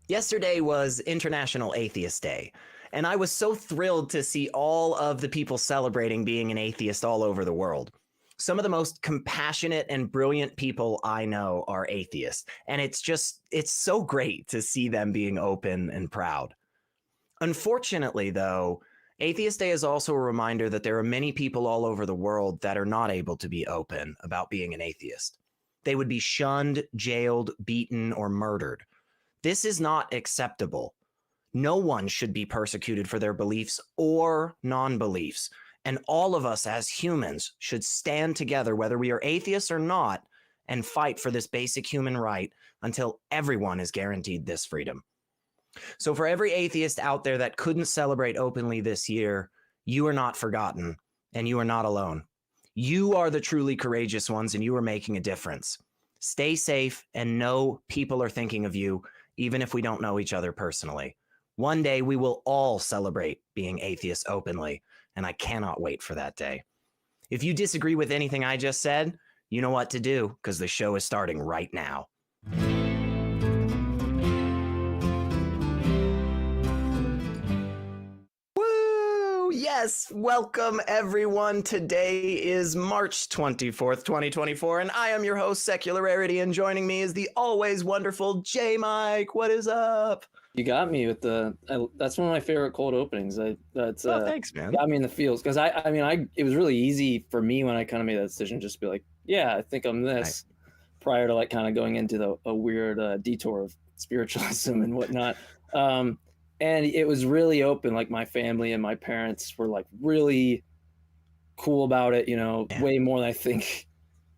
Yesterday was International Atheist Day, and I was so thrilled to see all of the people celebrating being an atheist all over the world. Some of the most compassionate and brilliant people I know are atheists, and it's so great to see them being open and proud. Unfortunately, though, Atheist Day is also a reminder that there are many people all over the world that are not able to be open about being an atheist. They would be shunned, jailed, beaten, or murdered. This is not acceptable. No one should be persecuted for their beliefs or non-beliefs. And all of us as humans should stand together, whether we are atheists or not, and fight for this basic human right until everyone is guaranteed this freedom. So for every atheist out there that couldn't celebrate openly this year, you are not forgotten and you are not alone. You are the truly courageous ones and you are making a difference. Stay safe and know people are thinking of you, even if we don't know each other personally. One day we will all celebrate being atheists openly, and I cannot wait for that day. If you disagree with anything I just said, you know what to do, because the show is starting right now. Woo! Yes, welcome everyone. Today is March 24th, 2024, and I am your host, Secular Rarity, and joining me is the always wonderful JMike. What is up? You got me with that's one of my favorite cold openings. Thanks, man. Got me in the feels because it was really easy for me when I kind of made that decision, just to be like, yeah, I think I'm this, Nice. Prior to like kind of going into a weird detour of spiritualism and whatnot. And it was really open. Like my family and my parents were like really cool about it, Yeah. way more than I think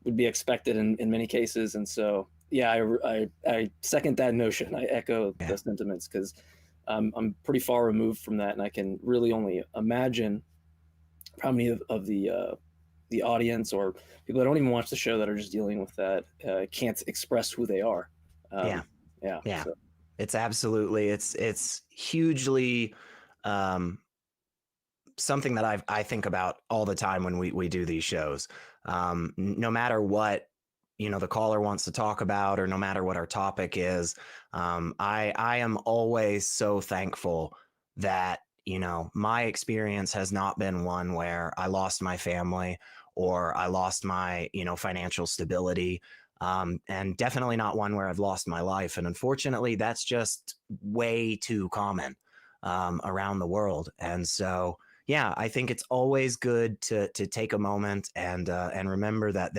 would be expected in many cases. And so, yeah, I second that notion. I echo the sentiments because I'm pretty far removed from that, and I can really only imagine how many of the audience or people that don't even watch the show that are just dealing with that can't express who they are. Yeah. So. It's absolutely it's hugely something that I think about all the time when we do these shows. No matter what the caller wants to talk about, or no matter what our topic is, I am always so thankful that my experience has not been one where I lost my family or I lost my financial stability. And definitely not one where I've lost my life. And unfortunately, that's just way too common around the world. And so, yeah, I think it's always good to take a moment and remember that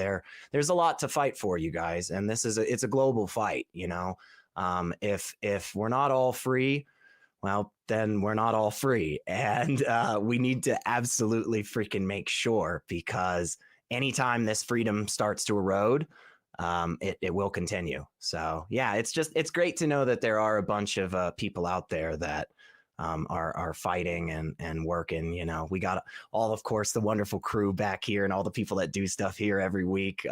there's a lot to fight for, you guys. And it's a global fight. If we're not all free, well, then we're not all free. And we need to absolutely freaking make sure, because anytime this freedom starts to erode, it will continue. So yeah, it's great to know that there are a bunch of people out there that are fighting and working. We got all, of course, the wonderful crew back here and all the people that do stuff here every week,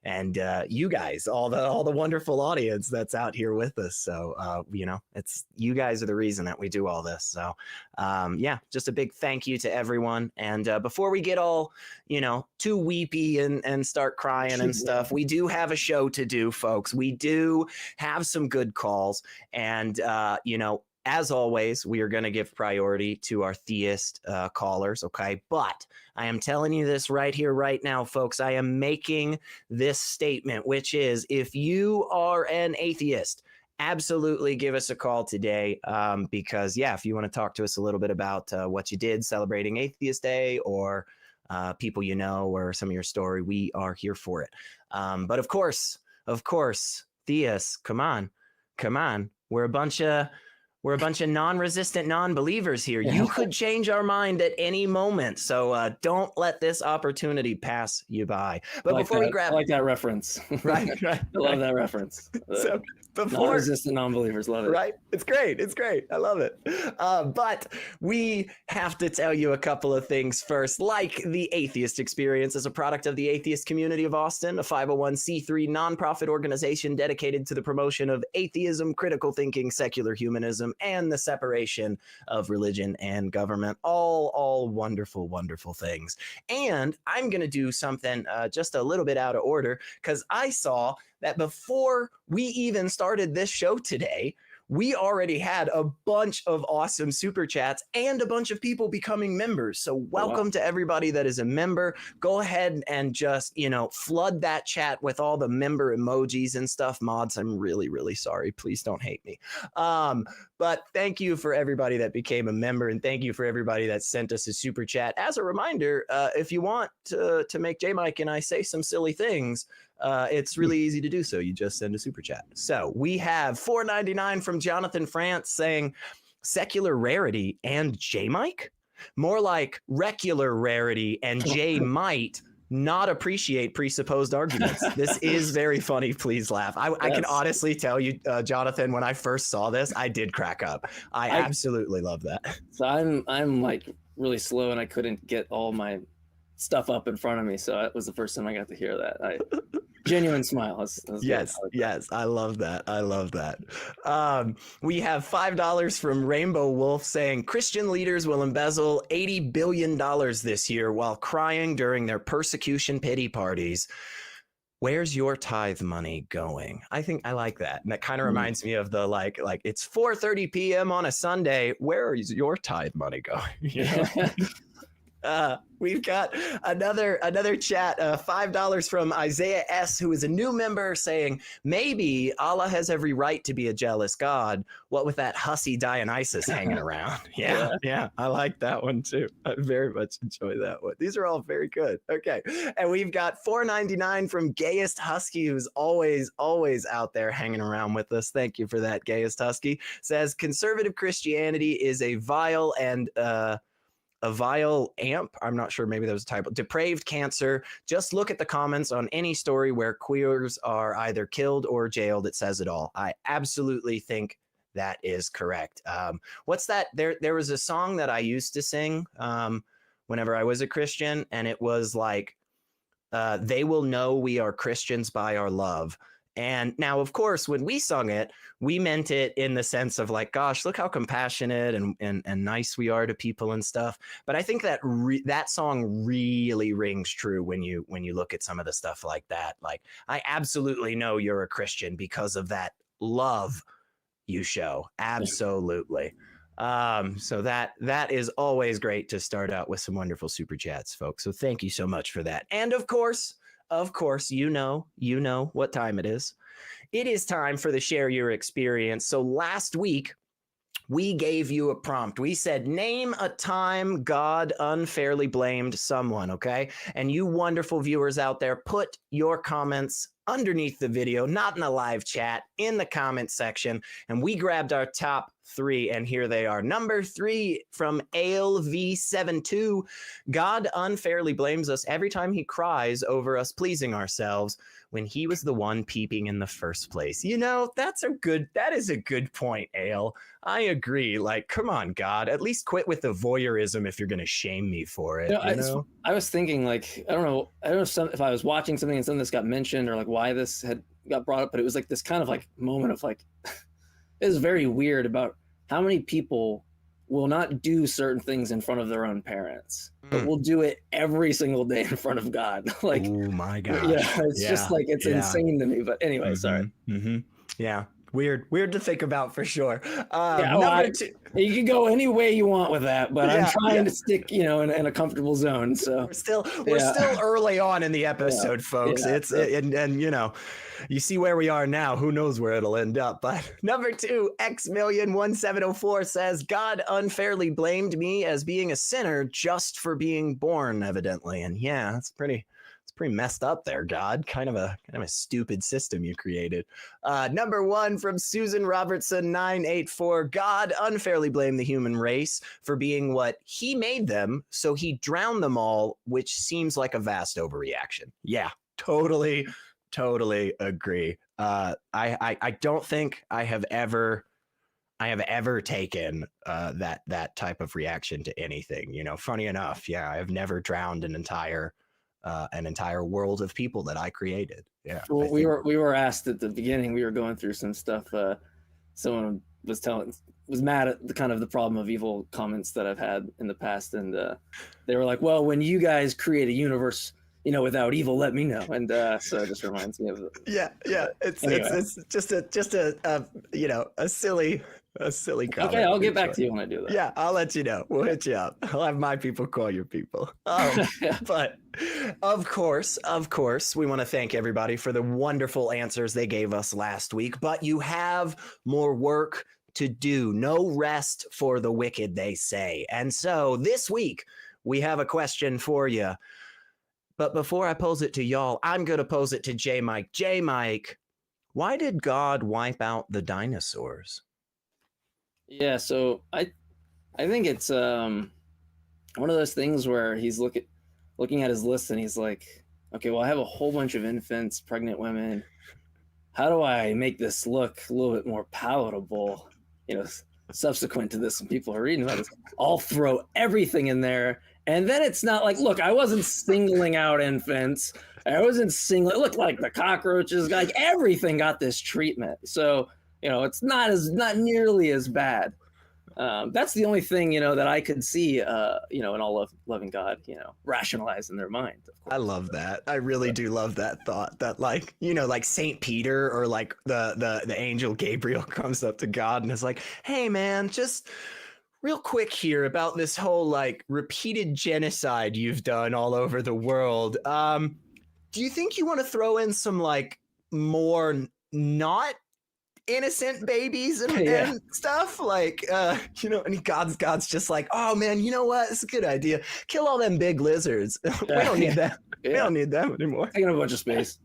and you guys, all the wonderful audience that's out here with us. So it's you guys are the reason that we do all this. So yeah, just a big thank you to everyone. And before we get all too weepy and start crying and stuff, we do have a show to do, folks. We do have some good calls, and as always, we are going to give priority to our theist callers, okay? But I am telling you this right here, right now, folks. I am making this statement, which is, if you are an atheist, absolutely give us a call today, because, yeah, if you want to talk to us a little bit about what you did celebrating Atheist Day, or people or some of your story, we are here for it. But of course, theists, come on. We're a bunch of non-resistant non-believers here. You could change our mind at any moment. So don't let this opportunity pass you by. But I like that reference. Right. I love that reference. So non-resistant non-believers, love it. Right. It's great. I love it. But we have to tell you a couple of things first. Like, the Atheist Experience is a product of the atheist community of Austin, a 501c3 nonprofit organization dedicated to the promotion of atheism, critical thinking, secular humanism, and the separation of religion and government. All wonderful, wonderful things. And I'm going to do something just a little bit out of order, because I saw that before we even started this show today, we already had a bunch of awesome super chats and a bunch of people becoming members. So welcome to everybody that is a member. Go ahead and just, flood that chat with all the member emojis and stuff. Mods, I'm really, really sorry. Please don't hate me. But thank you for everybody that became a member, and thank you for everybody that sent us a super chat. As a reminder, if you want to make JMike and I say some silly things, it's really easy to do so. You just send a super chat. So we have $4.99 from Jonathan France saying Secular Rarity and JMike? More like Recular Rarity and J might not appreciate presupposed arguments. This is very funny. Please laugh. I can honestly tell you, Jonathan, when I first saw this, I did crack up. I absolutely love that. So I'm like really slow and I couldn't get all my stuff up in front of me. So that was the first time I got to hear that. Genuine smile. Yes. I love that. We have $5 from Rainbow Wolf saying Christian leaders will embezzle $80 billion this year while crying during their persecution pity parties. Where's your tithe money going? I think I like that. And that kind of reminds me of the like it's 4:30 p.m. on a Sunday. Where is your tithe money going? We've got another chat, $5 from Isaiah S., who is a new member, saying, maybe Allah has every right to be a jealous God. What with that hussy Dionysus hanging around? Yeah, I like that one too. I very much enjoy that one. These are all very good. Okay. And we've got $4.99 from Gayest Husky, who's always out there hanging around with us. Thank you for that, Gayest Husky. Says, conservative Christianity is a vile and a vile amp. I'm not sure. Maybe that was a typo. Depraved cancer. Just look at the comments on any story where queers are either killed or jailed. It says it all. I absolutely think that is correct. What's that? There was a song that I used to sing whenever I was a Christian, and it was like, they will know we are Christians by our love. And now, of course, when we sung it, we meant it in the sense of like, gosh, look how compassionate and nice we are to people and stuff. But I think that that song really rings true when you look at some of the stuff like that. Like, I absolutely know you're a Christian because of that love you show. Absolutely. So that is always great to start out with some wonderful super chats, folks. So thank you so much for that. And of course, you know what time it is. It is time for the Share Your Experience. So last week, we gave you a prompt. We said, name a time God unfairly blamed someone, okay? And you wonderful viewers out there, put your comments underneath the video, not in the live chat, in the comment section. And we grabbed our top 3, and here they are. Number 3 from ALV72. God unfairly blames us every time he cries over us pleasing ourselves when he was the one peeping in the first place. That is a good point, Ale. I agree. Like, come on, God, at least quit with the voyeurism if you're going to shame me for it. I was thinking, like, I don't know if I was watching something and something this got mentioned or like why this had got brought up, but it was like this kind of like moment of like, it is very weird about how many people will not do certain things in front of their own parents, but will do it every single day in front of God. Like, oh my God. Yeah. It's just like, it's insane to me, but anyway, sorry. Yeah. Weird to think about for sure. You can go any way you want with that, but I'm trying to stick, in a comfortable zone. So we're still early on in the episode, folks. And you see where we are now. Who knows where it'll end up? But number 2, X100001704 says, God unfairly blamed me as being a sinner just for being born, evidently. And yeah, it's pretty messed up there, God. Kind of a stupid system you created. Number 1 from Susan Robertson 984. God unfairly blamed the human race for being what he made them, so he drowned them all, which seems like a vast overreaction. Yeah, totally agree. I don't think I have ever taken that type of reaction to anything. Funny enough, I have never drowned an entire world of people that I created. Yeah. Well, we were asked at the beginning. We were going through some stuff. Someone was mad at the problem of evil comments that I've had in the past, and they were like, "Well, when you guys create a universe without evil, let me know. And so it just reminds me of Yeah. It's anyway. it's just a silly comment. Okay, I'll get back sure. to you when I do that. Yeah, I'll let you know. We'll hit you up. I'll have my people call your people. But of course, we want to thank everybody for the wonderful answers they gave us last week. But you have more work to do. No rest for the wicked, they say. And so this week, we have a question for you. But before I pose it to y'all, I'm going to pose it to JMike. JMike, why did God wipe out the dinosaurs? Yeah, so I think it's one of those things where he's looking at his list and he's like, okay, well, I have a whole bunch of infants, pregnant women. How do I make this look a little bit more palatable? Subsequent to this, and people are reading about this, I'll throw everything in there. And then it's not like, look, I wasn't singling out infants. I wasn't singling. It looked like the cockroaches, like everything got this treatment. So, it's not nearly as bad. That's the only thing, that I could see, in all loving God, rationalize in their mind. I love that. I really do love that thought that like Saint Peter or like the angel Gabriel comes up to God and is like, hey man, just real quick here about this whole like repeated genocide you've done all over the world. Do you think you want to throw in some like more not innocent babies and stuff like and God's just like, oh man, you know what, it's a good idea, kill all them big lizards. We don't need that. We don't need them anymore. Taking up a bunch of space.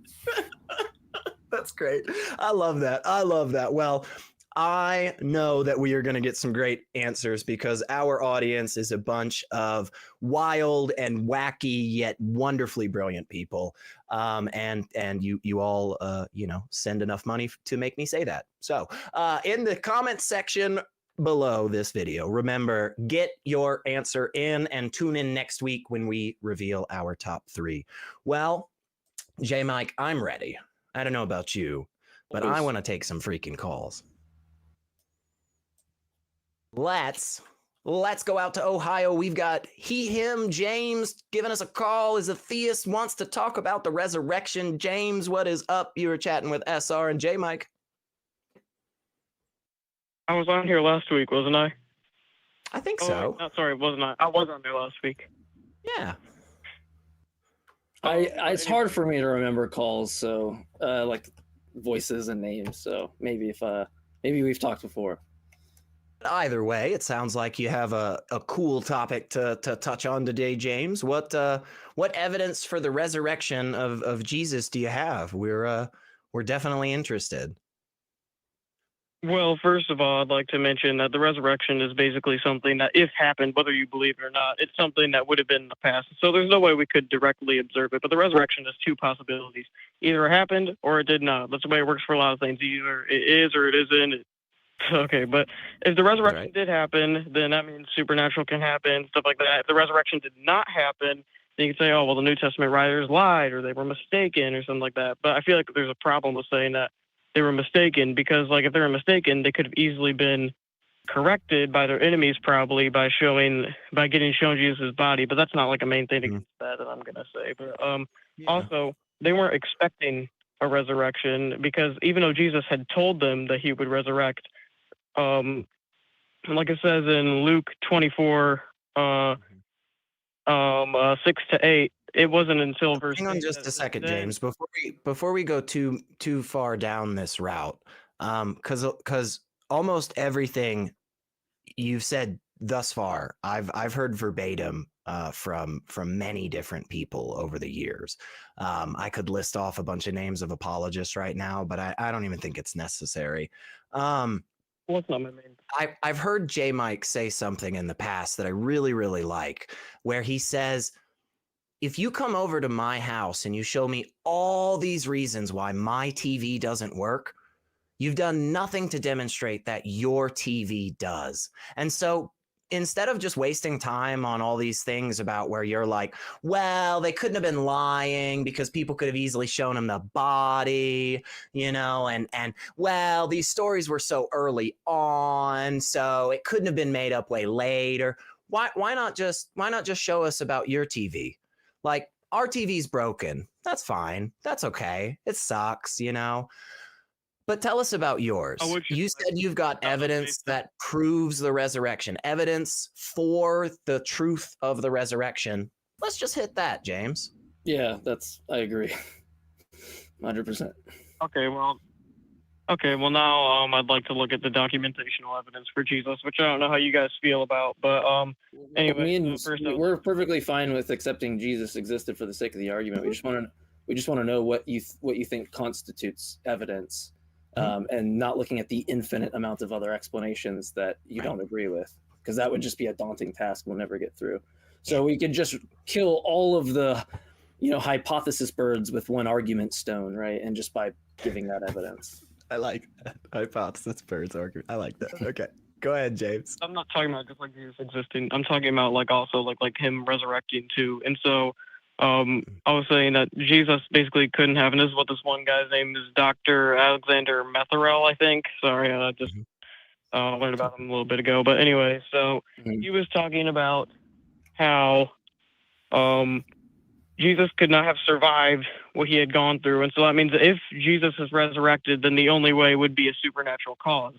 That's great. I love that. Well, I know that we are going to get some great answers because our audience is a bunch of wild and wacky yet wonderfully brilliant people. And you all send enough money to make me say that. So in the comment section below this video, remember, get your answer in and tune in next week when we reveal our top 3. Well, JMike, I'm ready. I don't know about you, but I want to take some freaking calls. Let's go out to Ohio. We've got him, James, giving us a call. Is a theist, wants to talk about the resurrection. James, what is up? You were chatting with SR and JMike. I was on here last week, wasn't I? I think so. No, sorry, wasn't I? I was on there last week. Yeah. It's hard for me to remember calls, so like voices and names. So maybe we've talked before. Either way, it sounds like you have a cool topic to touch on today, James. What evidence for the resurrection of Jesus do you have? We're definitely interested. Well, first of all, I'd like to mention that the resurrection is basically something that, if happened, whether you believe it or not, it's something that would have been in the past. So there's no way we could directly observe it. But the resurrection has 2 possibilities. Either it happened or it did not. That's the way it works for a lot of things. Either it is or it isn't. Okay, but if the resurrection did happen, then that means supernatural can happen, stuff like that. If the resurrection did not happen, then you could say, oh, well, the New Testament writers lied or they were mistaken or something like that. But I feel like there's a problem with saying that they were mistaken because, like, if they were mistaken, they could have easily been corrected by their enemies probably by getting shown Jesus' body. But that's not, like, a main thing against that I'm going to say. But also, they weren't expecting a resurrection because even though Jesus had told them that he would resurrect, like it says in Luke 24, 6-8, it wasn't until verse. Hang on just a second, James. Before we go too far down this route, because almost everything you've said thus far, I've heard verbatim from many different people over the years. I could list off a bunch of names of apologists right now, but I don't even think it's necessary. What's not my main? I've heard JMike say something in the past that I really, really like, where he says, if you come over to my house and you show me all these reasons why my TV doesn't work, you've done nothing to demonstrate that your TV does. And so instead of just wasting time on all these things about where you're like, well, they couldn't have been lying because people could have easily shown them the body, and well, these stories were so early on, so it couldn't have been made up way later. Why not just show us about your TV? Like, our TV's broken. That's fine. That's okay. It sucks, you know. But tell us about yours. You said you've got evidence that proves the resurrection, evidence for the truth of the resurrection. Let's just hit that, James. Yeah, I agree. 100%. Okay, well, now I'd like to look at the documentational evidence for Jesus, which I don't know how you guys feel about, but anyway. We're perfectly fine with accepting Jesus existed for the sake of the argument. We just want to know what you think constitutes evidence, and not looking at the infinite amount of other explanations that you don't agree with, because that would just be a daunting task we'll never get through. So we could just kill all of the, hypothesis birds with one argument stone, right? And just by giving that evidence. I like that. Hypothesis birds argument. I like that. Okay. Go ahead, James. I'm not talking about just like Jesus existing. I'm talking about like also like him resurrecting too. And so I was saying that Jesus basically couldn't have, and this is what this one guy's name is, Dr. Alexander Metherell, I think. Sorry, I just learned about him a little bit ago. But anyway, so he was talking about how Jesus could not have survived what he had gone through. And so that means that if Jesus is resurrected, then the only way would be a supernatural cause.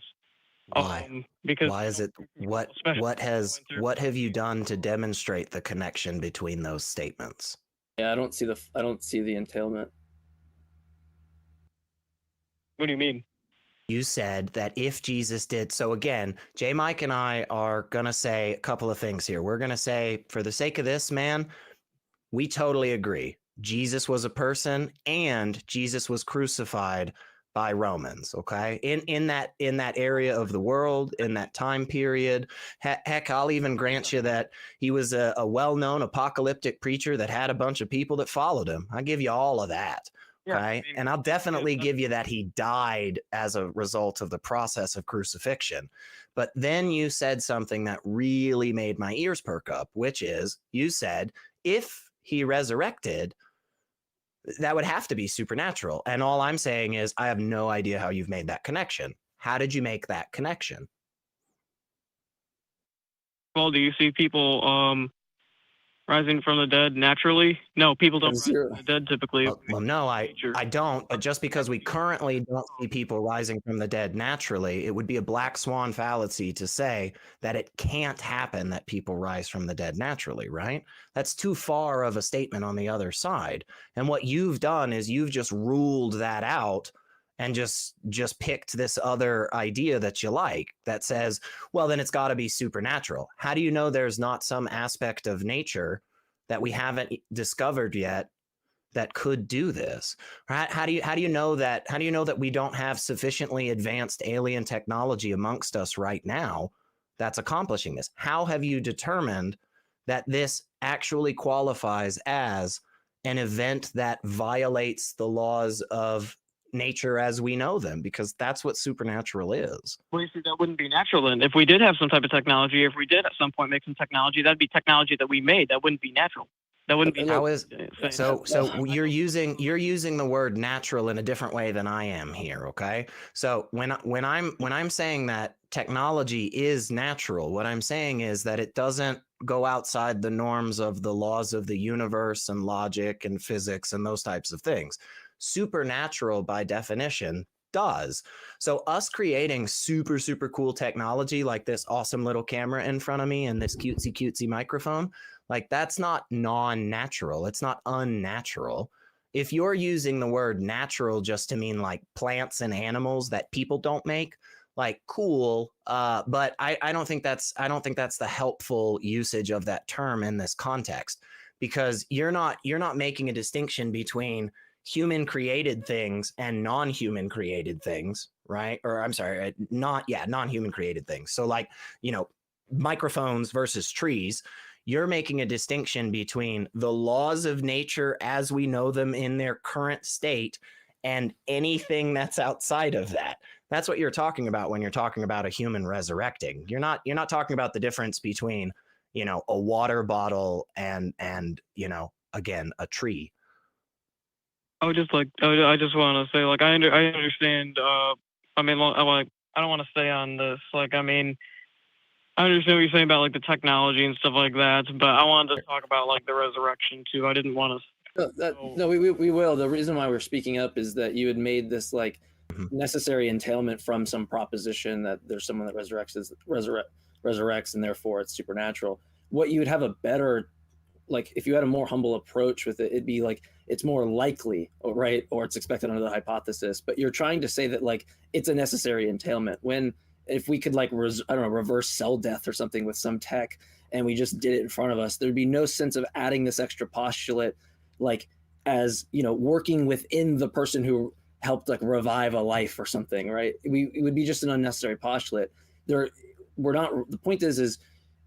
Why? Because why is it? What have you done to demonstrate the connection between those statements? Yeah, I don't see the entailment. What do you mean? You said that if Jesus did, so again, JMike and I are going to say a couple of things here. We're going to say, for the sake of this, man, we totally agree. Jesus was a person and Jesus was crucified by Romans, okay? In that area of the world, in that time period. Heck, I'll even grant you that he was a well-known apocalyptic preacher that had a bunch of people that followed him. I give you all of that. Okay. Yeah, and I'll definitely give you that he died as a result of the process of crucifixion. But then you said something that really made my ears perk up, which is you said, if he resurrected, that would have to be supernatural. And all I'm saying is I have no idea how you've made that connection. How did you make that connection? Well, do you see people rising from the dead naturally? No, people don't rise from the dead typically. Well, no, I don't. But just because we currently don't see people rising from the dead naturally, it would be a black swan fallacy to say that it can't happen that people rise from the dead naturally, right? That's too far of a statement on the other side. And what you've done is you've just ruled that out and just picked this other idea that you like that says, well, then it's got to be supernatural. How do you know there's not some aspect of nature that we haven't discovered yet that could do this? Right? How do you know that we don't have sufficiently advanced alien technology amongst us right now that's accomplishing this? How have you determined that this actually qualifies as an event that violates the laws of nature as we know them? Because that's what supernatural is. Well, you see, that wouldn't be natural then. If we did have some type of technology, if we did at some point make some technology, that'd be technology that we made. That wouldn't be natural. That wouldn't be. How is so you're using the word natural in a different way than I am here, okay? So when I'm saying that technology is natural, what I'm saying is that it doesn't go outside the norms of the laws of the universe and logic and physics and those types of things. Supernatural by definition does. So us creating super cool technology like this awesome little camera in front of me and this cutesy microphone, like that's not non-natural. It's not unnatural. If you're using the word natural just to mean like plants and animals that people don't make, like cool, but I don't think that's the helpful usage of that term in this context, because you're not making a distinction between human created things and non-human created things, right? Or I'm sorry, non-human created things. So like, microphones versus trees, you're making a distinction between the laws of nature as we know them in their current state and anything that's outside of that. That's what you're talking about when you're talking about a human resurrecting. You're not talking about the difference between, a water bottle and again, a tree. I just want to say, like, I understand. I don't want to stay on this. Like, I mean, I understand what you're saying about like the technology and stuff like that, but I wanted to talk about like the resurrection too. I didn't want to No, we will. The reason why we're speaking up is that you had made this like necessary entailment from some proposition that there's someone that resurrects, and therefore it's supernatural. What you would have a better, like, if you had a more humble approach with it, it'd be like it's more likely, right, or it's expected under the hypothesis. But you're trying to say that like it's a necessary entailment when if we could like I don't know, reverse cell death or something with some tech, and we just did it in front of us, there'd be no sense of adding this extra postulate, like as you know, working within the person who helped like revive a life or something, right? It would be just an unnecessary postulate. We're not. The point is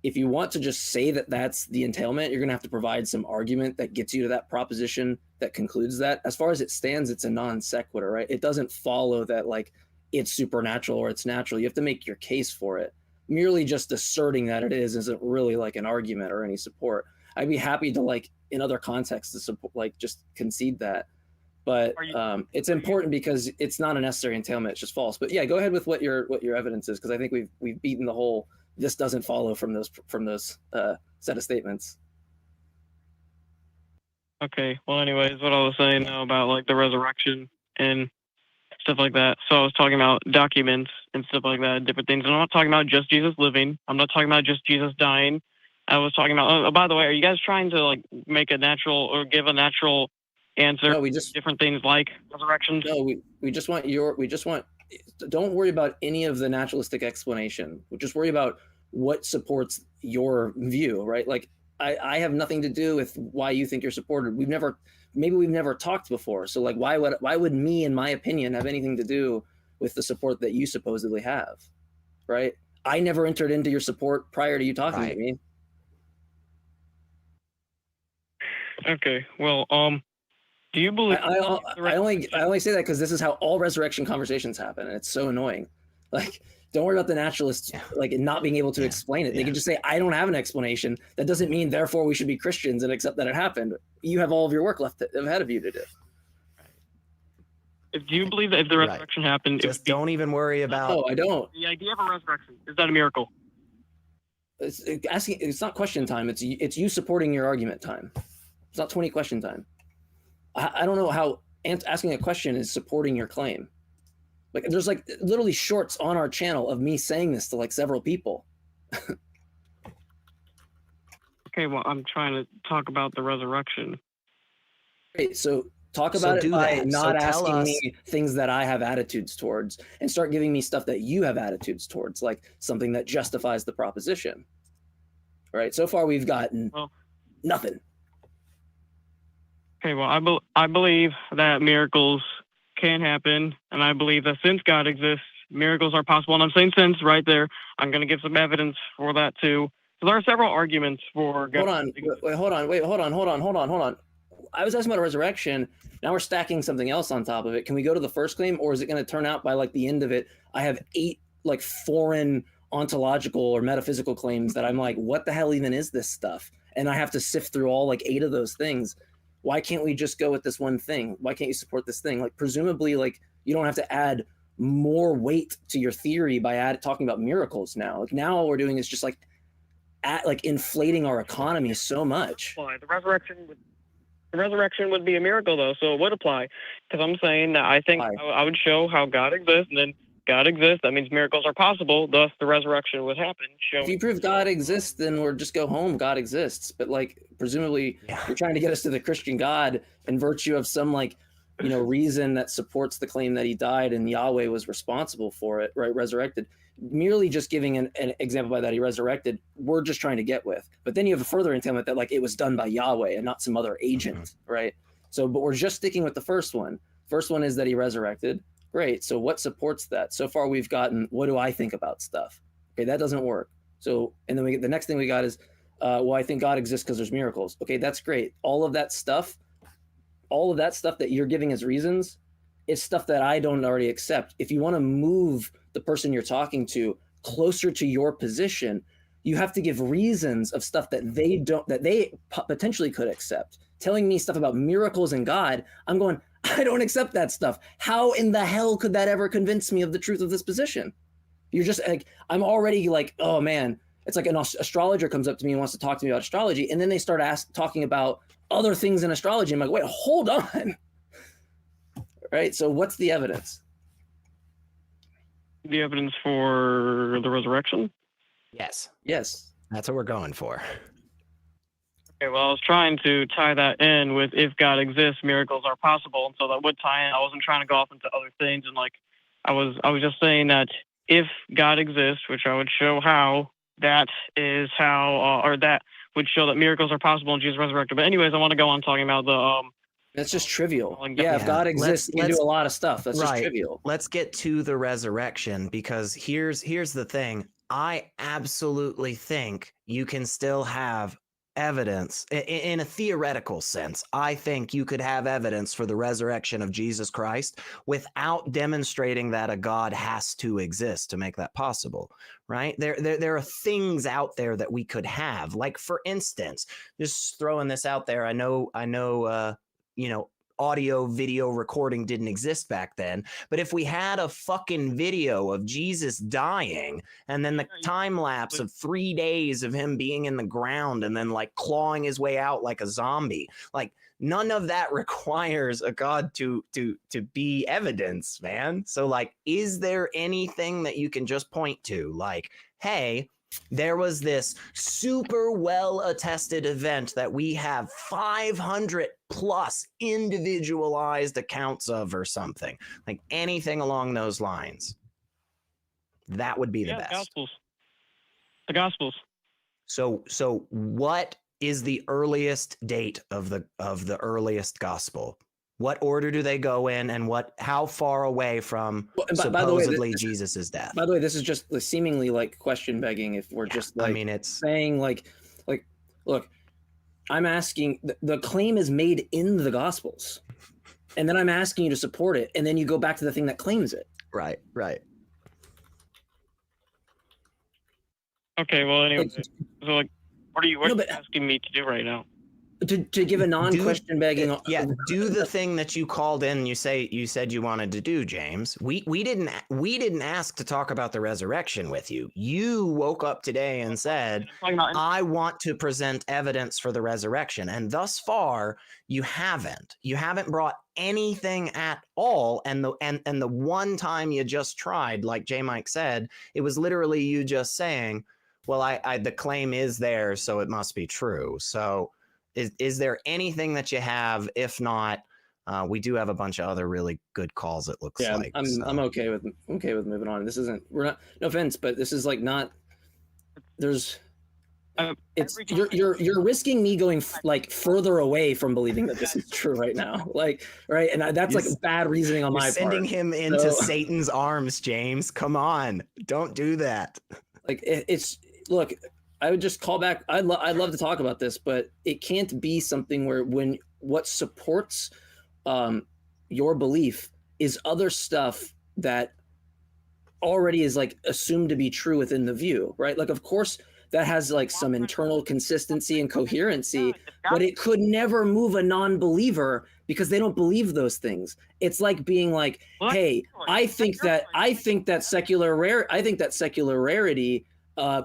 if you want to just say that that's the entailment, you're going to have to provide some argument that gets you to that proposition that concludes that. As far as it stands, it's a non sequitur, right? It doesn't follow that like it's supernatural or it's natural. You have to make your case for it. Merely just asserting that it is isn't really like an argument or any support. I'd be happy to like in other contexts to support, like just concede that. But it's important because it's not a necessary entailment; it's just false. But yeah, go ahead with what your evidence is, because I think we've beaten the whole. This doesn't follow from those set of statements. Okay. Well, anyways, what I was saying now about like the resurrection and stuff like that. So I was talking about documents and stuff like that, different things. And I'm not talking about just Jesus living. I'm not talking about just Jesus dying. I was talking about. Oh, by the way, are you guys trying to like make a natural or give a natural answer? No, we just different things like resurrections. No, we just want don't worry about any of the naturalistic explanation. We just worry about what supports your view, right? Like I have nothing to do with why you think you're supported. We've never talked before. So like why would me, in my opinion, have anything to do with the support that you supposedly have? Right? I never entered into your support prior to you talking to me. Okay. Well, do you believe? I only say that because this is how all resurrection conversations happen, and it's so annoying. Like, don't worry about the naturalists like not being able to explain it. They can just say, "I don't have an explanation." That doesn't mean, therefore, we should be Christians and accept that it happened. You have all of your work left ahead of you to do. Do you believe that if the resurrection happened, just don't even worry about? No, I don't. The idea of a resurrection, is that a miracle? It's not question time. It's you supporting your argument time. It's not 20 question time. I don't know how asking a question is supporting your claim. Like there's like literally shorts on our channel of me saying this to like several people. Okay, well, I'm trying to talk about the resurrection. Okay, so talk about it by not asking me things that I have attitudes towards, and start giving me stuff that you have attitudes towards, like something that justifies the proposition. Right? So far, we've gotten nothing. Okay, well, I believe that miracles can happen, and I believe that since God exists, miracles are possible. And I'm saying since right there. I'm going to give some evidence for that too. So there are several arguments for God. Hold on. I was asking about a resurrection. Now we're stacking something else on top of it. Can we go to the first claim, or is it going to turn out by like the end of it, I have 8 like foreign ontological or metaphysical claims that I'm like, what the hell even is this stuff? And I have to sift through all like 8 of those things. Why can't we just go with this one thing? Why can't you support this thing? Like presumably, like you don't have to add more weight to your theory by talking about miracles now. Like now all we're doing is just like inflating our economy so much. The resurrection would be a miracle though, so it would apply. Because I'm saying that I think I would show how God exists, and then God exists, that means miracles are possible, thus the resurrection would happen. If you prove God exists, then we'll just go home, God exists. But like presumably you're trying to get us to the Christian God in virtue of some like, you know, reason that supports the claim that he died and Yahweh was responsible for it, right? Resurrected. Merely just giving an example by that he resurrected, we're just trying to get with. But then you have a further entailment that like it was done by Yahweh and not some other agent, right? So, but we're just sticking with the first one. First one is that he resurrected. Great. So what supports that? So far we've gotten, what do I think about stuff? Okay, that doesn't work. So, and then we get the next thing we got is, well, I think God exists because there's miracles. Okay, that's great. All of that stuff that you're giving as reasons is stuff that I don't already accept. If you want to move the person you're talking to closer to your position, you have to give reasons of stuff that they potentially could accept. Telling me stuff about miracles and God, I'm going, I don't accept that stuff. How in the hell could that ever convince me of the truth of this position? You're just like, I'm already like, oh man, it's like an astrologer comes up to me and wants to talk to me about astrology. And then they start talking about other things in astrology. I'm like, wait, hold on. Right? So what's the evidence? The evidence for the resurrection? Yes. Yes. That's what we're going for. Okay, well, I was trying to tie that in with if God exists, miracles are possible, and so that would tie in. I wasn't trying to go off into other things, and like I was just saying that if God exists, which I would show how, that is how, or that would show that miracles are possible and Jesus resurrected. But anyways, I want to go on talking about the That's just trivial. like, Yeah, if God exists, he can do a lot of stuff. That's just right. trivial. Let's get to the resurrection, because here's the thing. I absolutely think you can still have evidence in a theoretical sense. I think you could have evidence for the resurrection of Jesus Christ without demonstrating that a God has to exist to make that possible, right? There are things out there that we could have, like, for instance, just throwing this out there. I know, you know, audio video recording didn't exist back then, but if we had a fucking video of Jesus dying and then the time lapse of 3 days of him being in the ground and then like clawing his way out like a zombie, like none of that requires a God to be evidence, man. So like, is there anything that you can just point to, like, hey, there was this super well attested event that we have 500 plus individualized accounts of, or something, like anything along those lines? That would be the best. The Gospels. So what is the earliest date of the earliest gospel? What order do they go in, and how far away from supposedly Jesus's death? By the way, this is just seemingly like question begging. If we're just like, I mean, it's saying like, look, I'm asking. The claim is made in the Gospels, and then I'm asking you to support it, and then you go back to the thing that claims it. Right. Okay. Well, anyway, so like, what are you asking me to do right now? To give a non-question begging. Do the thing that you called in. You said you wanted to do, James. We didn't ask to talk about the resurrection with you. You woke up today and said, I want to present evidence for the resurrection, and thus far you haven't brought anything at all. And the one time you just tried, like JMike said, it was literally you just saying, well, the claim is there, so it must be true. So is there anything that you have? If not, we do have a bunch of other really good calls, it looks like. I'm okay with moving on. This isn't, we're not, no offense, but this is like not, there's, it's you're risking me going like further away from believing that this is true right now. Like, right. And that's like bad reasoning on my part. Sending him into Satan's arms, James. Come on. Don't do that. Like look, I would just call back. I'd love to talk about this, but it can't be something where what supports your belief is other stuff that already is like assumed to be true within the view, right? Like, of course, that has like some internal consistency and coherency, but it could never move a non-believer because they don't believe those things. It's like being like, hey, I think that secular rarity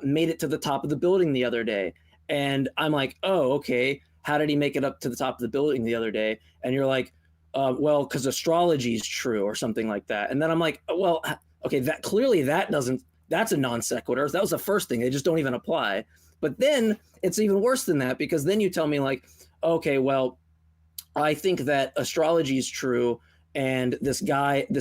made it to the top of the building the other day. And I'm like, oh, okay. How did he make it up to the top of the building the other day? And you're like, well, because astrology is true or something like that. And then I'm like, well, okay, that's a non sequitur. That was the first thing. They just don't even apply. But then it's even worse than that, because then you tell me like, okay, well, I think that astrology is true. And this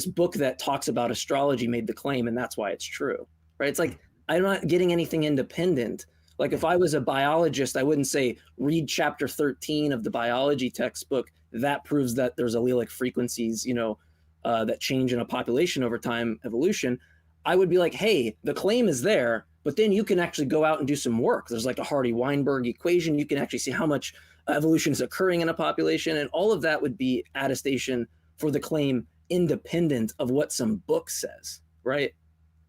book that talks about astrology made the claim, and that's why it's true, right? It's like, I'm not getting anything independent. Like if I was a biologist, I wouldn't say read chapter 13 of the biology textbook. That proves that there's allelic frequencies, that change in a population over time, evolution. I would be like, hey, the claim is there, but then you can actually go out and do some work. There's like a Hardy-Weinberg equation. You can actually see how much evolution is occurring in a population. And all of that would be attestation for the claim independent of what some book says, right?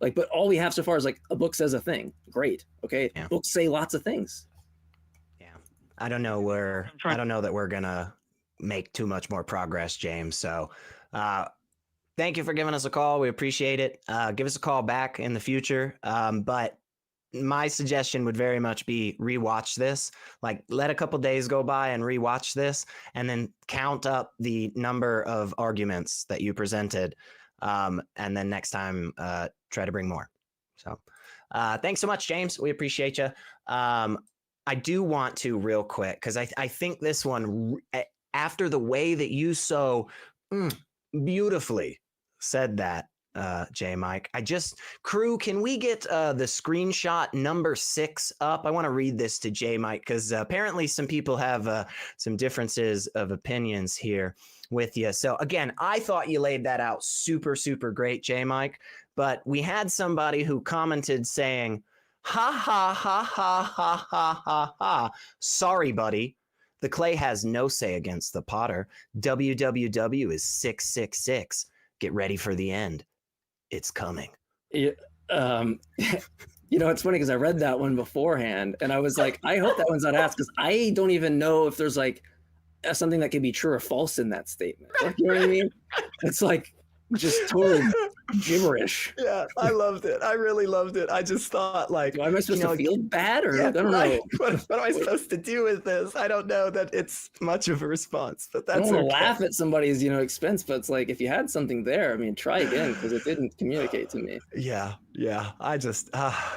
Like, but all we have so far is like a book says a thing. Great. Okay. Yeah. Books say lots of things. Yeah. I don't know that we're going to make too much more progress, James. So, thank you for giving us a call. We appreciate it. Give us a call back in the future. But my suggestion would very much be rewatch this. Like, let a couple days go by and rewatch this, and then count up the number of arguments that you presented, and then next time try to bring more. So thanks so much, James. We appreciate you. I do want to real quick, because I think this one, after the way that you so beautifully said that, JMike, crew, can we get the screenshot number 6 up? I want to read this to JMike, because apparently some people have some differences of opinions here with you. So again, I thought you laid that out super, super great, JMike, but we had somebody who commented saying, ha, ha, ha, ha, ha, ha, ha, ha. Sorry, buddy. The clay has no say against the potter. WWW is 666. Get ready for the end. It's coming. Yeah, it's funny because I read that one beforehand and I was like, I hope that one's not asked, because I don't even know if there's like something that can be true or false in that statement. Like, you know what I mean? It's like just totally gibberish. Yeah, I loved it. I really loved it. I just thought, like, am I supposed to feel bad, or I don't know? What am I supposed to do with this? I don't know that it's much of a response, but that's I don't want to laugh at somebody's, expense, but it's like, if you had something there, I mean, try again, because it didn't communicate to me. Yeah. I just,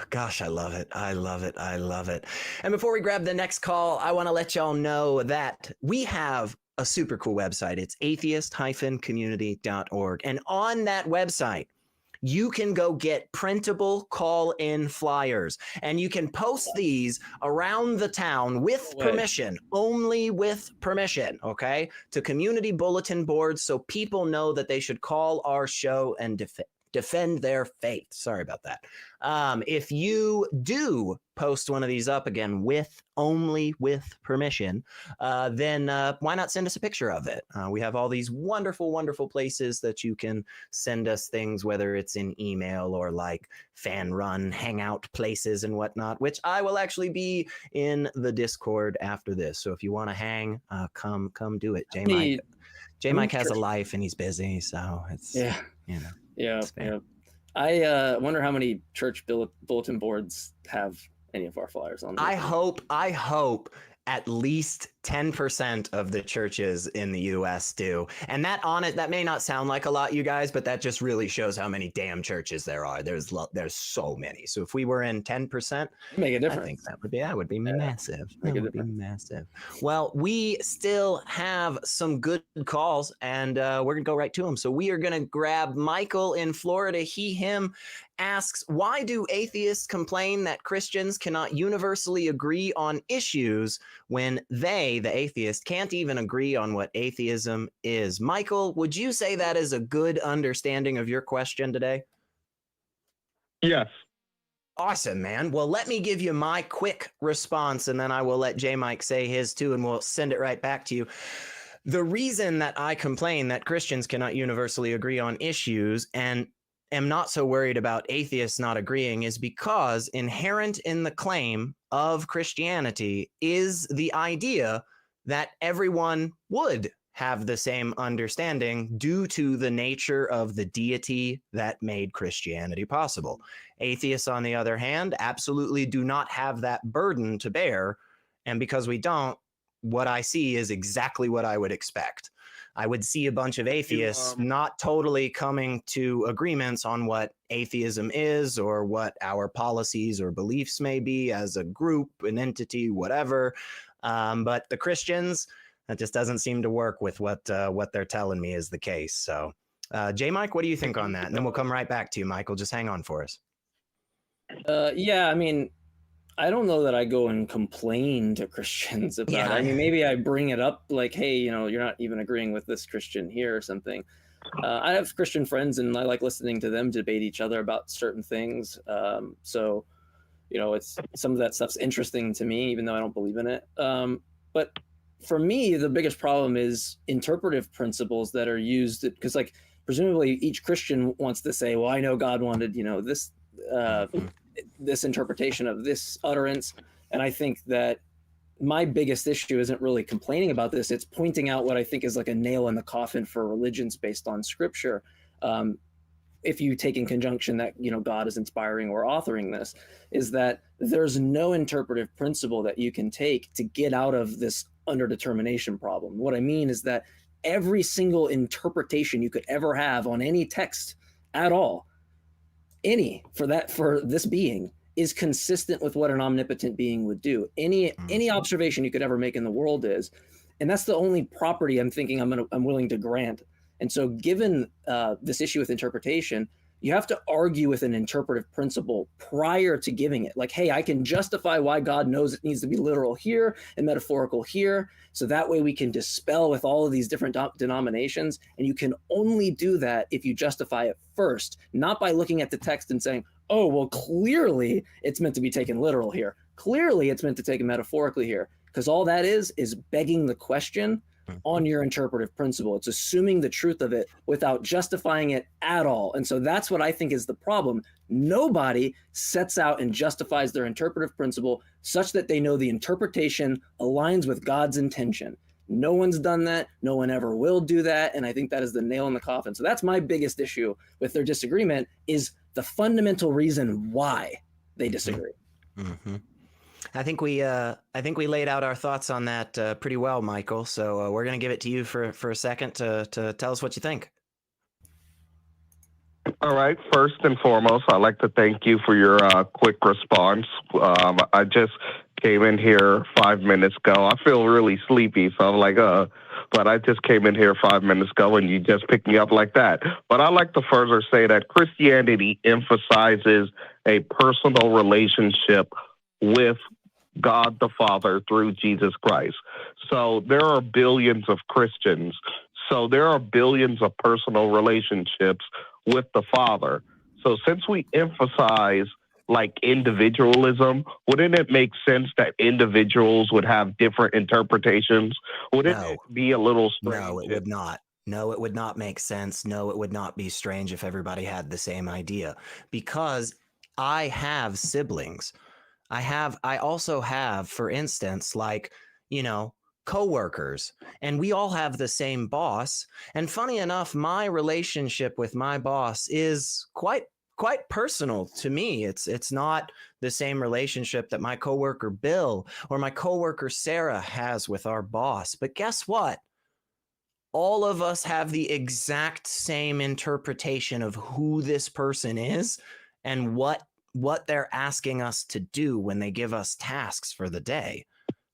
gosh, I love it. I love it. I love it. And before we grab the next call, I want to let y'all know that we have a super cool website. It's atheist-community.org. And on that website, you can go get printable call-in flyers, and you can post these around the town with permission, only with permission, okay, to community bulletin boards, so people know that they should call our show and defend their faith. Sorry about that. If you do post one of these up, again, only with permission, then why not send us a picture of it? We have all these wonderful, wonderful places that you can send us things, whether it's in email or like fan run hangout places and whatnot, which I will actually be in the Discord after this. So if you want to hang, come do it. JMike has a life and he's busy, so it's Yeah. I wonder how many church bulletin boards have any of our flyers on them. I hope at least 10% of the churches in the US do. And that may not sound like a lot, you guys, but that just really shows how many damn churches there are. There's so many. So if we were in 10%, make a difference. I think that would be massive. That would be massive. Well, we still have some good calls, and we're gonna go right to them. So we are gonna grab Michael in Florida. Him asks, why do atheists complain that Christians cannot universally agree on issues when they, the atheist, can't even agree on what atheism is? Michael, would you say that is a good understanding of your question today? Yes. Awesome, man. Well, let me give you my quick response, and then I will let JMike say his too, and we'll send it right back to you. The reason that I complain that Christians cannot universally agree on issues and am not so worried about atheists not agreeing is because inherent in the claim of Christianity is the idea that everyone would have the same understanding due to the nature of the deity that made Christianity possible. Atheists, on the other hand, absolutely do not have that burden to bear. And because we don't, what I see is exactly what I would expect. I would see a bunch of atheists not totally coming to agreements on what atheism is or what our policies or beliefs may be as a group, an entity, whatever. But the Christians, that just doesn't seem to work with what they're telling me is the case. So, JMike, what do you think on that? And then we'll come right back to you, Michael. Just hang on for us. Yeah, I mean, I don't know that I go and complain to Christians about it. I mean, maybe I bring it up like, hey, you're not even agreeing with this Christian here or something. I have Christian friends and I like listening to them debate each other about certain things. So, it's some of that stuff's interesting to me, even though I don't believe in it. But for me, the biggest problem is interpretive principles that are used because, like, presumably each Christian wants to say, well, I know God wanted, this interpretation of this utterance. And I think that my biggest issue isn't really complaining about this. It's pointing out what I think is like a nail in the coffin for religions based on scripture. if you take in conjunction that, God is inspiring or authoring this, is that there's no interpretive principle that you can take to get out of this underdetermination problem. What I mean is that every single interpretation you could ever have on any text at all, for this being, is consistent with what an omnipotent being would do. Any observation you could ever make in the world is, and that's the only property I'm thinking I'm willing to grant. And so given this issue with interpretation, you have to argue with an interpretive principle prior to giving it. Like, hey, I can justify why God knows it needs to be literal here and metaphorical here. So that way we can dispel with all of these different denominations. And you can only do that if you justify it first, not by looking at the text and saying, oh, well, clearly it's meant to be taken literal here. Clearly it's meant to take it metaphorically here. Because all that is begging the question on your interpretive principle. It's assuming the truth of it without justifying it at all. And so that's what I think is the problem. Nobody sets out and justifies their interpretive principle such that they know the interpretation aligns with God's intention. No one's done that. No one ever will do that. And I think that is the nail in the coffin. So that's my biggest issue with their disagreement, is the fundamental reason why they disagree. Mm-hmm. I think we laid out our thoughts on that pretty well, Michael. So we're going to give it to you for a second to tell us what you think. All right. First and foremost, I'd like to thank you for your quick response. I just came in here 5 minutes ago. I feel really sleepy, so I'm like, but I just came in here 5 minutes ago, and you just picked me up like that. But I'd like to further say that Christianity emphasizes a personal relationship with God the Father through Jesus Christ. So there are billions of Christians. So there are billions of personal relationships with the Father. So since we emphasize like individualism, wouldn't it make sense that individuals would have different interpretations? Wouldn't it be a little strange? No, it would not. No, it would not make sense. No, it would not be strange if everybody had the same idea, because I have siblings. I also have, for instance, like, coworkers, and we all have the same boss. And funny enough, my relationship with my boss is quite personal to me. It's not the same relationship that my coworker Bill or my coworker Sarah has with our boss. But guess what? All of us have the exact same interpretation of who this person is and what they're asking us to do when they give us tasks for the day.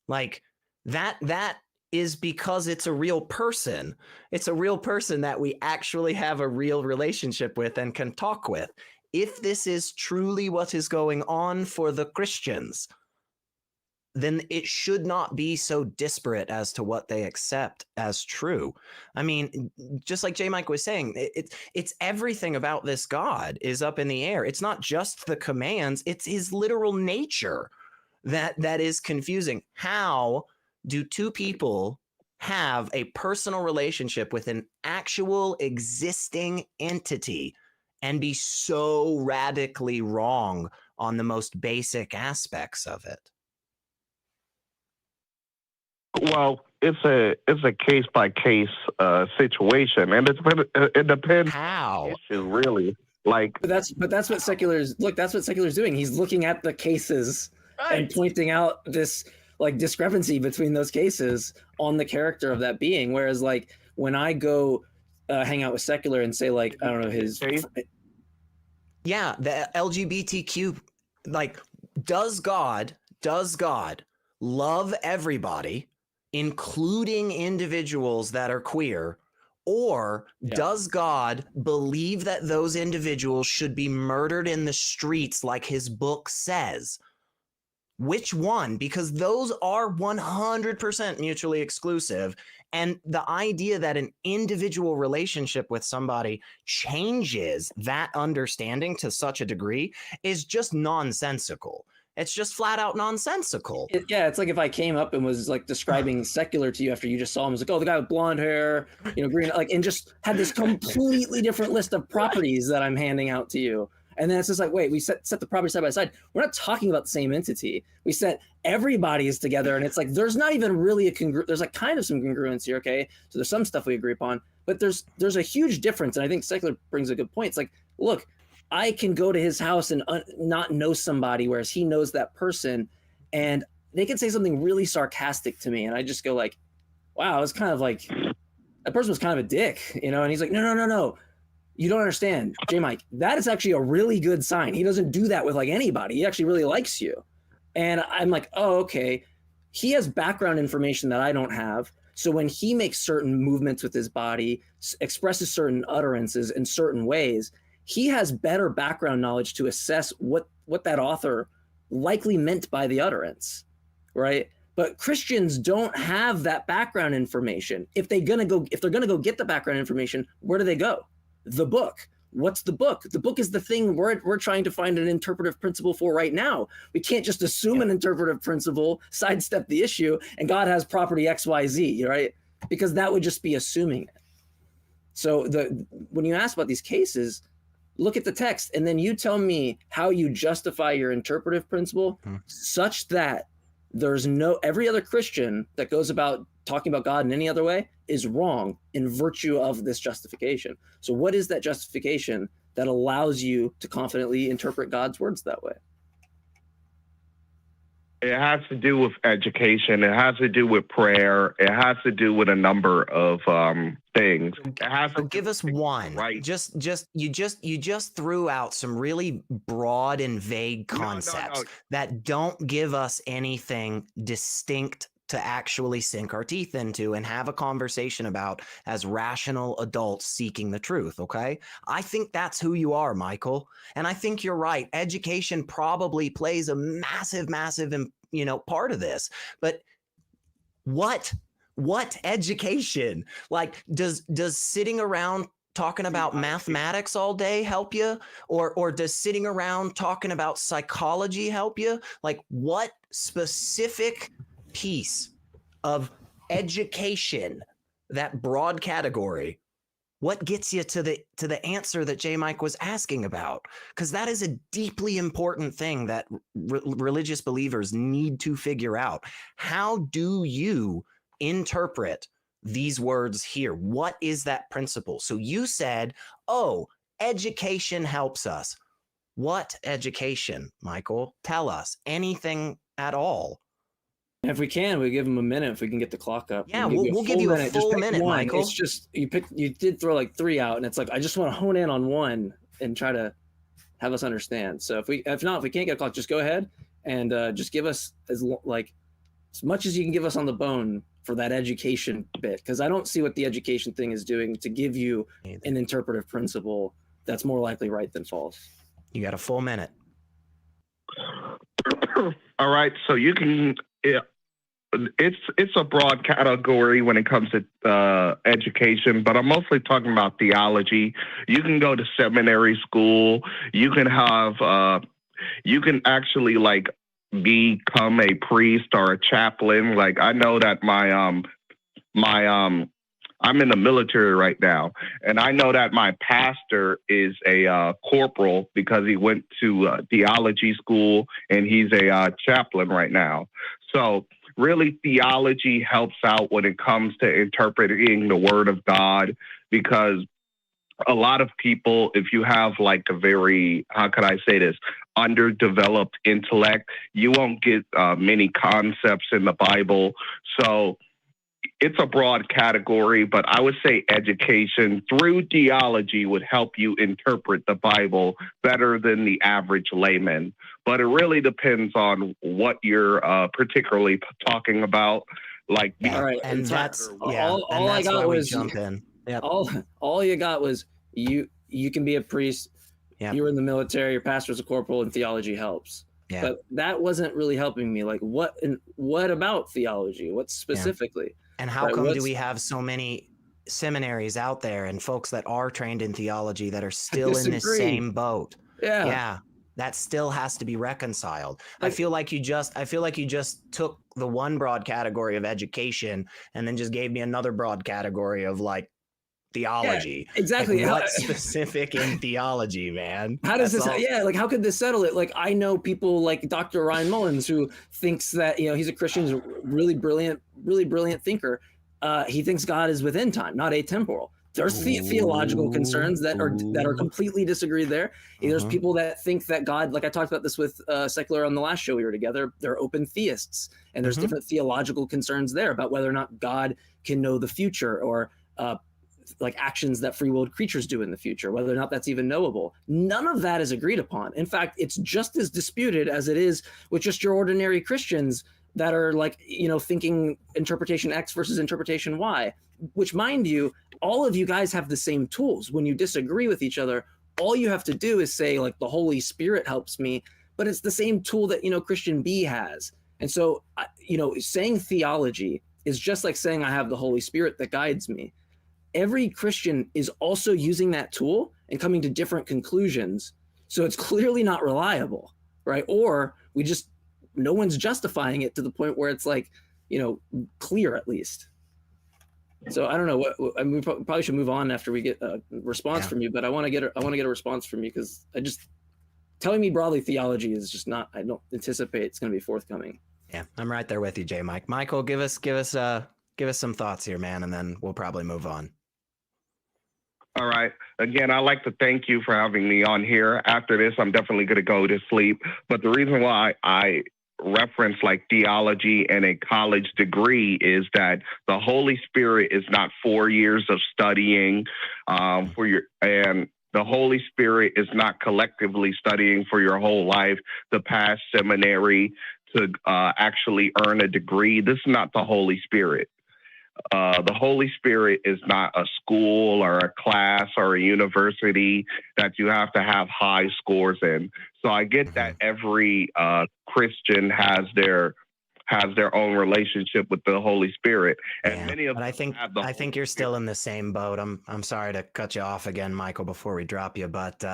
Like that is because it's a real person. It's a real person that we actually have a real relationship with and can talk with. If this is truly what is going on for the Christians, then it should not be so disparate as to what they accept as true. I mean, just like JMike was saying, it's everything about this God is up in the air. It's not just the commands, it's his literal nature that is confusing. How do two people have a personal relationship with an actual existing entity and be so radically wrong on the most basic aspects of it? Well, it's a case by case situation, and it depends. How? Issue really, like. But that's what secular's That's what secular's doing. He's looking at the cases and pointing out this like discrepancy between those cases on the character of that being. Whereas, like, when I go hang out with secular and say, like, I don't know, his. Yeah, the LGBTQ, like, does God love everybody, including individuals that are queer, or does God believe that those individuals should be murdered in the streets like his book says? Which one? Because those are 100% mutually exclusive. And the idea that an individual relationship with somebody changes that understanding to such a degree is just nonsensical. It's just flat out nonsensical. It's like if I came up and was like describing secular to you after you just saw him, was like, oh, the guy with blonde hair, green, like, and just had this completely different list of properties that I'm handing out to you. And then it's just like, wait, we set the properties side by side. We're not talking about the same entity. We set everybody's together, and it's like there's not even really there's like kind of some congruence here, okay? So there's some stuff we agree upon, but there's a huge difference, and I think secular brings a good point. It's like look, I can go to his house and not know somebody, whereas he knows that person, and they can say something really sarcastic to me, and I just go like, wow, it's kind of like that person was kind of a dick, you know? And he's like, no. You don't understand, JMike. That is actually a really good sign. He doesn't do that with like anybody. He actually really likes you. And I'm like, oh, okay. He has background information that I don't have. So when he makes certain movements with his body, expresses certain utterances in certain ways, he has better background knowledge to assess what that author likely meant by the utterance, right? But Christians don't have that background information. If they're gonna go get the background information, where do they go? The book. What's the book? The book is the thing we're trying to find an interpretive principle for right now. We can't just assume an interpretive principle, sidestep the issue, and God has property XYZ, right? Because that would just be assuming it. So when you ask about these cases, look at the text, and then you tell me how you justify your interpretive principle such that there's every other Christian that goes about talking about God in any other way is wrong in virtue of this justification. So what is that justification that allows you to confidently interpret God's words that way? It has to do with education. It has to do with prayer. It has to do with a number of things. It has to give us one. Right. You just threw out some really broad and vague concepts that don't give us anything distinct to actually sink our teeth into and have a conversation about as rational adults seeking the truth. Okay. I think that's who you are, Michael. And I think you're right. Education probably plays a massive, part of this, but what education? Like, does sitting around talking about mathematics all day help you? Or does sitting around talking about psychology help you? Like, what specific piece of education, that broad category, what gets you to the answer that JMike was asking about? Because that is a deeply important thing that religious believers need to figure out. How do you interpret these words here? What is that principle? So you said, education helps us. What education, Michael? Tell us anything at all. If we can, we give them a minute. If we can get the clock up, yeah, we'll give you a full minute, one. Michael. It's just you did throw like 3 out, and it's like I just want to hone in on one and try to have us understand. So if we can't get a clock, just go ahead and just give us as much as you can give us on the bone for that education bit, because I don't see what the education thing is doing to give you an interpretive principle that's more likely right than false. You got a full minute. All right, so you can. It's a broad category when it comes to education, but I'm mostly talking about theology. You can go to seminary school. You can have you can actually become a priest or a chaplain. Like, I know that I'm in the military right now, and I know that my pastor is a corporal because he went to theology school, and he's a chaplain right now. So really, theology helps out when it comes to interpreting the Word of God, because a lot of people, if you have a very, how could I say this, underdeveloped intellect, you won't get many concepts in the Bible. So it's a broad category, but I would say education through theology would help you interpret the Bible better than the average layman. But it really depends on what you're particularly talking about. All right, and that's all I got was jump in. Yep. All you got was you can be a priest. Yep. You were in the military. Your pastor's a corporal, and theology helps. Yeah. But that wasn't really helping me. Like, what about theology? What specifically? Yeah. And how come do we have so many seminaries out there and folks that are trained in theology that are still in this same boat? Yeah. That still has to be reconciled. I feel like you just took the one broad category of education and then just gave me another broad category of theology. Yeah, exactly. What's specific in theology, man? How does this? Yeah, how could this settle it? I know people like Dr. Ryan Mullins who thinks that he's a Christian, he's a really brilliant thinker. He thinks God is within time, not atemporal. There's theological concerns that are completely disagreed there. There's people that think that God, like I talked about this with Secular on the last show we were together, they're open theists. And there's different theological concerns there about whether or not God can know the future, or like actions that free willed creatures do in the future, whether or not that's even knowable. None of that is agreed upon. In fact, it's just as disputed as it is with just your ordinary Christians that are like, thinking interpretation X versus interpretation Y, which, mind you, all of you guys have the same tools. When you disagree with each other, all you have to do is say, like, the Holy Spirit helps me, but it's the same tool that, Christian B has. And so, saying theology is just like saying I have the Holy Spirit that guides me. Every Christian is also using that tool and coming to different conclusions. So it's clearly not reliable, right? Or no one's justifying it to the point where it's like, clear at least. So I don't know we probably should move on after we get a response from you, but I want to get a response from you, because telling me broadly theology is just not, I don't anticipate it's going to be forthcoming. Yeah, I'm right there with you, JMike. Michael, give us some thoughts here, man, and then we'll probably move on. All right. Again, I'd like to thank you for having me on here. After this, I'm definitely going to go to sleep. But the reason why I reference like theology and a college degree is that the Holy Spirit is not 4 years of studying and the Holy Spirit is not collectively studying for your whole life to pass seminary to actually earn a degree. This is not the Holy Spirit. The Holy Spirit is not a school or a class or a university that you have to have high scores in. So I get that every Christian has their own relationship with the Holy Spirit, and many of them I think you're still in the same boat. I'm sorry to cut you off again, Michael, before we drop you, but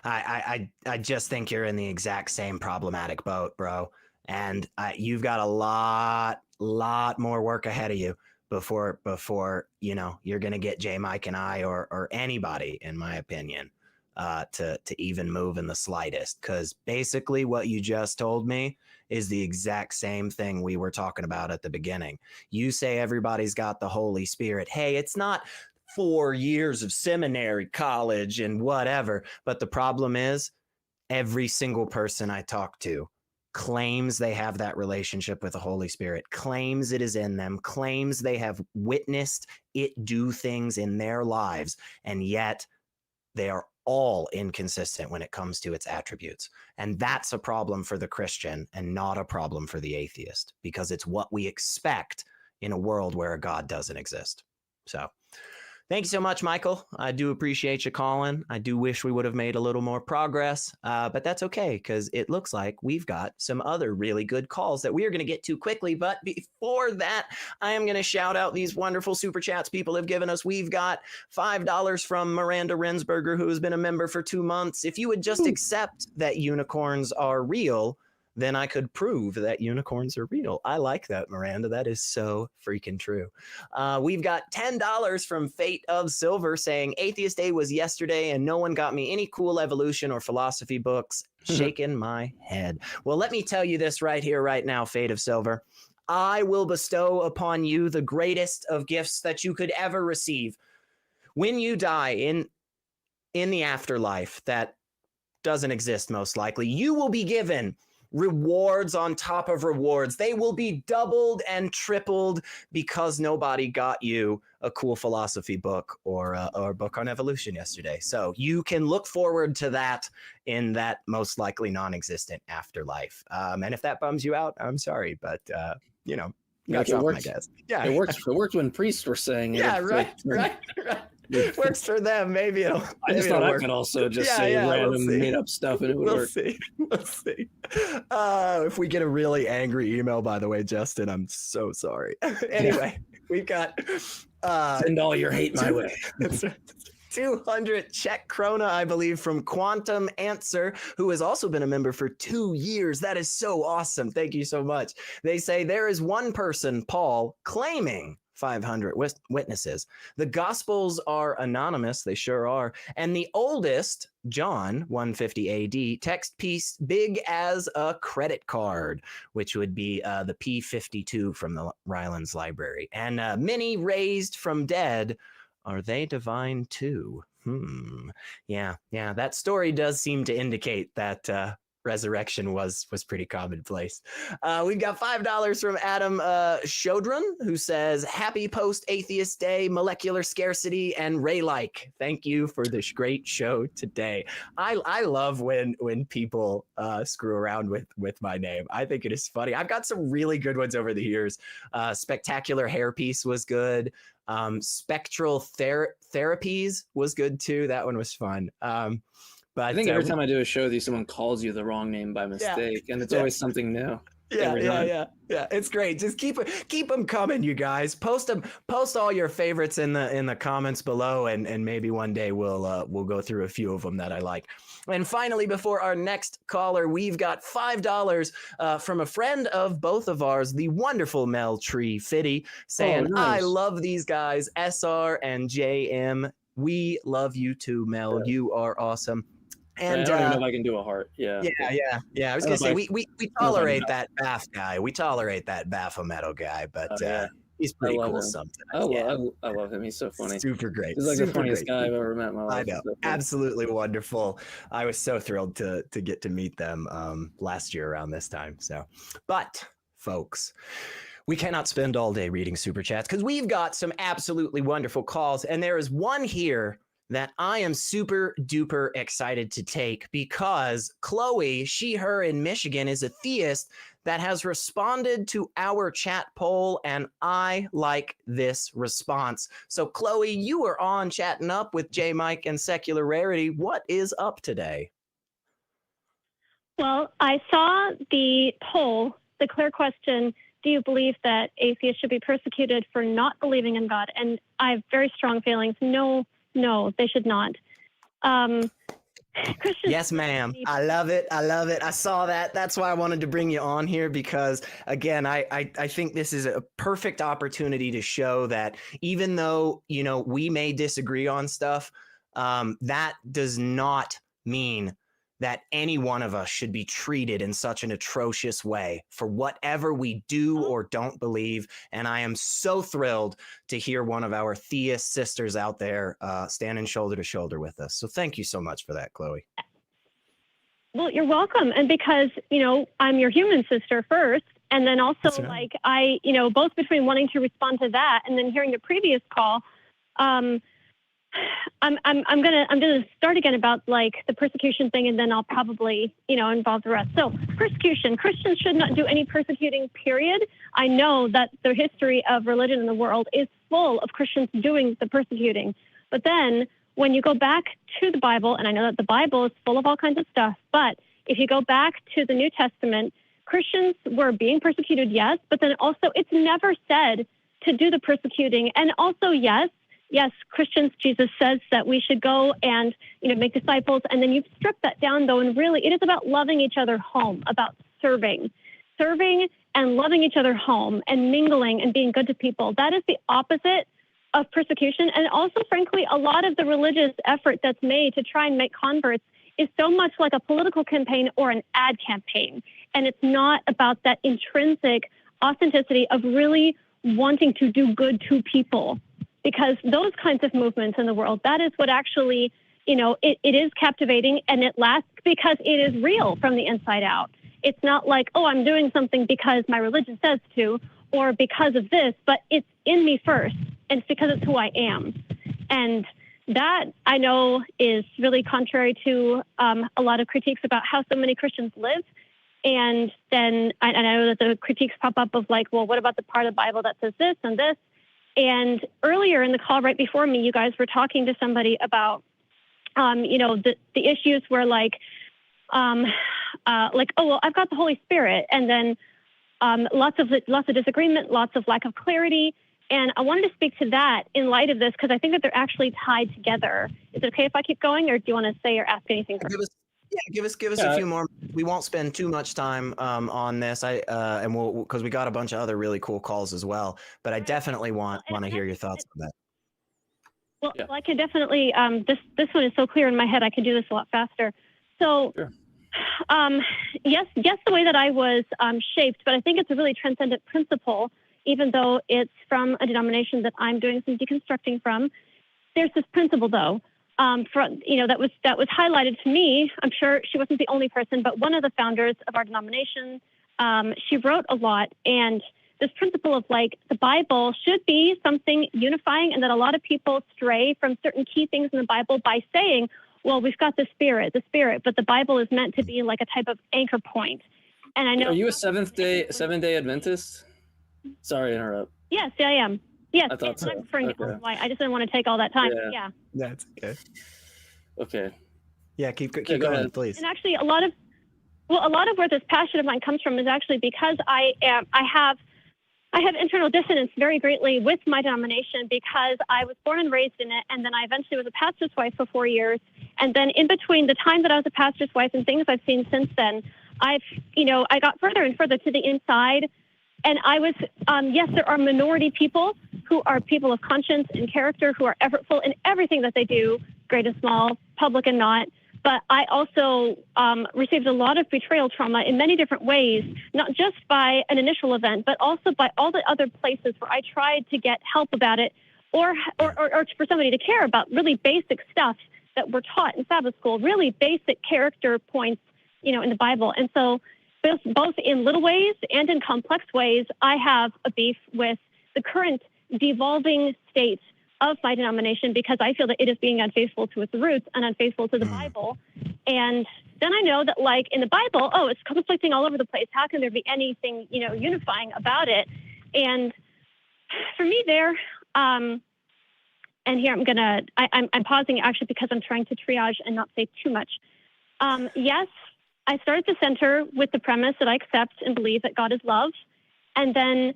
I just think you're in the exact same problematic boat, bro. And you've got a lot more work ahead of you before you're going to get JMike and I or anybody, in my opinion, to even move in the slightest. Because basically what you just told me is the exact same thing we were talking about at the beginning. You say everybody's got the Holy Spirit. Hey, it's not 4 years of seminary, college, and whatever. But the problem is every single person I talk to claims they have that relationship with the Holy Spirit, claims it is in them, claims they have witnessed it do things in their lives, and yet they are all inconsistent when it comes to its attributes. And that's a problem for the Christian and not a problem for the atheist, because it's what we expect in a world where a God doesn't exist. So thank you so much, Michael. I do appreciate you calling. I do wish we would have made a little more progress, but that's okay, because it looks like we've got some other really good calls that we are going to get to quickly. But before that, I am going to shout out these wonderful super chats people have given us. We've got $5 from Miranda Rensberger, who has been a member for 2 months. If you would just accept that unicorns are real, then I could prove that unicorns are real. I like that, Miranda. That is so freaking true. We've got $10 from Fate of Silver saying, Atheist Day was yesterday and no one got me any cool evolution or philosophy books. Shaking my head. Well, let me tell you this right here, right now, Fate of Silver. I will bestow upon you the greatest of gifts that you could ever receive. When you die in the afterlife that doesn't exist, most likely, you will be given rewards on top of rewards. They will be doubled and tripled because nobody got you a cool philosophy book or a book on evolution yesterday. So you can look forward to that in that most likely non-existent afterlife. And if that bums you out, I'm sorry, but that's off my guess. Yeah, it worked when priests were saying it. Yeah, right. It works for them. Maybe it'll. I just thought I could also just say random made up stuff and it would work. We'll see. If we get a really angry email, by the way, Justin, I'm so sorry. Anyway, we've got send all your hate my way. 200 Czech krona, I believe, from Quantum Answer, who has also been a member for 2 years. That is so awesome. Thank you so much. They say there is one person, Paul, claiming 500 witnesses. The Gospels are anonymous. They sure are. And the oldest, John, 150 AD, text piece big as a credit card, which would be the P52 from the Rylands Library. And many raised from dead Are they divine too? Yeah. That story does seem to indicate that resurrection was pretty commonplace. We've got $5 from Adam Shodron, who says, happy post-atheist day, molecular scarcity, and Ray-like. Thank you for this great show today. I love when people screw around with my name. I think it is funny. I've got some really good ones over the years. Spectacular Hairpiece was good. Spectral Therapies was good too. That one was fun. But I think every time I do a show with you, someone calls you the wrong name by mistake, and it's always something new. Yeah. It's great. Just keep them coming, you guys. Post all your favorites in the comments below, and maybe one day we'll go through a few of them that I like. And finally, before our next caller, we've got $5 from a friend of both of ours, the wonderful Mel Tree Fitty, saying, nice. I love these guys, SR and JM. We love you too, Mel. Yeah. You are awesome. And I don't even know if I can do a heart. Yeah. I was gonna say we tolerate that Baff guy. We tolerate that Baphometal guy, but he's pretty cool sometimes. I love him. He's so funny. Super great. He's like the funniest guy I've ever met in my life. I know. So absolutely wonderful. I was so thrilled to get to meet them last year around this time. So, but folks, we cannot spend all day reading super chats because we've got some absolutely wonderful calls, and there is one here that I am super duper excited to take because Chloe, her in Michigan, is a theist that has responded to our chat poll, and I like this response. So Chloe, you are on Chatting Up with JMike and Secular Rarity. What is up today? Well, I saw the poll, the clear question, do you believe that atheists should be persecuted for not believing in God? And I have very strong feelings. No, they should not. Christians. Yes, ma'am. I love it. I saw that. That's why I wanted to bring you on here because, again, I think this is a perfect opportunity to show that even though, we may disagree on stuff, that does not mean that any one of us should be treated in such an atrocious way for whatever we do or don't believe. And I am so thrilled to hear one of our theist sisters out there standing shoulder to shoulder with us. So thank you so much for that, Chloe. Well, you're welcome. And because, I'm your human sister first. And then also both between wanting to respond to that and then hearing the previous call, I'm gonna start again about the persecution thing, and then I'll probably involve the rest. So persecution, Christians should not do any persecuting, period. I know that the history of religion in the world is full of Christians doing the persecuting, but then when you go back to the Bible, and I know that the Bible is full of all kinds of stuff, but if you go back to the New Testament, Christians were being persecuted, yes, but then also it's never said to do the persecuting. And also, yes, Christians, Jesus says that we should go and, make disciples. And then you strip that down, though, and really it is about loving each other home, about serving and loving each other home and mingling and being good to people. That is the opposite of persecution. And also, frankly, a lot of the religious effort that's made to try and make converts is so much like a political campaign or an ad campaign. And it's not about that intrinsic authenticity of really wanting to do good to people. Because those kinds of movements in the world, that is what actually, it is captivating, and it lasts because it is real from the inside out. It's not like, oh, I'm doing something because my religion says to, or because of this, but it's in me first, and it's because it's who I am. And that, I know, is really contrary to a lot of critiques about how so many Christians live. And then I know that the critiques pop up of well, what about the part of the Bible that says this and this? And earlier in the call, right before me, you guys were talking to somebody about, the issues where oh, well, I've got the Holy Spirit, and then lots of disagreement, lots of lack of clarity. And I wanted to speak to that in light of this because I think that they're actually tied together. Is it okay if I keep going, or do you want to say or ask anything first? Give us a few more. We won't spend too much time on this. And we'll, because we got a bunch of other really cool calls as well. But I definitely want to hear your thoughts on that. Well, I can definitely. This one is so clear in my head. I can do this a lot faster. So, sure. Yes, the way that I was shaped, but I think it's a really transcendent principle, even though it's from a denomination that I'm doing some deconstructing from. there's this principle though, that was highlighted to me. I'm sure she wasn't the only person, but one of the founders of our denomination, she wrote a lot, and this principle of like the Bible should be something unifying, and that a lot of people stray from certain key things in the Bible by saying, well, we've got the spirit, but the Bible is meant to be like a type of anchor point. And I know. Are you a Seventh Day Adventist? Sorry to interrupt. Yes, I am. Yes, I thought so. I'm referring to Okay. why. I just didn't want to take all that time. Yeah. That's okay. Okay. Yeah, keep go going, ahead. please. And actually, a lot of where this passion of mine comes from is actually because I have internal dissonance very greatly with my denomination, because I was born and raised in it, and then I eventually was a pastor's wife for 4 years, and then in between the time that I was a pastor's wife and things I've seen since then, I got further and further to the inside, and I was yes, there are minority people who are people of conscience and character, who are effortful in everything that they do, great and small, public and not. But I also received a lot of betrayal trauma in many different ways, not just by an initial event, but also by all the other places where I tried to get help about it, or for somebody to care about really basic stuff that we're taught in Sabbath school, really basic character points, in the Bible. And so both in little ways and in complex ways, I have a beef with the current devolving state of my denomination, because I feel that it is being unfaithful to its roots and unfaithful to the Bible. And then I know that, like, in the Bible, it's conflicting all over the place. How can there be anything, unifying about it? And for me there, and here I'm pausing actually because I'm trying to triage and not say too much. Yes, I started the center with the premise that I accept and believe that God is love. And then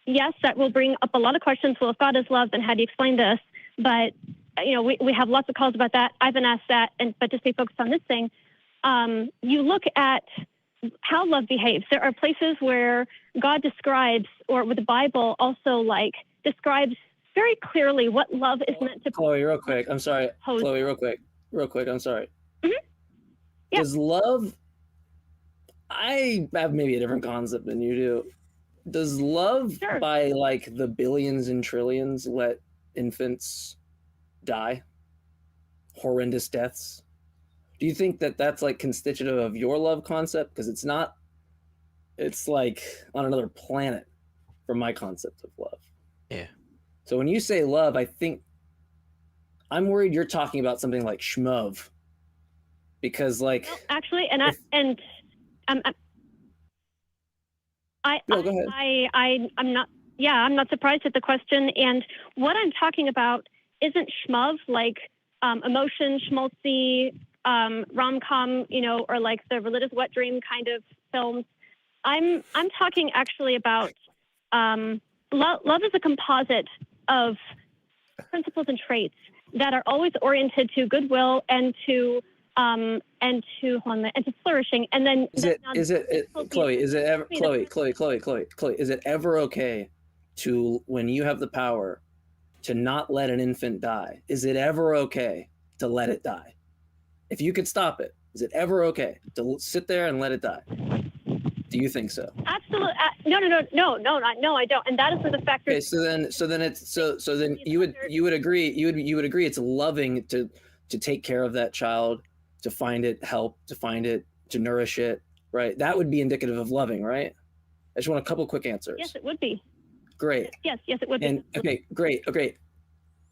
yes, that will bring up a lot of questions. Well, if God is love, then how do you explain this? But, we have lots of calls about that. I've been asked that, but to stay focused on this thing, you look at how love behaves. There are places where God describes, or with the Bible also describes very clearly what love is meant to. Chloe, real quick. I'm sorry. Chloe, real quick. I'm sorry. Mm-hmm. Yeah. Does love, I have maybe a different concept than you do. Does love by the billions and trillions let infants die? Horrendous deaths? Do you think that that's constitutive of your love concept? Because it's not. It's on another planet from my concept of love. Yeah. So when you say love, I think I'm worried you're talking about something like shmov. Because well, actually, and no, go ahead. I'm not surprised at the question. And what I'm talking about isn't shmov, emotion, schmaltzy, rom-com, or the religious wet dream kind of films. I'm talking actually about love is a composite of principles and traits that are always oriented to goodwill and to flourishing. And then Chloe, is it ever okay to, when you have the power to not let an infant die, is it ever okay to let it die? If you could stop it, is it ever okay to sit there and let it die? Do you think so? Absolutely. No, I don't. And that is the factor. Okay, so then you would agree it's loving to take care of that child, to find it help, to nourish it, right? That would be indicative of loving, right? I just want a couple quick answers. Yes, it would be. Great. Yes, it would be. And okay, great.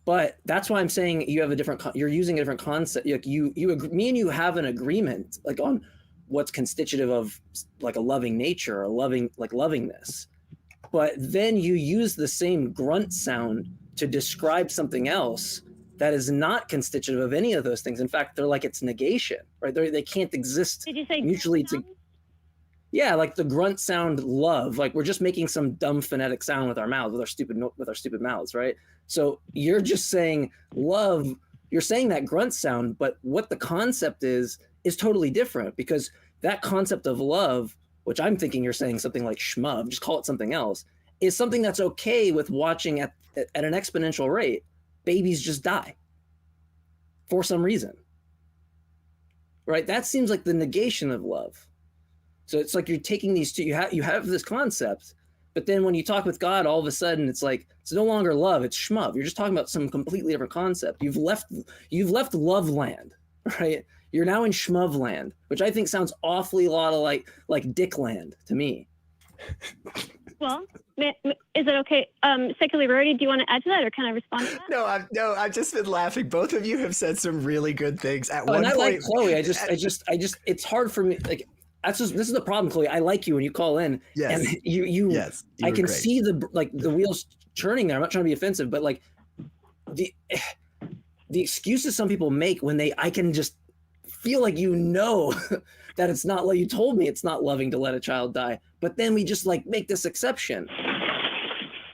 But that's why I'm saying you're using a different concept. Me and you have an agreement on what's constitutive of a loving nature, or lovingness. But then you use the same grunt sound to describe something else that is not constitutive of any of those things. In fact, they're it's negation, right? They can't exist. Did you say mutually? Yeah, the grunt sound love. We're just making some dumb phonetic sound with our mouths, with our stupid mouths, right? So you're just saying love. You're saying that grunt sound, but what the concept is totally different, because that concept of love, which I'm thinking you're saying something like shmub, just call it something else, is something that's okay with watching at an exponential rate. Babies just die for some reason, right? That seems like the negation of love. So it's you're taking these two, you have this concept But then when you talk with God, all of a sudden it's like it's no longer love, it's shmuv. You're just talking about some completely different concept. You've left love land, right? You're now in shmuv land, which I think sounds awfully a lot of like dick land to me. Well, is it okay? Secular Rarity, do you want to add to that, or can I respond to that? No, I've just been laughing. Both of you have said some really good things. At one and I point, like Chloe. I just, it's hard for me. Like, this is the problem, Chloe. I like you when you call in, yes, and you I can great. see the wheels churning there. I'm not trying to be offensive, but like the excuses some people make when I can just feel like that it's not like you told me it's not loving to let a child die, but then we just like make this exception.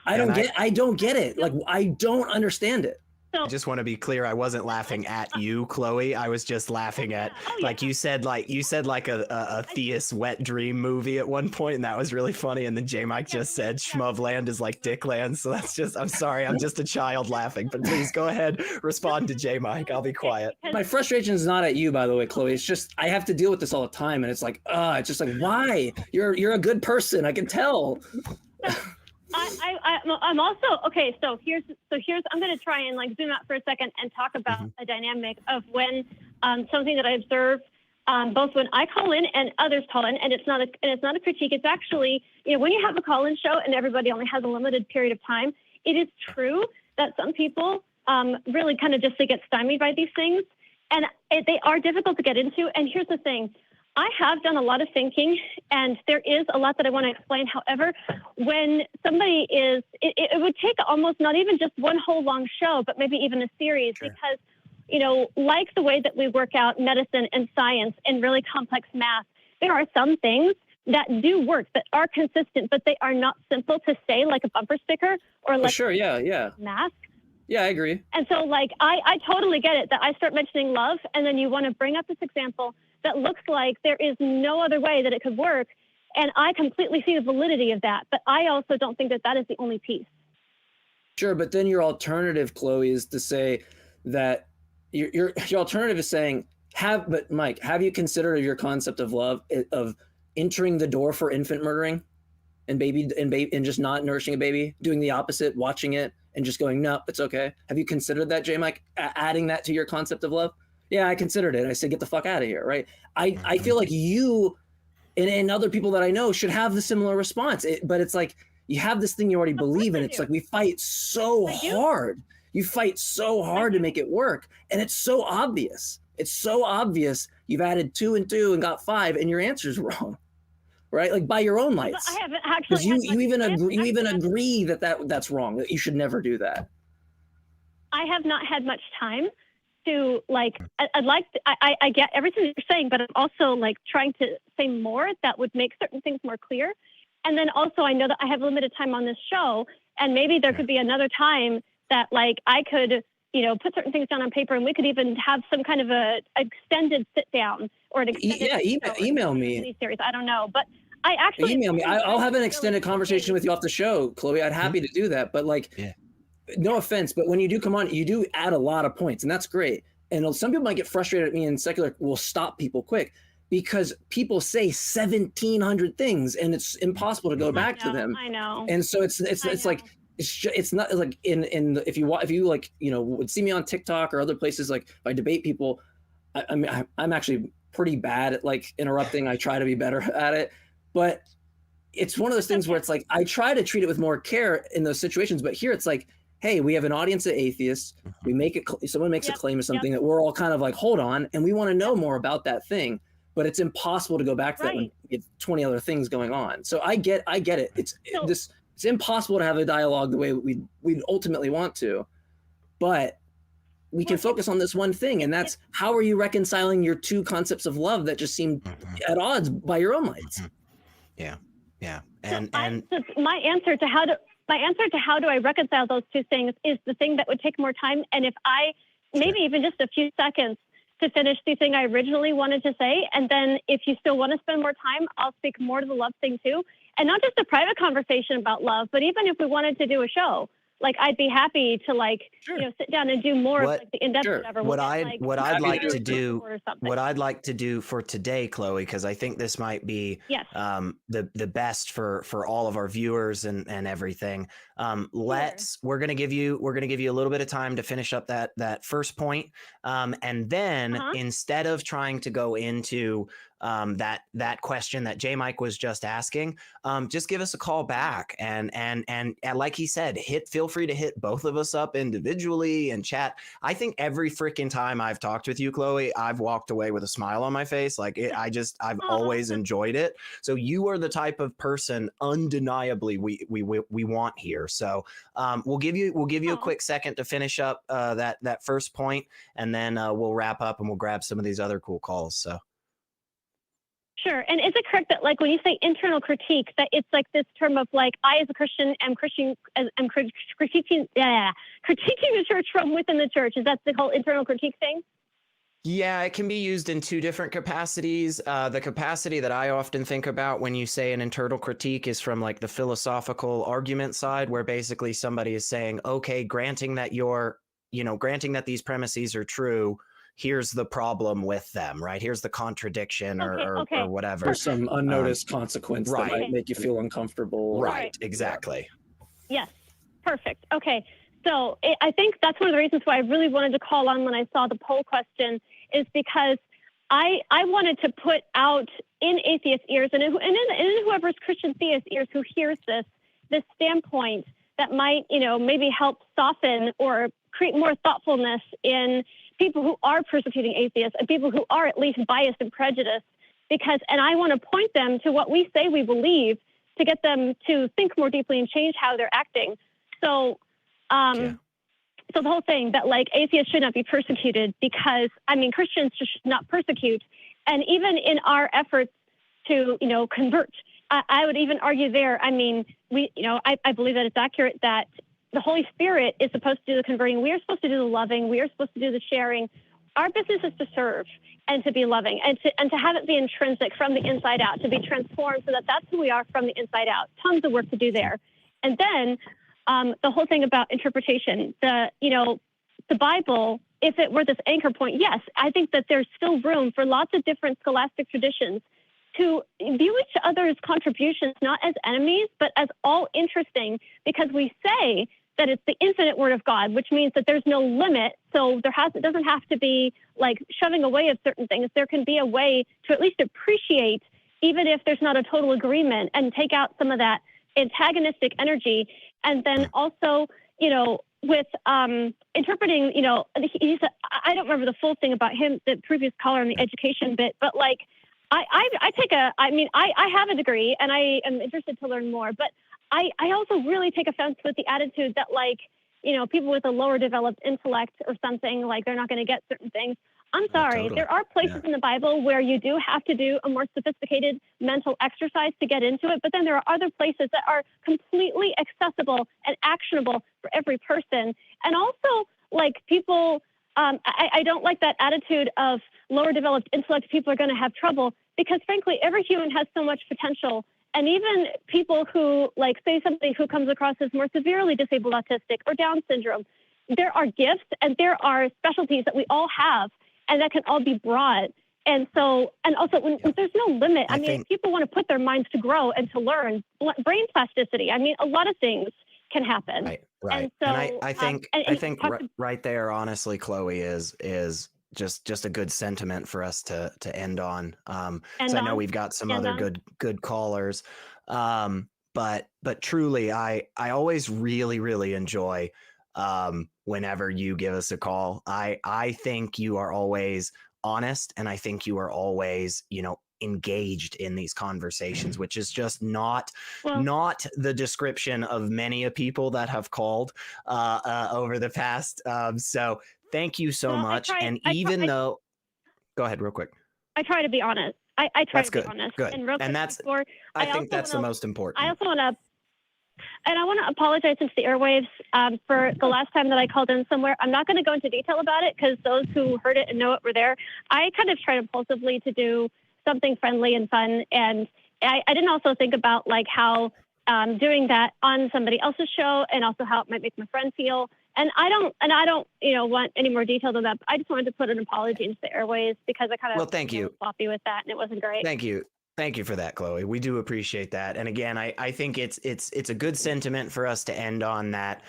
I don't get it. Like, I don't understand it. I just want to be clear. I wasn't laughing at you, Chloe. I was just laughing at, you said a theist wet dream movie at one point, and that was really funny. And then JMike just said shmuv land is like dick land. So that's just, I'm sorry. I'm just a child laughing, but please go ahead, respond to JMike. I'll be quiet. My frustration is not at you, by the way, Chloe. It's just, I have to deal with this all the time. And it's like, it's just like, why? You're a good person. I can tell. I'm also okay. So here's I'm going to try and like zoom out for a second and talk about a dynamic of when something that I observe both when I call in and others call in, and it's not a critique. It's actually, when you have a call-in show and everybody only has a limited period of time, it is true that some people really kind of just they get stymied by these things, and they are difficult to get into. And here's the thing. I have done a lot of thinking, and there is a lot that I want to explain. However, when somebody it would take almost not even just one whole long show, but maybe even a series, because, like the way that we work out medicine and science and really complex math, there are some things that do work, that are consistent, but they are not simple to say, like a bumper sticker or like math. Yeah, I agree. And so, I totally get it that I start mentioning love, and then you want to bring up this example that looks like there is no other way that it could work. And I completely see the validity of that. But I also don't think that is the only piece. Sure, but then your alternative, Chloe, is to say that your alternative is saying, but Mike, have you considered your concept of love, of entering the door for infant murdering and just not nourishing a baby, doing the opposite, watching it and just going, no, it's okay. Have you considered that, JMike, adding that to your concept of love? Yeah, I considered it. I said, get the fuck out of here, right? I feel like you and other people that I know should have the similar response. But it's like, you have this thing you already believe in. It's like we fight so hard. You fight so hard to make it work. And it's so obvious. It's so obvious you've added 2 and 2 and got 5 and your answer's wrong, right? Like by your own lights. I haven't actually. Because you even agree that's wrong, that you should never do that. I have not had much time to I get everything you're saying, but I'm also trying to say more that would make certain things more clear. And then also I know that I have limited time on this show, and maybe there could be another time that I could, put certain things down on paper, and we could even have some kind of a extended sit down or an extended email me series. I don't know, but I actually email me. I'll have an extended conversation with you off the show, Chloe. I'd happy to do that, but no offense, but when you do come on, you do add a lot of points, and that's great. And some people might get frustrated at me, and Secular will stop people quick because people say 1,700 things, and it's impossible to go back to them. I know. And so it's not like if you would see me on TikTok or other places, if I debate people, I'm actually pretty bad at interrupting. I try to be better at it, but it's one of those things where it's I try to treat it with more care in those situations, but here it's hey, we have an audience of atheists. We someone makes a claim of something that we're all kind of hold on, and we want to know more about that thing, but it's impossible to go back to that when you have 20 other things going on. So I get it. It's impossible to have a dialogue the way we'd ultimately want to, but we can focus on this one thing, and that's how are you reconciling your two concepts of love that just seem at odds by your own lights? Yeah. And my answer to how do I reconcile those two things is the thing that would take more time. And if I maybe even just a few seconds to finish the thing I originally wanted to say, and then if you still want to spend more time, I'll speak more to the love thing too. And not just a private conversation about love, but even if we wanted to do a show, like I'd be happy to like Sure. sit down and do more of What- like the in-depth Sure. whatever. What We'll I'd get, like, what I'd happy like to to do do or something. what I'd like to do for today, Chloe, because I think this might be Yes. the best for all of our viewers and everything. We're gonna give you a little bit of time to finish up that first point, and then instead of trying to go into that question that JMike was just asking, just give us a call back and like he said, feel free to hit both of us up individually and chat. I think every freaking time I've talked with you, Chloe, I've walked away with a smile on my face. Like I've always enjoyed it. So you are the type of person undeniably we want here. So we'll give you a quick second to finish up that first point, and then we'll wrap up and we'll grab some of these other cool calls. So. Sure. And is it correct that like when you say internal critique, that it's like this term of like I as a Christian am critiquing the church from within the church? Is that the whole internal critique thing? Yeah, it can be used in two different capacities. The capacity that I often think about when you say an internal critique is from like the philosophical argument side, where basically somebody is saying, okay, granting that these premises are true, here's the problem with them, right? Here's the contradiction or whatever. There's some unnoticed consequence that might make you feel uncomfortable. Right, exactly. Yes, perfect. Okay, so I think that's one of the reasons why I really wanted to call on when I saw the poll question, is because I wanted to put out in atheist ears and in whoever's Christian theist ears who hears this standpoint that might, maybe help soften or create more thoughtfulness in people who are persecuting atheists and people who are at least biased and prejudiced, and I want to point them to what we say we believe to get them to think more deeply and change how they're acting. So, so the whole thing that like atheists should not be persecuted because, Christians should not persecute. And even in our efforts to, convert, I would even argue there, I believe that it's accurate that the Holy Spirit is supposed to do the converting. We are supposed to do the loving. We are supposed to do the sharing. Our business is to serve and to be loving and to have it be intrinsic from the inside out, to be transformed so that that's who we are from the inside out. Tons of work to do there. And then the whole thing about interpretation, the Bible, if it were this anchor point, yes, I think that there's still room for lots of different scholastic traditions to view each other's contributions not as enemies, but as all interesting, because we say that it's the infinite word of God, which means that there's no limit. So it doesn't have to be like shoving away of certain things. There can be a way to at least appreciate, even if there's not a total agreement, and take out some of that antagonistic energy. And then also, with interpreting, I don't remember the full thing about him, the previous caller in the education bit, but like, I have a degree and I am interested to learn more, but I also really take offense with the attitude that like, people with a lower developed intellect or something, like they're not going to get certain things. I'm sorry. Totally. There are places in the Bible where you do have to do a more sophisticated mental exercise to get into it, but then there are other places that are completely accessible and actionable for every person. And also, like people, I don't like that attitude of lower developed intellect people are going to have trouble, because frankly, every human has so much potential. And even people who like say somebody who comes across as more severely disabled, autistic, or Down syndrome, there are gifts and there are specialties that we all have and that can all be brought. And so, and also when there's no limit, if people want to put their minds to grow and to learn, brain plasticity, a lot of things can happen. Right. And so, I think right there, honestly, Chloe, is just a good sentiment for us to end on. So I know we've got some other good callers. But truly, I always really, really enjoy whenever you give us a call. I think you are always honest, and I think you are always, engaged in these conversations, which is just not the description of many of people that have called over the past. So thank you so much. Go ahead real quick. I try to be honest. I try to be honest. Good. And real quick, I think that's the most important. I also want to apologize into the airwaves for the last time that I called in somewhere. I'm not going to go into detail about it because those who heard it and know it were there. I kind of tried impulsively to do something friendly and fun. And I didn't also think about like how doing that on somebody else's show, and also how it might make my friend feel. And I don't, want any more detail than that. But I just wanted to put an apology into the airways because I kind of thank you. was sloppy with that, and it wasn't great. Thank you for that, Chloe. We do appreciate that. And again, I think it's a good sentiment for us to end on that.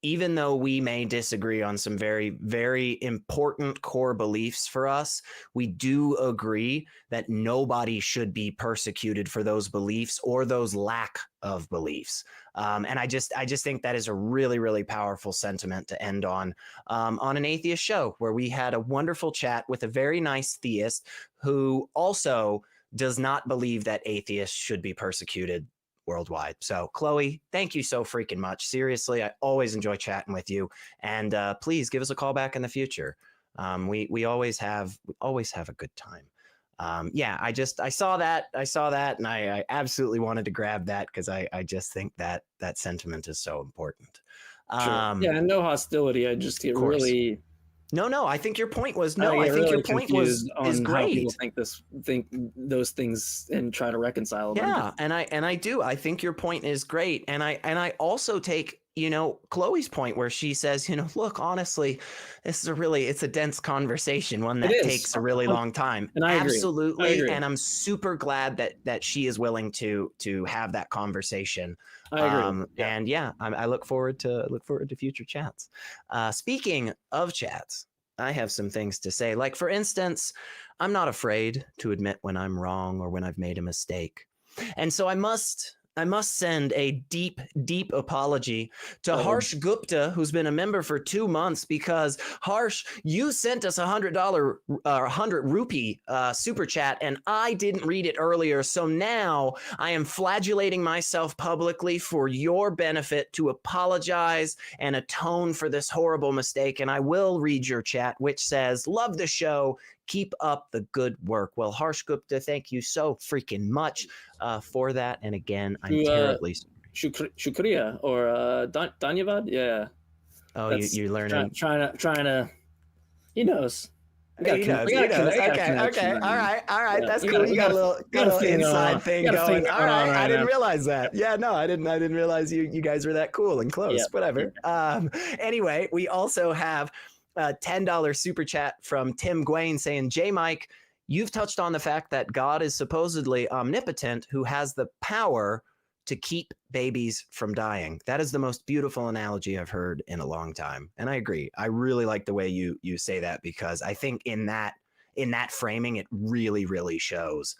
Even though we may disagree on some very, very important core beliefs for us, we do agree that nobody should be persecuted for those beliefs or those lack of beliefs. And I just think that is a really, really powerful sentiment to end on an atheist show where we had a wonderful chat with a very nice theist who also does not believe that atheists should be persecuted worldwide. So, Chloe, thank you so freaking much. Seriously, I always enjoy chatting with you, and please give us a call back in the future. We always have a good time. I saw that, and I absolutely wanted to grab that because I just think that sentiment is so important. Sure. No hostility. I just get really. No. I think your point was I think your point is great. How people think those things and try to reconcile them. Yeah, and I do. I think your point is great, and I also take Chloe's point where she says, look, honestly, this is it's a dense conversation, one that takes a really long time. And I absolutely agree. And I'm super glad that she is willing to have that conversation. I agree. And I look forward to future chats. Speaking of chats, I have some things to say. Like, for instance, I'm not afraid to admit when I'm wrong or when I've made a mistake. And so I must send a deep, deep apology to Harsh Gupta, who's been a member for 2 months, because Harsh, you sent us $100 100 rupee super chat, and I didn't read it earlier. So now I am flagellating myself publicly for your benefit to apologize and atone for this horrible mistake. And I will read your chat, which says, "Love the show. Keep up the good work." Well, Harsh Gupta, thank you so freaking much for that. And again, I'm terribly sorry. Shukriya or Dhanyavad? Yeah. Oh, you're learning. Trying to. He knows. He knows. Okay. All right. Yeah, That's cool. You got a little inside thing going. All right. I didn't realize that. Yeah, no, I didn't realize you guys were that cool and close. Yeah. Whatever. Anyway, we also have a $10 super chat from Tim Gwain saying, "JMike, you've touched on the fact that God is supposedly omnipotent, who has the power to keep babies from dying. That is the most beautiful analogy I've heard in a long time." And I agree. I really like the way you say that, because I think in that framing, it really, really shows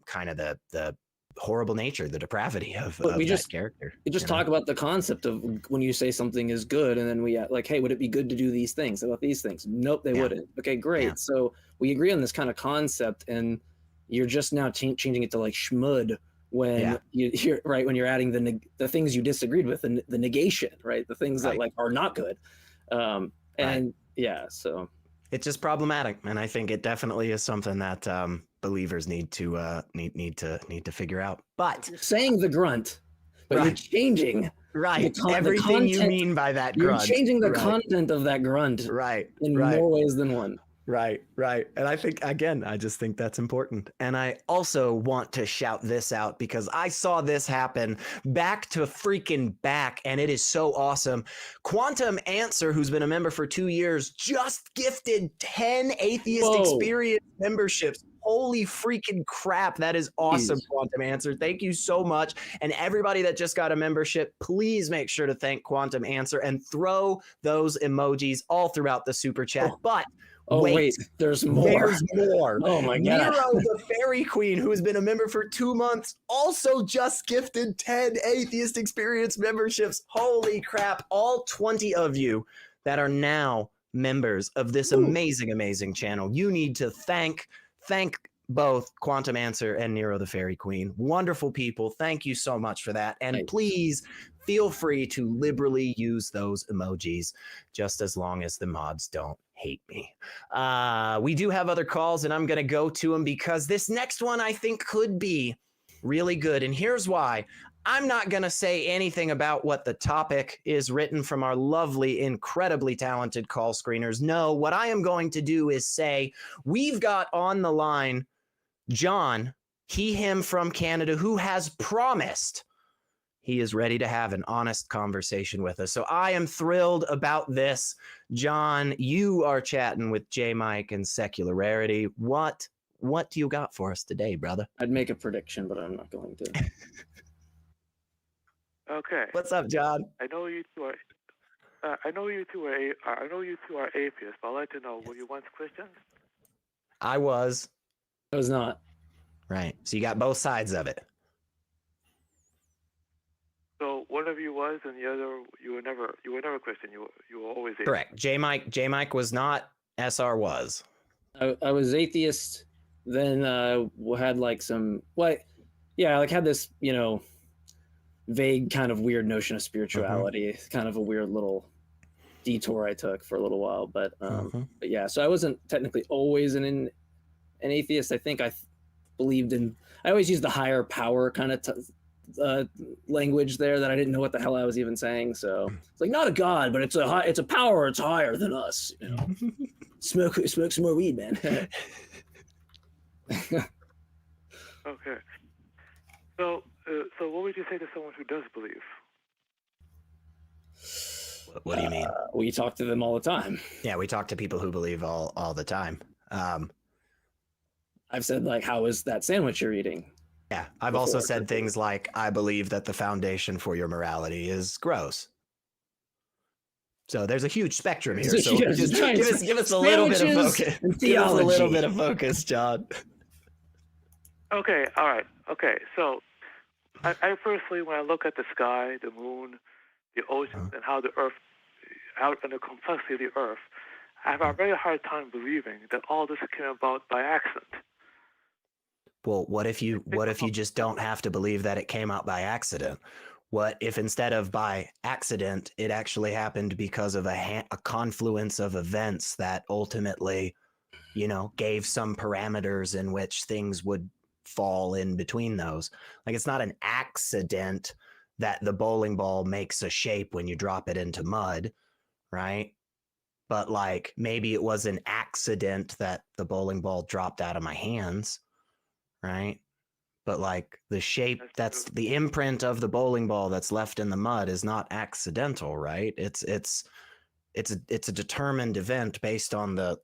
kind of the horrible nature, the depravity of that character. We just talk about the concept of when you say something is good, and then we like, hey, would it be good to do these things? About these things? Nope, they wouldn't. Okay, great. Yeah. So we agree on this kind of concept, and you're just now changing it to like schmud when you're right, when you're adding the things you disagreed with, and the negation, right? The things that like are not good. And so it's just problematic, and I think it definitely is something that believers need to figure out. But you're saying the grunt, but you're changing everything you mean by that grunt. You're changing the content of that grunt, in more ways than one. Right. And I think, again, I just think that's important. And I also want to shout this out because I saw this happen back to freaking back, and it is so awesome. Quantum Answer, who's been a member for 2 years, just gifted 10 Atheist Experience memberships. Holy freaking crap. That is awesome, Quantum Answer. Thank you so much. And everybody that just got a membership, please make sure to thank Quantum Answer and throw those emojis all throughout the super chat. But wait, there's more. Oh my God. Nero the Fairy Queen, who has been a member for 2 months, also just gifted 10 Atheist Experience memberships. Holy crap. All 20 of you that are now members of this amazing, amazing channel. You need to thank both Quantum Answer and Nero the Fairy Queen. Wonderful people. Thank you so much for that. And please feel free to liberally use those emojis, just as long as the mods don't hate me. We do have other calls, and I'm going to go to them because this next one I think could be really good. And here's why. I'm not going to say anything about what the topic is written from our lovely, incredibly talented call screeners. No, what I am going to do is say we've got on the line John, he, him from Canada, who has promised He is ready to have an honest conversation with us. So I am thrilled about this. John, you are chatting with JMike and Secular Rarity. What do you got for us today, brother? I'd make a prediction, but I'm not going to. Okay. What's up, John? I know you two are. I know you two are atheists. But I'd like to know: were you once Christians? I was. I was not. Right. So you got both sides of it. So one of you was, and the other you were never Christian. You were always atheist. Correct. JMike was not. SR was. I was atheist. Then had like some had this vague kind of weird notion of spirituality. Kind of a weird little detour I took for a little while, but yeah. So I wasn't technically always an atheist. I think I believed in. I always used the higher power kind of language there that I didn't know what the hell I was even saying. So it's like not a god, but it's a power. It's higher than us. Smoke some more weed, man. Okay. So what would you say to someone who does believe? What do you mean? We talk to them all the time. Yeah, we talk to people who believe all the time. I've said like, how is that sandwich you're eating? Yeah, I've also said things like, I believe that the foundation for your morality is gross. So there's a huge spectrum here. So just give us a little bit of focus. Give us a little bit of focus, John. Okay, all right. Okay, so I personally, when I look at the sky, the moon, the oceans, and how the Earth, and the complexity of the Earth, I have a very hard time believing that all this came about by accident. Well, what if you just don't have to believe that it came out by accident? What if instead of by accident, it actually happened because of a confluence of events that ultimately, gave some parameters in which things would fall in between those? Like, it's not an accident that the bowling ball makes a shape when you drop it into mud, right? But like, maybe it was an accident that the bowling ball dropped out of my hands, right? But like the shape, that's the imprint of the bowling ball that's left in the mud is not accidental, right? It's a determined event based on the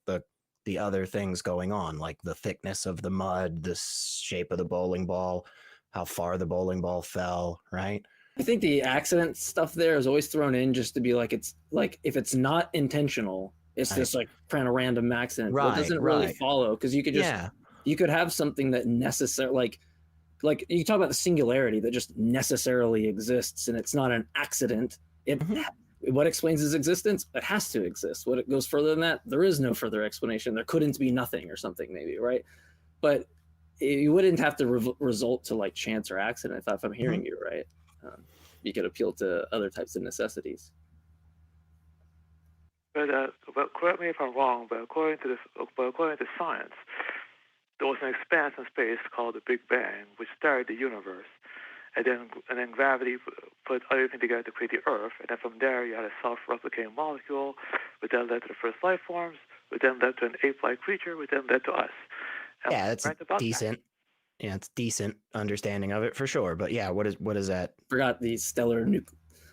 other things going on, like the thickness of the mud, the shape of the bowling ball, how far the bowling ball fell, right? I think the accident stuff there is always thrown in just to be like, it's like, if it's not intentional, it's just like kind of random accident. Right, it doesn't really follow, because you could just you could have something that necessarily like you talk about the singularity that just necessarily exists, and it's not an accident. What explains its existence? It has to exist. What it goes further than that, there is no further explanation. There couldn't be nothing or something, maybe, right? But you wouldn't have to result to like chance or accident. If I'm hearing you right, you could appeal to other types of necessities. But correct me if I'm wrong. But according to science, there was an expanse in space called the Big Bang, which started the universe, and then gravity put everything together to create the Earth, and then from there you had a self-replicating molecule, which then led to the first life forms, which then led to an ape-like creature, which then led to us. And that's decent. Yeah, it's decent understanding of it for sure. But yeah, what is that? Forgot the stellar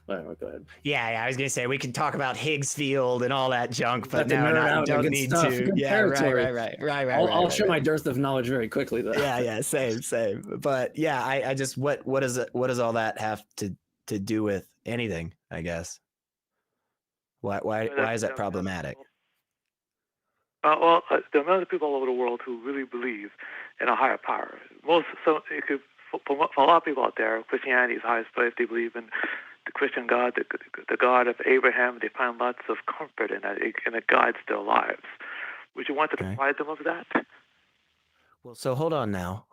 Well, go ahead. Yeah, I was gonna say we can talk about Higgs field and all that junk, but no, don't need to. Yeah, right. I'll show my dearth of knowledge very quickly, though. Yeah, same. But yeah, I just what does all that have to do with anything? I guess. Why is that problematic? There are many people all over the world who really believe in a higher power. For a lot of people out there, Christianity is the highest place. They believe in the Christian God, the God of Abraham. They find lots of comfort in that, and it guides their lives. Would you want to deprive them of that? Well, so hold on now.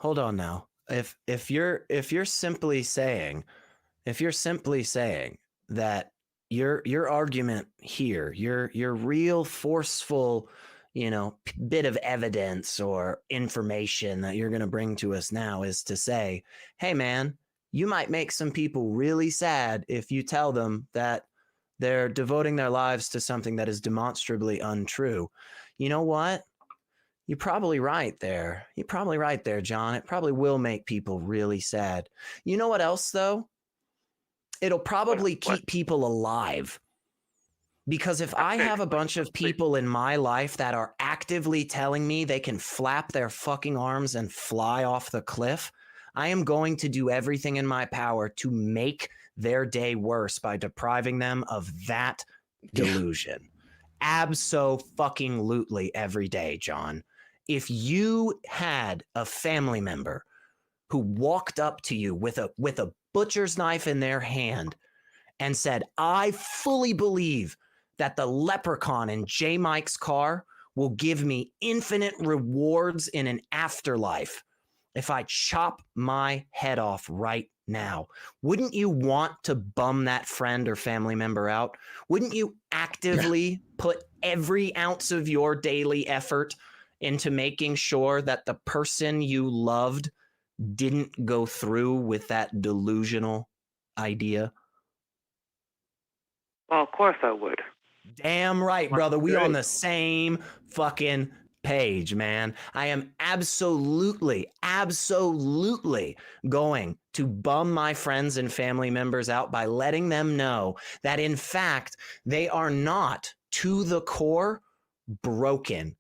If you're simply saying that your argument here, your real forceful, bit of evidence or information that you're going to bring to us now is to say, hey man, you might make some people really sad if you tell them that they're devoting their lives to something that is demonstrably untrue. You know what? You're probably right there. John. It probably will make people really sad. You know what else, though? it'll probably keep people alive. Because if I have a bunch of people in my life that are actively telling me they can flap their fucking arms and fly off the cliff, I am going to do everything in my power to make their day worse by depriving them of that delusion. Abso-fucking-lutely every day, John. If you had a family member who walked up to you with a butcher's knife in their hand and said, I fully believe that the leprechaun in JMike's car will give me infinite rewards in an afterlife if I chop my head off right now, wouldn't you want to bum that friend or family member out? Wouldn't you actively put every ounce of your daily effort into making sure that the person you loved didn't go through with that delusional idea? Well, of course I would. Damn right, brother. We on the same fucking page, man. I am absolutely going to bum my friends and family members out by letting them know that, in fact, they are not, to the core, broken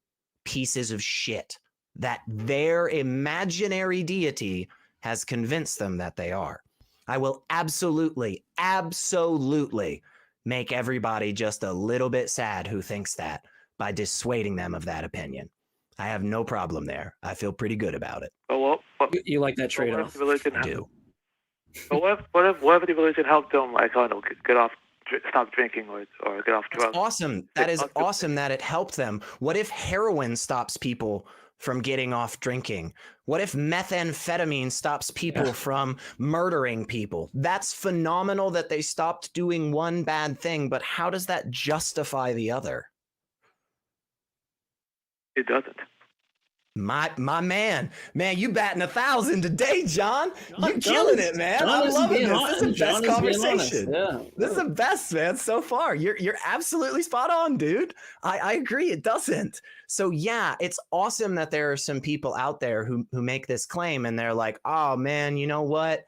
pieces of shit that their imaginary deity has convinced them that they are. I will absolutely make everybody just a little bit sad who thinks that by dissuading them of that opinion. I have no problem there. I feel pretty good about it. Well, You like that trade-off? I do. But what if the religion helped them, like, I don't know, get off, stop drinking or get off drugs? That's awesome. That is awesome that it helped them. What if heroin stops people from getting off drinking? What if methamphetamine stops people from murdering people? That's phenomenal that they stopped doing one bad thing, but how does that justify the other? It doesn't. My man, you batting 1,000 today, John. You killing it, man. I'm loving this. This is the best conversation. This is the best, man, so far. You're absolutely spot on, dude. I agree. It doesn't. So yeah, it's awesome that there are some people out there who make this claim and they're like, oh man, you know what?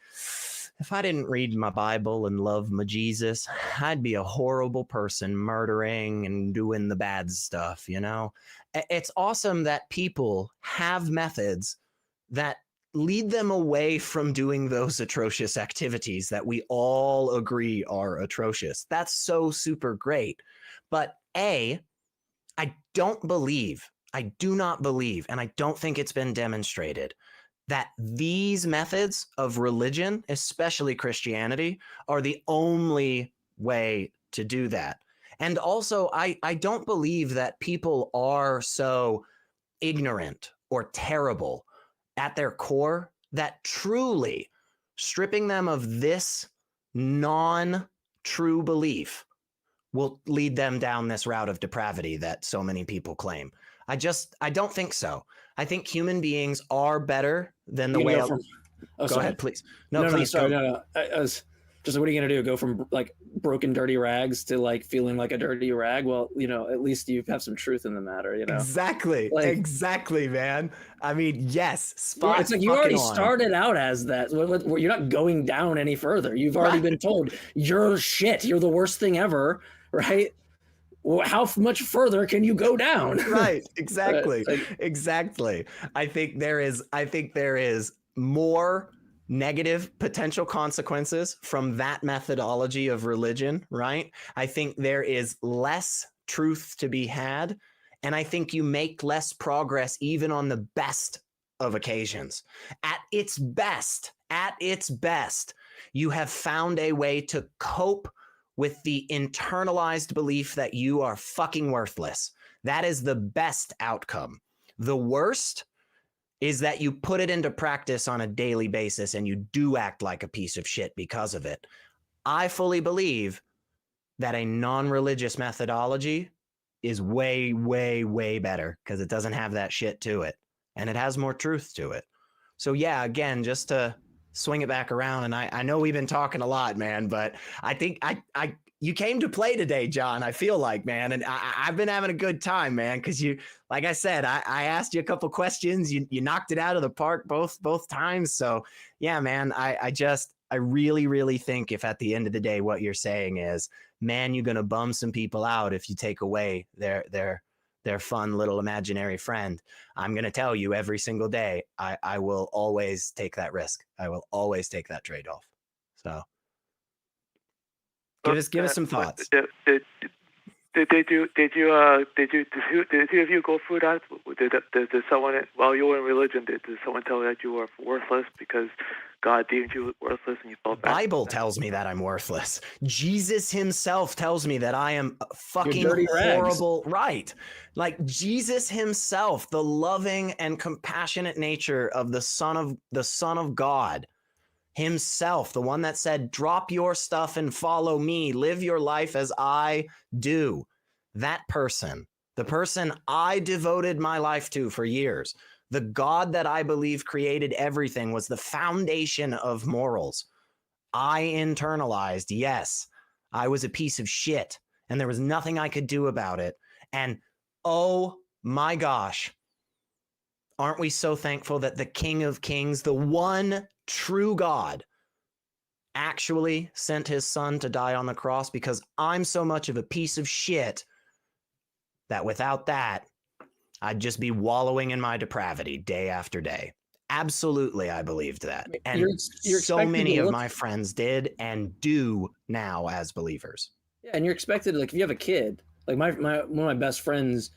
If I didn't read my Bible and love my Jesus, I'd be a horrible person, murdering and doing the bad stuff, you know? It's awesome that people have methods that lead them away from doing those atrocious activities that we all agree are atrocious. That's so super great. But I do not believe, and I don't think it's been demonstrated, that these methods of religion, especially Christianity, are the only way to do that. And also, I don't believe that people are so ignorant or terrible at their core that truly stripping them of this non-true belief will lead them down this route of depravity that so many people claim. I don't think so. I think human beings are better than the way. Go ahead, please. No, please. Sorry, no. Just what are you gonna do? Go from like broken, dirty rags to like feeling like a dirty rag? Well, you know, at least you have some truth in the matter. You know, exactly, man. I mean, yes, spot. It's like you already started out as that. You're not going down any further. You've already been told you're shit. You're the worst thing ever, right? Well, how much further can you go down? Right. Exactly. Exactly. I think there is more negative potential consequences from that methodology of religion, right? I think there is less truth to be had, and I think you make less progress even on the best of occasions. At its best, you have found a way to cope with the internalized belief that you are fucking worthless. That is the best outcome. The worst is that you put it into practice on a daily basis and you do act like a piece of shit because of it. I fully believe that a non-religious methodology is way, way, way better because it doesn't have that shit to it and it has more truth to it. So yeah, again, just to swing it back around, and I know we've been talking a lot, man, but I think you came to play today, John. I feel like, man, and I've been having a good time, man, because you, like I said, I asked you a couple questions, you knocked it out of the park both times. So yeah, man, I I really, really think if at the end of the day what you're saying is, man, you're gonna bum some people out if you take away their fun little imaginary friend. I'm gonna tell you every single day, I will always take that risk. I will always take that trade-off. So give us some thoughts. Did you go through that? Did someone, while you were in religion, did someone tell you that you were worthless because God deemed you worthless and you felt bad? Bible tells me that I'm worthless. Jesus himself tells me that I am fucking dirty rags. horrible. Right. Like Jesus himself, the loving and compassionate nature of the Son of God himself, the one that said, drop your stuff and follow me, live your life as I do. That person, the person I devoted my life to for years, the God that I believe created everything, was the foundation of morals. I internalized, yes, I was a piece of shit and there was nothing I could do about it. And oh my gosh, aren't we so thankful that the King of Kings, the one true God, actually sent his son to die on the cross, because I'm so much of a piece of shit that without that, I'd just be wallowing in my depravity day after day. Absolutely, I believed that. And you're so many of my friends did and do now as believers. Yeah, and you're expected, like, if you have a kid, like one of my best friends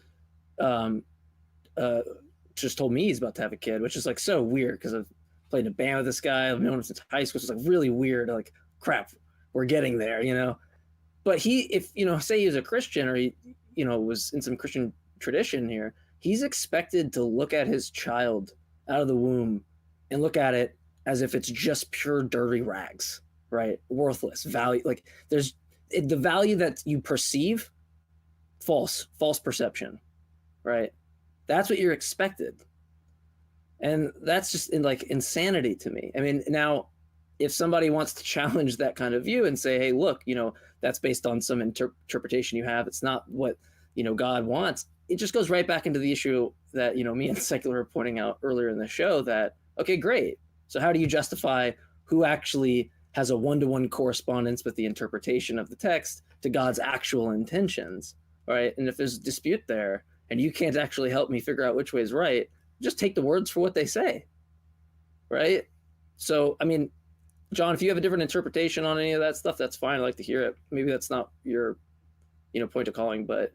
just told me he's about to have a kid, which is like so weird because I've played in a band with this guy. I've known him since high school. So it's like really weird. Like, crap, we're getting there, you know? But if, say he was a Christian, or he, was in some Christian tradition here, he's expected to look at his child out of the womb and look at it as if it's just pure dirty rags, right? Worthless value. Like, there's the value that you perceive, false perception, right? That's what you're expected. And that's just insanity to me. I mean, now, if somebody wants to challenge that kind of view and say, hey, look, that's based on some interpretation you have, it's not what, God wants, it just goes right back into the issue that, me and Secular were pointing out earlier in the show that, okay, great. So how do you justify who actually has a one-to-one correspondence with the interpretation of the text to God's actual intentions, right? And if there's a dispute there and you can't actually help me figure out which way is right, just take the words for what they say, right? So, I mean, John, if you have a different interpretation on any of that stuff, that's fine. I'd like to hear it. Maybe that's not your, point of calling, but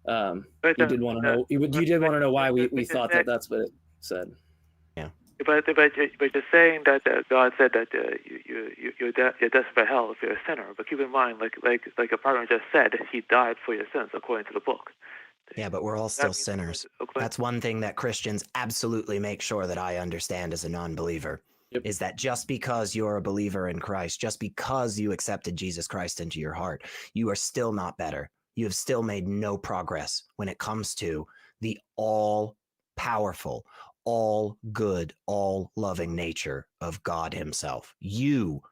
you did want to know. You did want to know why we thought that that's what it said. Yeah. But you're saying that God said that you're destined for hell if you're a sinner. But keep in mind, like a partner just said, he died for your sins according to the book. Yeah, but we're all still sinners. That's one thing that Christians absolutely make sure that I understand as a non-believer. Yep. Is that just because you're a believer in Christ, just because you accepted Jesus Christ into your heart, you are still not better. You have still made no progress when it comes to the all-powerful, all-good, all-loving nature of God himself. You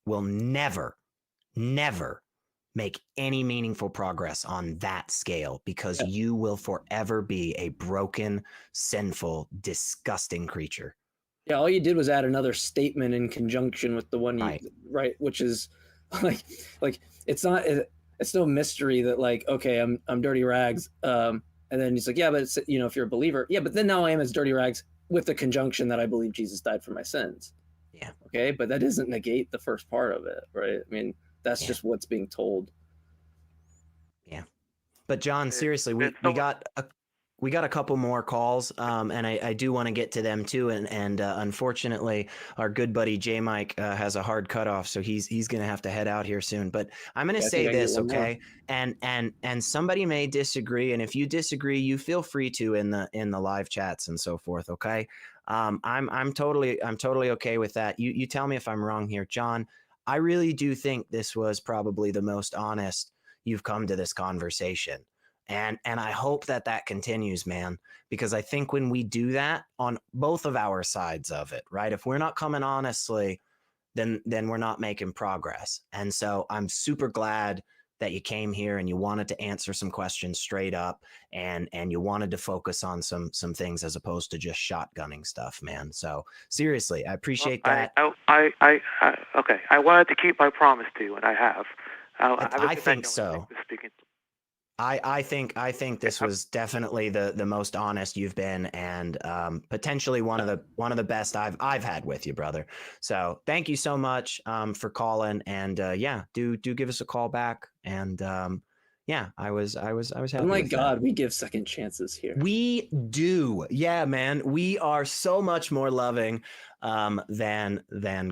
will never make any meaningful progress on that scale, because you will forever be a broken, sinful, disgusting creature. Yeah, all you did was add another statement in conjunction with the one you right, which is like it's no mystery that, like, okay, I'm dirty rags, and then he's like, yeah, but it's, if you're a believer, yeah, but then now I am as dirty rags with the conjunction that I believe Jesus died for my sins. Yeah. Okay, but that doesn't negate the first part of it, right? I mean, that's just what's being told. Yeah. But John, seriously, we got a couple more calls, and I do want to get to them too. And unfortunately, our good buddy JMike has a hard cutoff, so he's going to have to head out here soon. But I'm going to say this, okay? And somebody may disagree, and if you disagree, you feel free to in the live chats and so forth, okay? I'm totally okay with that. You tell me if I'm wrong here, John. I really do think this was probably the most honest you've come to this conversation. And I hope that continues, man, because I think when we do that on both of our sides of it, right? If we're not coming honestly, then we're not making progress. And so I'm super glad that you came here and you wanted to answer some questions straight up, and you wanted to focus on some things as opposed to just shotgunning stuff, man. So seriously, I appreciate that. Okay. I wanted to keep my promise to you, and I have. I think so. I think this was definitely the most honest you've been, and potentially one of the best I've had with you, brother. So thank you so much for calling, and yeah, do give us a call back. And yeah, I was happy. Oh my with God, that. we give second chances here. We do, yeah, man. We are so much more loving than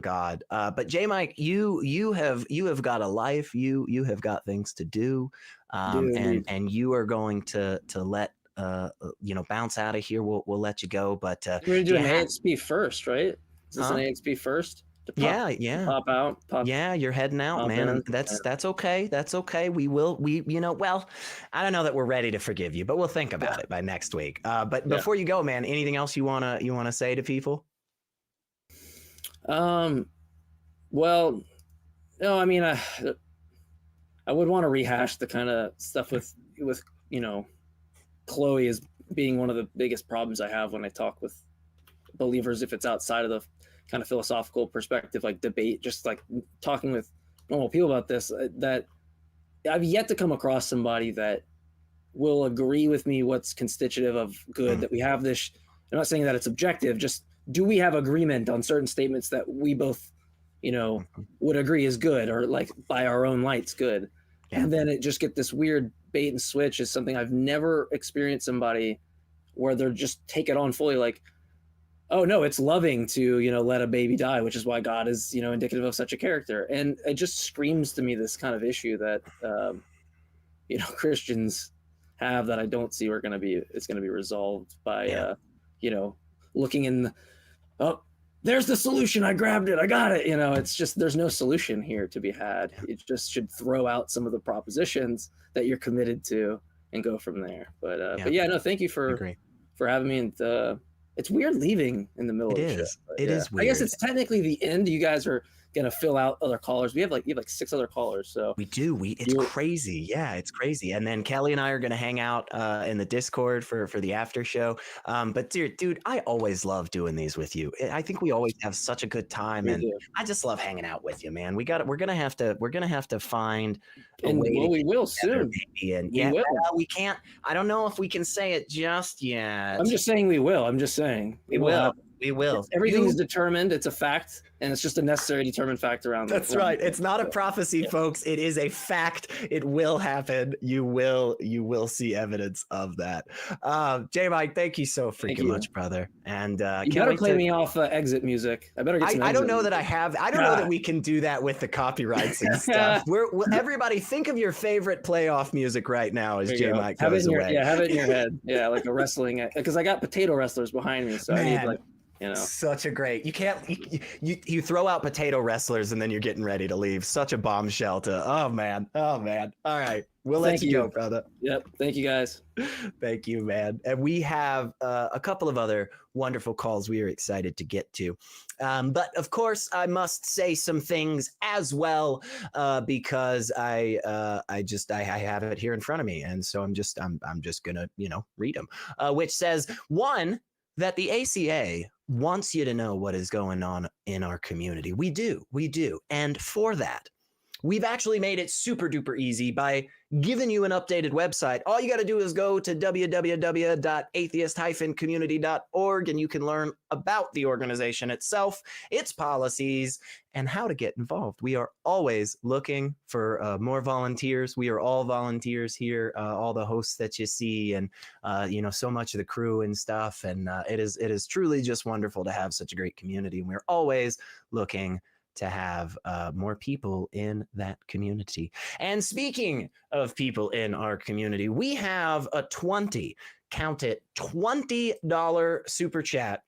God. But JMike, you have got a life. You have got things to do, and you are going to let bounce out of here. We'll let you go. But we're gonna do an AXP first, right? Is this an AXP first? Yeah. Pop out. Yeah, you're heading out, man. And that's okay. That's okay. Well, I don't know that we're ready to forgive you, but we'll think about it by next week. But before you go, man, anything else you wanna say to people? Well, no, I mean, I would want to rehash the kind of stuff with Chloe as being one of the biggest problems I have when I talk with believers, if it's outside of the kind of philosophical perspective, like debate, just like talking with normal people about this, that I've yet to come across somebody that will agree with me what's constitutive of good, that we have this, I'm not saying that it's objective, just do we have agreement on certain statements that we both, would agree is good, or like by our own lights good. Yeah. And then it just get this weird bait and switch is something I've never experienced somebody where they're just take it on fully, like, oh no, it's loving to, let a baby die, which is why God is, indicative of such a character. And it just screams to me this kind of issue that, Christians have that I don't see it's going to be resolved by, looking in, there's the solution. I grabbed it. I got it. It's just, there's no solution here to be had. It just should throw out some of the propositions that you're committed to and go from there. But yeah, no, thank you for having me. And, it's weird leaving in the middle of the show. It is weird. I guess it's technically the end. You guys are gonna fill out other callers. You have like 6 other callers. So we do. It's crazy. Yeah, it's crazy. And then Kelley and I are gonna hang out in the Discord for the after show. But dude, I always love doing these with you. I think we always have such a good time, and I just love hanging out with you, man. We're gonna have to find a way. Well, we will soon. And we can't. I don't know if we can say it just yet. I'm just saying we will. I'm just saying we will. We will. Everything is determined. It's a fact, and it's just a necessary determined fact around. That's right. It's not a prophecy, folks. It is a fact. It will happen. You will see evidence of that. JMike, thank you so freaking much, brother. And you better play me off exit music. I better get some. I don't know that I have. I don't know that we can do that with the copyrights and stuff. Everybody think of your favorite playoff music right now as JMike goes away. Have it in your head. Yeah, like a wrestling, because I got potato wrestlers behind me, so I need like. Such a great. You can't. You throw out potato wrestlers and then you're getting ready to leave. Such a bombshell to. Oh man. All right. We'll let you go, brother. Yep. Thank you, guys. Thank you, man. And we have a couple of other wonderful calls we are excited to get to. But of course, I must say some things as well because I have it here in front of me, and so I'm just gonna read them. Which says one, that the ACA wants you to know what is going on in our community. We do. And for that, we've actually made it super duper easy by giving you an updated website. All you got to do is go to www.atheist-community.org, and you can learn about the organization itself, its policies, and how to get involved. We are always looking for more volunteers. We are all volunteers here, all the hosts that you see, and so much of the crew and stuff. And it is truly just wonderful to have such a great community. And we're always looking to have more people in that community. And speaking of people in our community, we have a $20 super chat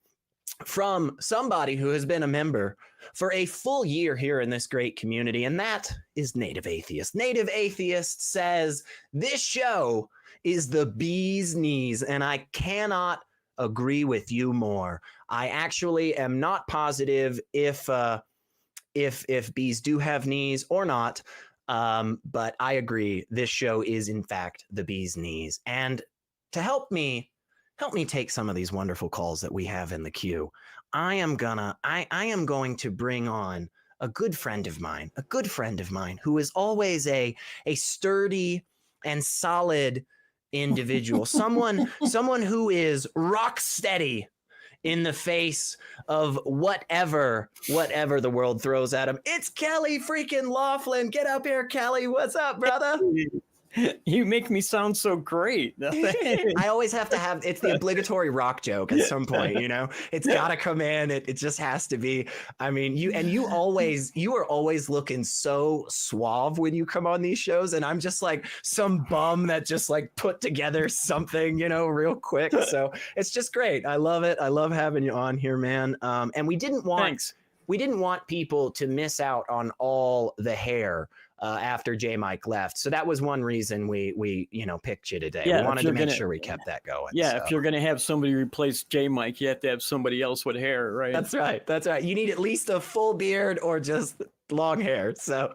from somebody who has been a member for a full year here in this great community, and that is Native Atheist. Native Atheist says, this show is the bee's knees, and I cannot agree with you more. I actually am not positive if bees do have knees or not. But I agree. This show is, in fact, the bee's knees. And to help me take some of these wonderful calls that we have in the queue, I am going to bring on a good friend of mine who is always a sturdy and solid individual, someone who is rock steady in the face of whatever the world throws at him. It's Kelley freaking Laughlin. Get up here, Kelley. What's up, brother? You make me sound so great. I always have to have, it's the obligatory rock joke at some point, you know, it's got to come in. It just has to be. I mean, you are always looking so suave when you come on these shows. And I'm just like some bum that just like put together something, you know, real quick. So it's just great. I love it. I love having you on here, man. And we didn't want people to miss out on all the hair after JMike left. So that was one reason we picked you today. Yeah, we wanted to make sure we kept that going. Yeah, so. If you're going to have somebody replace JMike, you have to have somebody else with hair, right? That's right. You need at least a full beard or just long hair. So,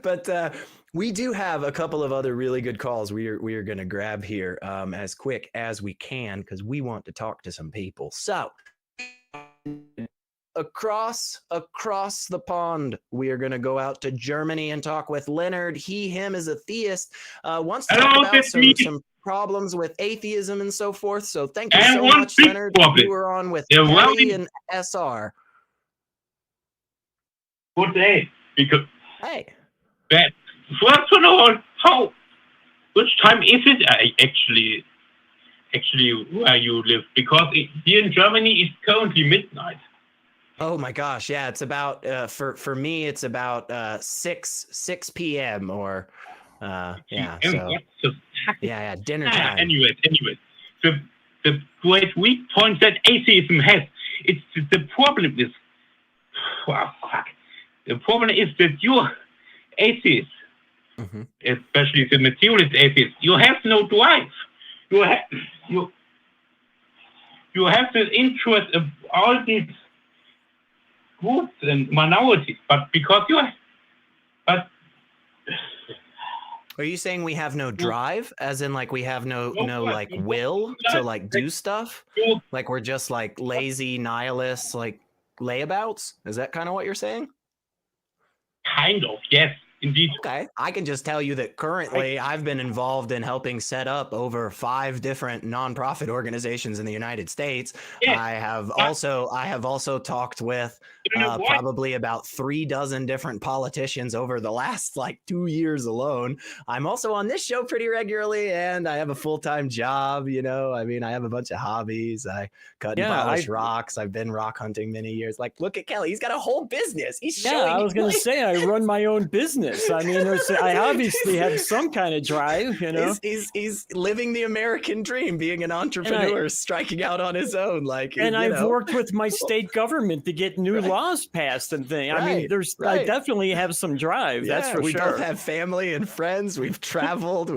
but we do have a couple of other really good calls we are going to grab here as quick as we can because we want to talk to some people. So across the pond, we are going to go out to Germany and talk with Leonard. Him is a theist, wants to talk about some problems with atheism and so forth. So thank you so much, Leonard. You were on with Kelley and SR. Good day. Because hey. First of all, which time is it actually where you live? Because here in Germany it's currently midnight. Oh my gosh, yeah, it's about for me it's about 6 p.m. or dinner time. Anyways, the great weak point that atheism has, it's the problem is the problem is that you're atheist, especially the materialist atheist, you have no drive. You have the interest of all these groups and minorities, but because are you saying we have no drive, as in like we have no like will to like do stuff, like we're just like lazy nihilists, like layabouts? Is that kind of what you're saying? Kind of, yes. Indeed. Okay. I can just tell you that currently I've been involved in helping set up over 5 different nonprofit organizations in the United States. Yeah. I have also talked with probably about 3 dozen different politicians over the last like 2 years alone. I'm also on this show pretty regularly and I have a full-time job, you know. I mean, I have a bunch of hobbies. I cut and polish rocks. I've been rock hunting many years. Like, look at Kelley. He's got a whole business. He's showing. I was going to say, I run my own business. I mean, I obviously have some kind of drive, you know. He's living the American dream, being an entrepreneur, striking out on his own. Like, and I've worked with my state government to get new laws passed and things. I mean, I definitely have some drive. That's for sure. We both have family and friends. We've traveled.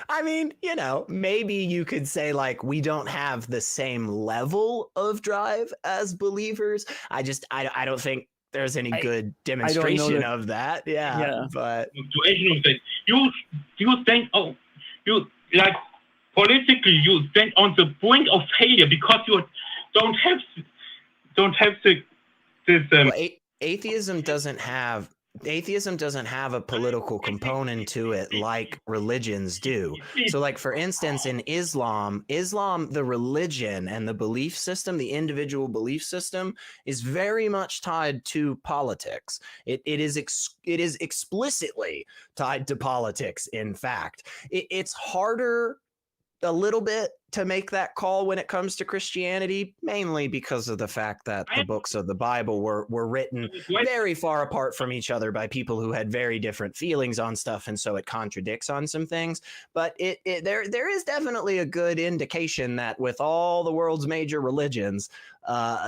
I mean, you know, maybe you could say like we don't have the same level of drive as believers. I don't think there's any good demonstration of that. Yeah. But you think, you like politically you stand on the brink of failure because you don't have this. Atheism doesn't have a political component to it like religions do. So like, for instance, in Islam, the religion and the belief system, the individual belief system is very much tied to politics. It is explicitly tied to politics. In fact, it's harder a little bit to make that call when it comes to Christianity, mainly because of the fact that the books of the Bible were written very far apart from each other by people who had very different feelings on stuff, and so it contradicts on some things. But there is definitely a good indication that with all the world's major religions,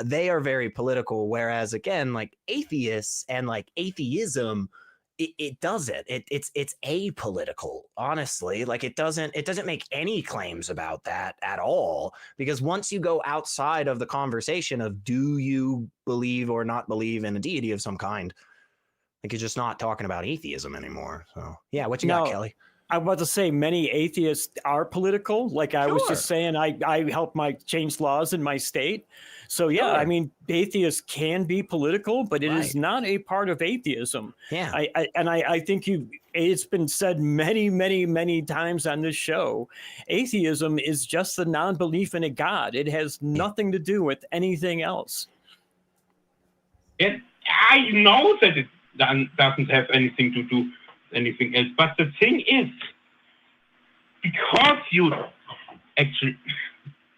they are very political, whereas again, like atheists and like atheism, it doesn't. It's apolitical, honestly. Like it doesn't make any claims about that at all, because once you go outside of the conversation of do you believe or not believe in a deity of some kind, Like you're just not talking about atheism anymore. So yeah, what you got, Kelley? I was about to say many atheists are political. Like I was just saying, I help change laws in my state. So yeah, I mean, atheists can be political, but it is not a part of atheism. Yeah. I think it's been said many, many, many times on this show. Atheism is just the non-belief in a God. It has nothing to do with anything else. I know that it doesn't have anything to do with anything else, but the thing is, because you actually,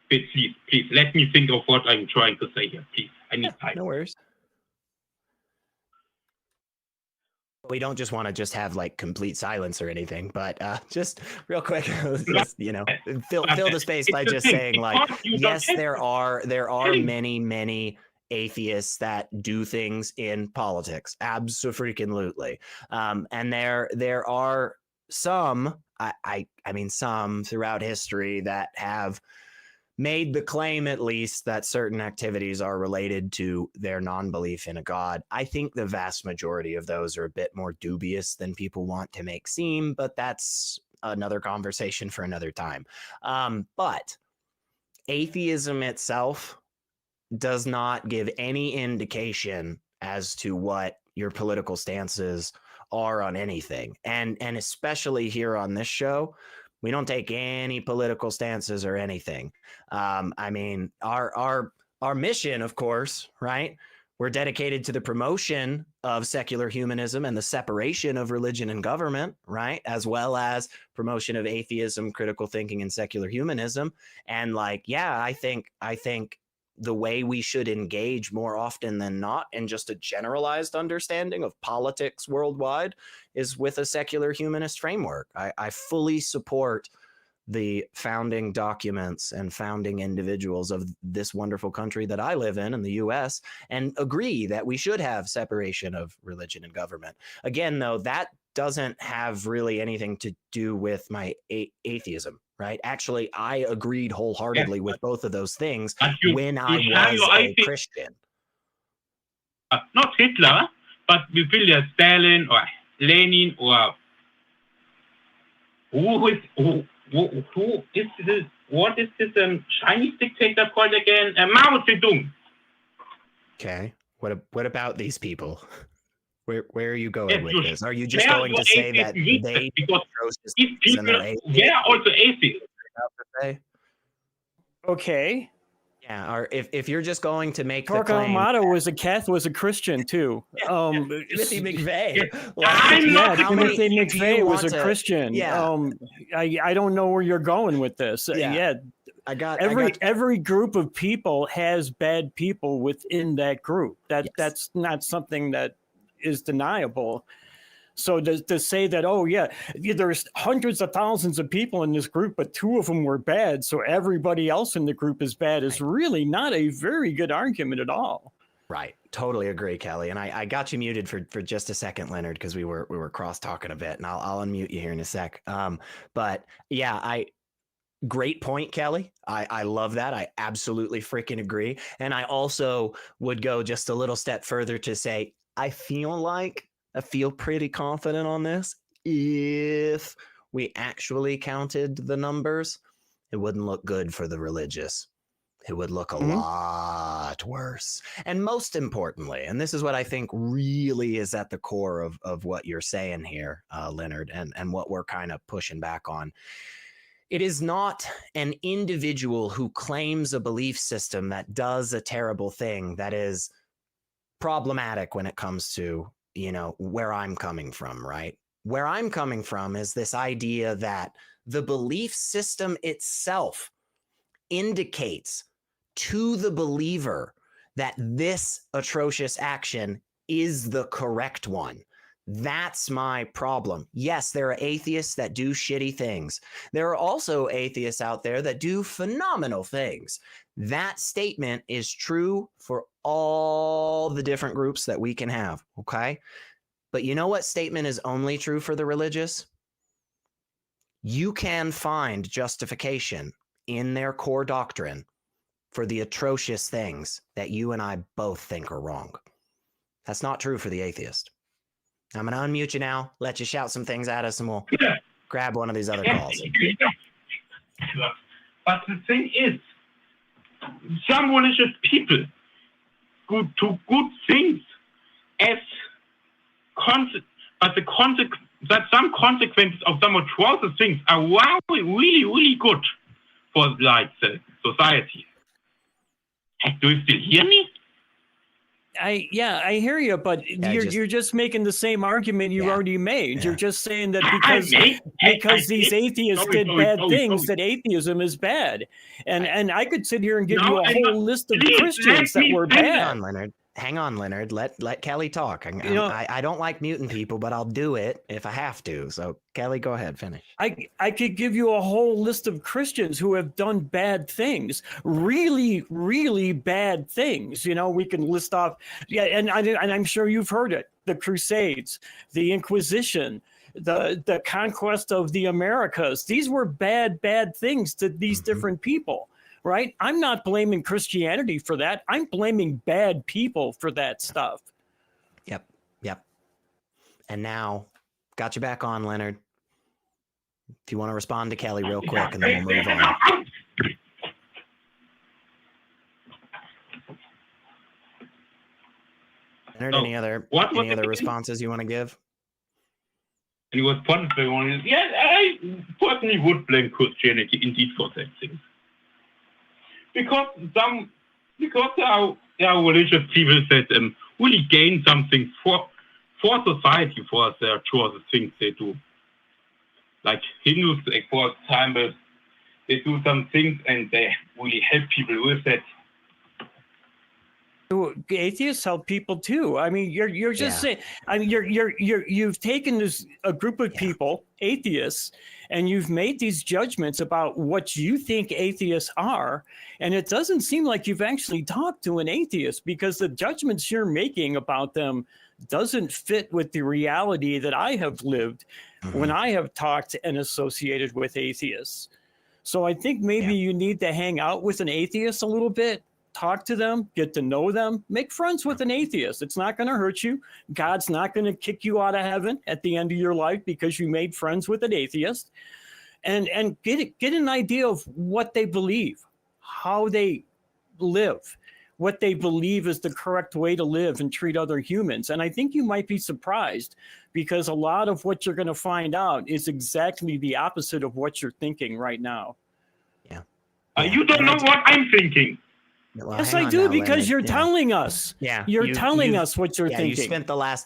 please, let me think of what I'm trying to say here, please. I need time. No worries. We don't just want to just have like complete silence or anything, but just real quick, just, fill the space by just saying like, yes, there are many atheists that do things in politics. Absolutely. And there are some, I mean, some throughout history that have made the claim, at least, that certain activities are related to their non-belief in a God. I think the vast majority of those are a bit more dubious than people want to make seem, but that's another conversation for another time. But atheism itself does not give any indication as to what your political stances are on anything. And especially here on this show, we don't take any political stances or anything. I mean, our mission, of course, right? We're dedicated to the promotion of secular humanism and the separation of religion and government, right? As well as promotion of atheism, critical thinking, and secular humanism. And like, yeah, I think the way we should engage more often than not in just a generalized understanding of politics worldwide is with a secular humanist framework. I fully support the founding documents and founding individuals of this wonderful country that I live in the US, and agree that we should have separation of religion and government. Again, though, that doesn't have really anything to do with my atheism, right? Actually, I agreed wholeheartedly with both of those things when I was a Christian. Not Hitler, but we feel Stalin or Lenin or who is this? What is this Chinese dictator called again? Mao Zedong. Okay. What about these people? Where are you going with this? Are you just going to say that they because these people they are also atheists? Okay. Yeah, or if you're just going to make Torque the claim, Amato was a Christian too. Timothy McVeigh. Timothy McVeigh was a Christian. Yeah. I don't know where you're going with this. Every group of people has bad people within that group. That's not something that is deniable. So to say that, there's hundreds of thousands of people in this group, but 2 of them were bad, so everybody else in the group is bad, is really not a very good argument at all. Right. Totally agree, Kelley. And I got you muted for just a second, Leonard, because we were cross talking a bit, and I'll unmute you here in a sec. But yeah, great point, Kelley. I love that. I absolutely freaking agree. And I also would go just a little step further to say, I feel pretty confident on this. If we actually counted the numbers, it wouldn't look good for the religious. It would look a lot worse. And most importantly, and this is what I think really is at the core of what you're saying here, Leonard, and what we're kind of pushing back on. It is not an individual who claims a belief system that does a terrible thing that is problematic when it comes to where I'm coming from, right? Where I'm coming from is this idea that the belief system itself indicates to the believer that this atrocious action is the correct one. That's my problem. Yes, there are atheists that do shitty things. There are also atheists out there that do phenomenal things. That statement is true for all the different groups that we can have, okay? But you know what statement is only true for the religious? You can find justification in their core doctrine for the atrocious things that you and I both think are wrong. That's not true for the atheist. I'm going to unmute you now, let you shout some things at us, and we'll grab one of these other calls. But the thing is, some religious people do good things as but some consequences of some atrocious things are really, really good for like the society. Do you still hear me? I hear you, but you're just making the same argument you already made. You're just saying that because these atheists did bad things, that atheism is bad. And I could sit here and give you a whole list of Christians that were bad. Hang on, Leonard. Let Kelley talk. I don't like muting people, but I'll do it if I have to. So, Kelley, go ahead, finish. I could give you a whole list of Christians who have done bad things, really, really bad things. We can list off. Yeah, and I'm sure you've heard it: the Crusades, the Inquisition, the conquest of the Americas. These were bad things to these different people. Right? I'm not blaming Christianity for that. I'm blaming bad people for that stuff. Yep. And now, got you back on, Leonard. If you want to respond to Kelley real quick, and then we'll move on. Leonard, any other responses you want to give? And he was possible one. Yeah, I personally would blame Christianity indeed for that thing. Because there are religious people that really gain something for society for their choices things they do. Like Hindus, for example, they do some things and they really help people with that. Atheists help people too. I mean, you're just saying. I mean, you've taken a group of people, atheists, and you've made these judgments about what you think atheists are, and it doesn't seem like you've actually talked to an atheist, because the judgments you're making about them doesn't fit with the reality that I have lived when I have talked and associated with atheists. So I think maybe you need to hang out with an atheist a little bit. Talk to them, get to know them, make friends with an atheist. It's not going to hurt you. God's not going to kick you out of heaven at the end of your life because you made friends with an atheist. And get an idea of what they believe, how they live, what they believe is the correct way to live and treat other humans. And I think you might be surprised, because a lot of what you're going to find out is exactly the opposite of what you're thinking right now. You don't know what I'm thinking. Well, yes, I do, now, because Leonard. you're telling us. You're telling us what you're thinking.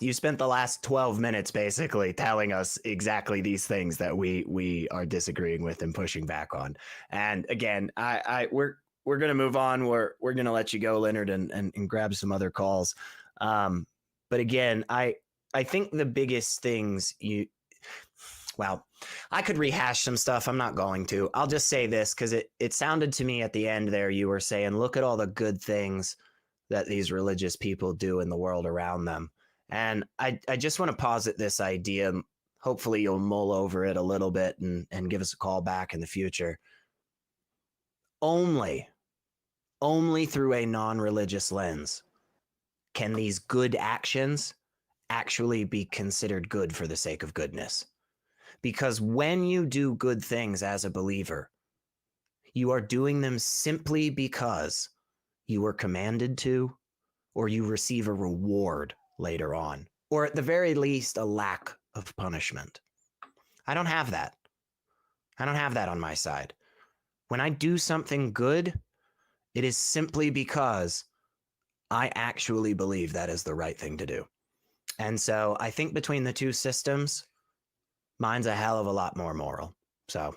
You spent the last 12 minutes basically telling us exactly these things that we are disagreeing with and pushing back on. And again, we're gonna move on. We're gonna let you go, Leonard, and grab some other calls. But again, I think the biggest things I could rehash some stuff. I'm not going to. I'll just say this, because it sounded to me at the end there, you were saying, look at all the good things that these religious people do in the world around them. And I just want to posit this idea. Hopefully you'll mull over it a little bit and give us a call back in the future. Only through a non-religious lens can these good actions actually be considered good for the sake of goodness. Because when you do good things as a believer, you are doing them simply because you were commanded to, or you receive a reward later on, or at the very least, a lack of punishment. I don't have that. I don't have that on my side. When I do something good, it is simply because I actually believe that is the right thing to do. And so I think between the two systems, mine's a hell of a lot more moral. So,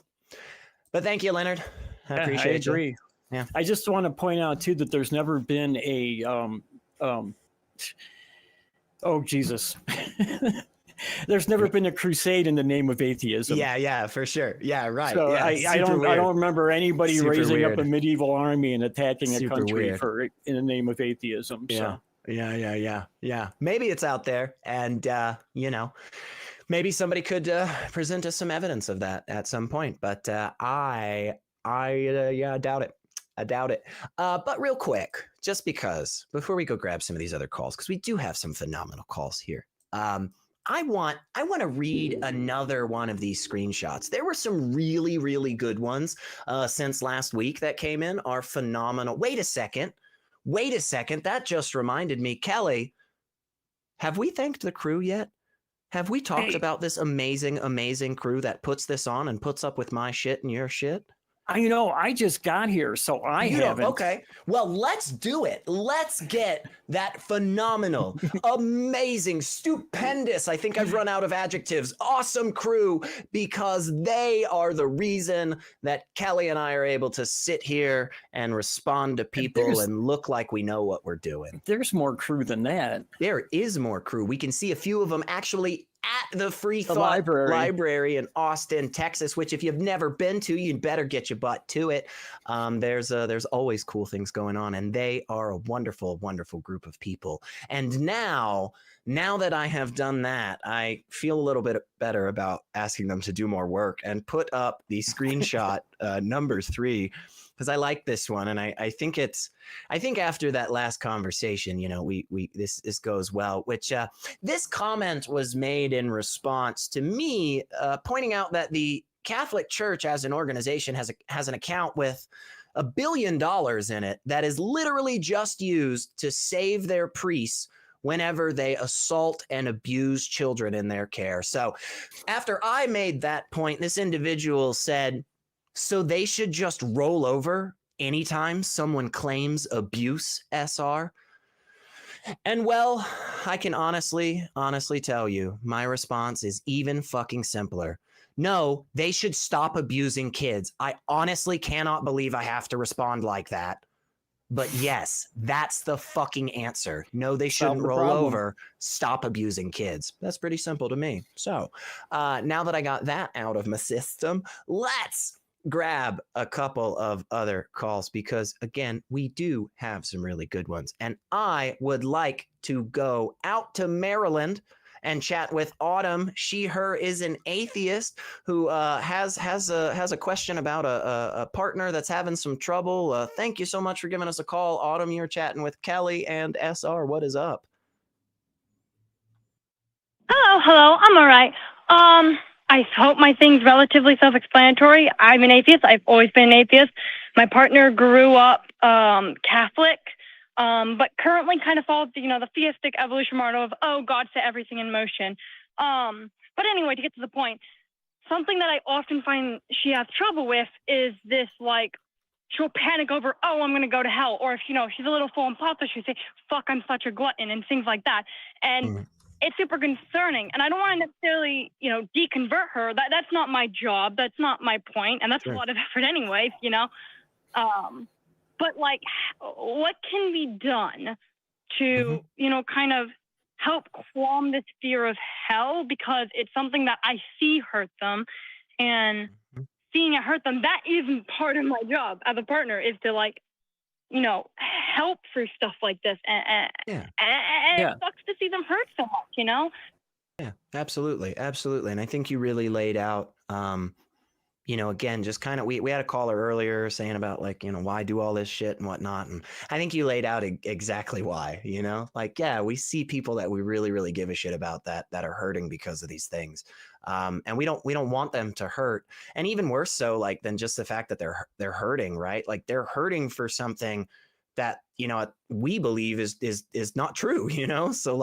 but thank you, Leonard. I appreciate it. I agree. Yeah. I just want to point out too that there's never been a Jesus. There's never been a crusade in the name of atheism. Yeah, for sure. Yeah, right. So yeah, I don't remember anybody raising up a medieval army and attacking a country in the name of atheism. Yeah. So. Yeah. Maybe it's out there, and maybe somebody could present us some evidence of that at some point. But I doubt it. But real quick, just because before we go grab some of these other calls, because we do have some phenomenal calls here. I want to read another one of these screenshots. There were some really, really good ones since last week that came in, are phenomenal. Wait a second. That just reminded me, Kelley, have we thanked the crew yet? Have we talked about this amazing, amazing crew that puts this on and puts up with my shit and your shit? I just got here, so I haven't. Okay. Well, let's do it. Let's get that phenomenal, amazing, stupendous, I think I've run out of adjectives, awesome crew, because they are the reason that Kelley and I are able to sit here and respond to people and look like we know what we're doing. There's more crew than that. There is more crew. We can see a few of them actually at the Free Thought Library in Austin, Texas, which if you've never been to, you'd better get your butt to it. There's always cool things going on, and they are a wonderful, wonderful group of people. And now that I have done that, I feel a little bit better about asking them to do more work and put up the screenshot number 3. Because I like this one, and I think after that last conversation, this goes well. Which this comment was made in response to me pointing out that the Catholic Church as an organization has an account with $1 billion in it that is literally just used to save their priests whenever they assault and abuse children in their care. So after I made that point, this individual said, so they should just roll over anytime someone claims abuse, SR? And well, I can honestly tell you, my response is even fucking simpler. No, they should stop abusing kids. I honestly cannot believe I have to respond like that. But yes, that's the fucking answer. No, they shouldn't roll over. Stop abusing kids. That's pretty simple to me. So now that I got that out of my system, let's grab a couple of other calls, because again, we do have some really good ones, and I would like to go out to Maryland and chat with Autumn. Her is an atheist who has a question about a partner that's having some trouble. Thank you so much for giving us a call, Autumn. You're chatting with Kelley and SR. What is up? Oh, hello. I'm all right. I hope my thing's relatively self-explanatory. I'm an atheist. I've always been an atheist. My partner grew up Catholic, but currently kind of follows the theistic evolution model of, God set everything in motion. But anyway, to get to the point, something that I often find she has trouble with is this, she'll panic over, I'm going to go to hell. Or if, she's a little full and pother, she'll say, fuck, I'm such a glutton, and things like that. And it's super concerning, and I don't want to necessarily, deconvert her. That's not my job. That's not my point, and that's a lot of effort anyway, But what can be done to, kind of help qualm this fear of hell? Because it's something that I see hurt them, and seeing it hurt them, that isn't part of my job as a partner, is to help through stuff like this, and it sucks to see them hurt so much, Yeah, absolutely, and I think you really laid out again, just kind of, we had a caller earlier saying about why do all this shit and whatnot, and I think you laid out exactly why. We see people that we really, really give a shit about that are hurting because of these things, and we don't want them to hurt, and even worse so than just the fact that they're hurting, right? They're hurting for something that we believe is not true, so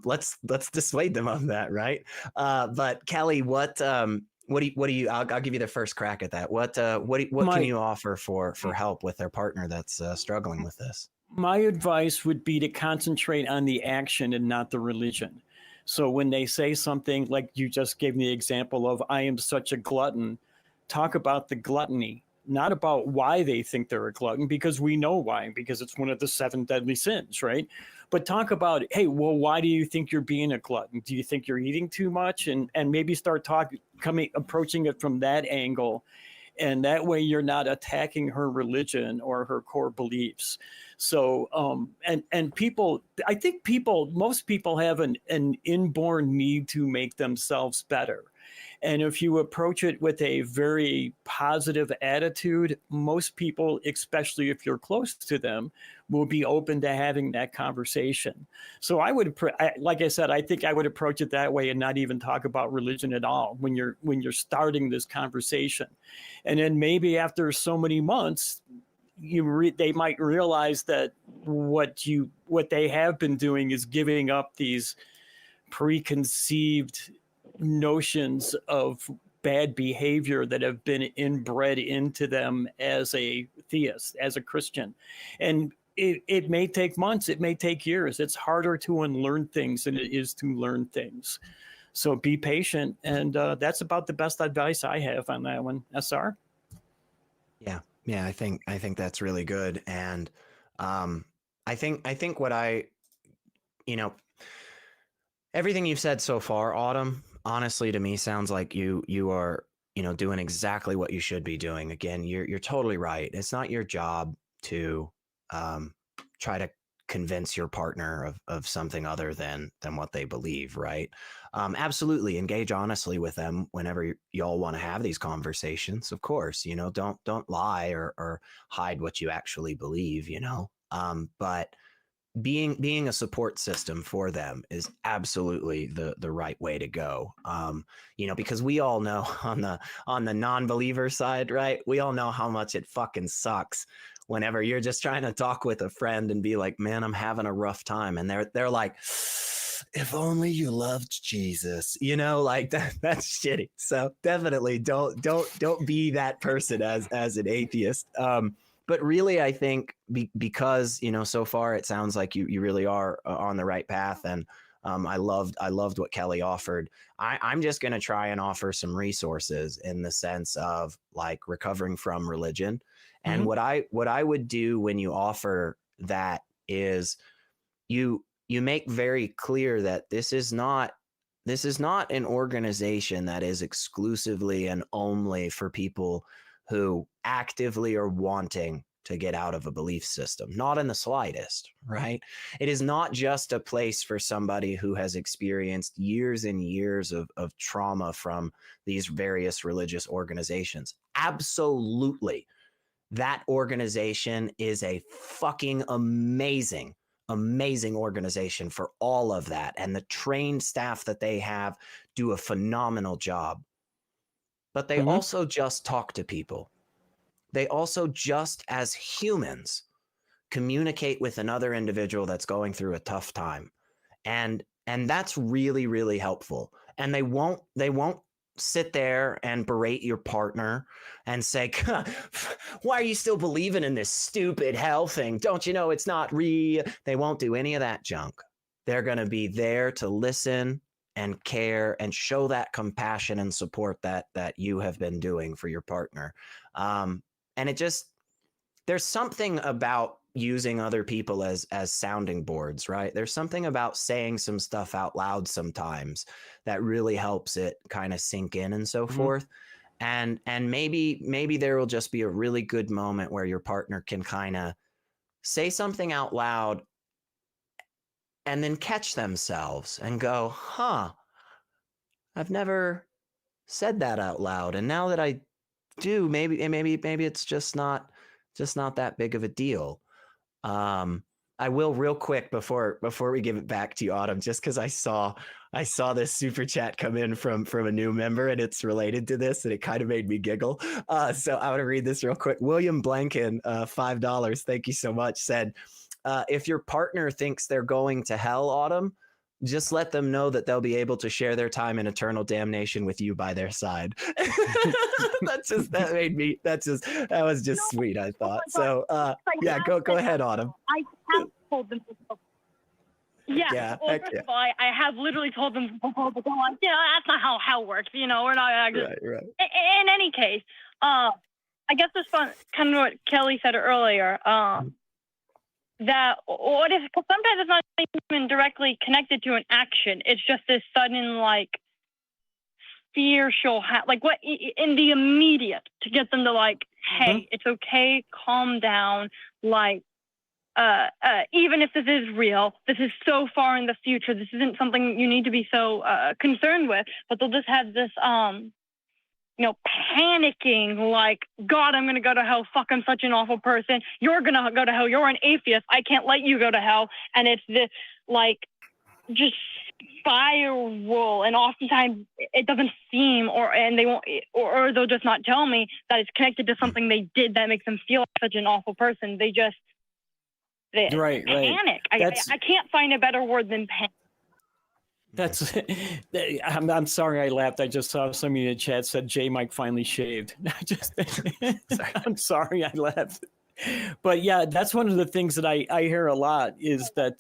let's dissuade them of that, right? But Kelley, what do you I'll give you the first crack at that. What can you offer for help with their partner that's struggling with this? My advice would be to concentrate on the action and not the religion. So when they say something like you just gave me the example of, I am such a glutton, talk about the gluttony, not about why they think they're a glutton, because we know why, because it's one of the 7 deadly sins, right? But talk about, hey, well, why do you think you're being a glutton? Do you think you're eating too much? And maybe start approaching it from that angle. And that way you're not attacking her religion or her core beliefs. So, and people, I think most people have an inborn need to make themselves better. And if you approach it with a very positive attitude, most people, especially if you're close to them, will be open to having that conversation. So I would, like I said, I think I would approach it that way and not even talk about religion at all when you're starting this conversation. And then maybe after so many months, they might realize that what they have been doing is giving up these preconceived notions of bad behavior that have been inbred into them as a theist, as a Christian. And it may take months, it may take years. It's harder to unlearn things than it is to learn things. So be patient. And that's about the best advice I have on that one. SR? Yeah, I think that's really good. And I think what everything you've said so far, Autumn, honestly, to me sounds like you are, doing exactly what you should be doing. Again, you're totally right. It's not your job to try to convince your partner of something other than what they believe, right? Absolutely engage honestly with them whenever y'all want to have these conversations. Of course, don't lie or hide what you actually believe, but being a support system for them is absolutely the right way to go. Because we all know on the non-believer side, right? We all know how much it fucking sucks whenever you're just trying to talk with a friend and be like, man, I'm having a rough time. And they're like, if only you loved Jesus, like that's shitty. So definitely don't be that person as an atheist. But really, I think because, so far it sounds like you really are on the right path. And I loved what Kelley offered. I'm just going to try and offer some resources in the sense of like recovering from religion. And what I would do when you offer that is you make very clear that this is not an organization that is exclusively and only for people who actively are wanting to get out of a belief system. Not in the slightest, right? It is not just a place for somebody who has experienced years and years of trauma from these various religious organizations. Absolutely. That organization is a fucking amazing organization for all of that. And the trained staff that they have do a phenomenal job. But they also just talk to people. They also just as humans communicate with another individual that's going through a tough time. And that's really, really helpful. And they won't sit there and berate your partner and say, why are you still believing in this stupid hell thing? Don't you know it's not real? They won't do any of that junk. They're going to be there to listen and care and show that compassion and support that you have been doing for your partner. And there's something about using other people as sounding boards, right? There's something about saying some stuff out loud sometimes that really helps it kind of sink in and so forth. And maybe there will just be a really good moment where your partner can kind of say something out loud and then catch themselves and go, I've never said that out loud. And now that I do, maybe it's just not that big of a deal. I will real quick before we give it back to you, Autumn, just because I saw this super chat come in from a new member and it's related to this and it kind of made me giggle. So I want to read this real quick. William Blanken, $5, thank you so much, said, if your partner thinks they're going to hell, Autumn, just let them know that they'll be able to share their time in eternal damnation with you by their side. That was just sweet, I thought. So yeah, go ahead, Autumn. I have told them before. Yeah. Well, first of all, I have literally told them before, but they're like, that's not how hell works. We're not. Right. In any case, I guess this one, kind of what Kelley said earlier. That what if? Because sometimes it's not even directly connected to an action. It's just this sudden fear she'll have, what in the immediate to get them to hey, it's okay, calm down, even if this is real, this is so far in the future. This isn't something you need to be so concerned with. But they'll just have this, panicking like, God, I'm going to go to hell. Fuck, I'm such an awful person. You're going to go to hell. You're an atheist. I can't let you go to hell. And it's this just spiral, and oftentimes it doesn't seem, and they won't, or they'll just not tell me that it's connected to something they did that makes them feel like such an awful person. They Right. panic. I can't find a better word than panic. That's. I'm sorry I laughed. I just saw somebody in the chat said JMike finally shaved. I'm sorry I laughed. But yeah, that's one of the things that I hear a lot is that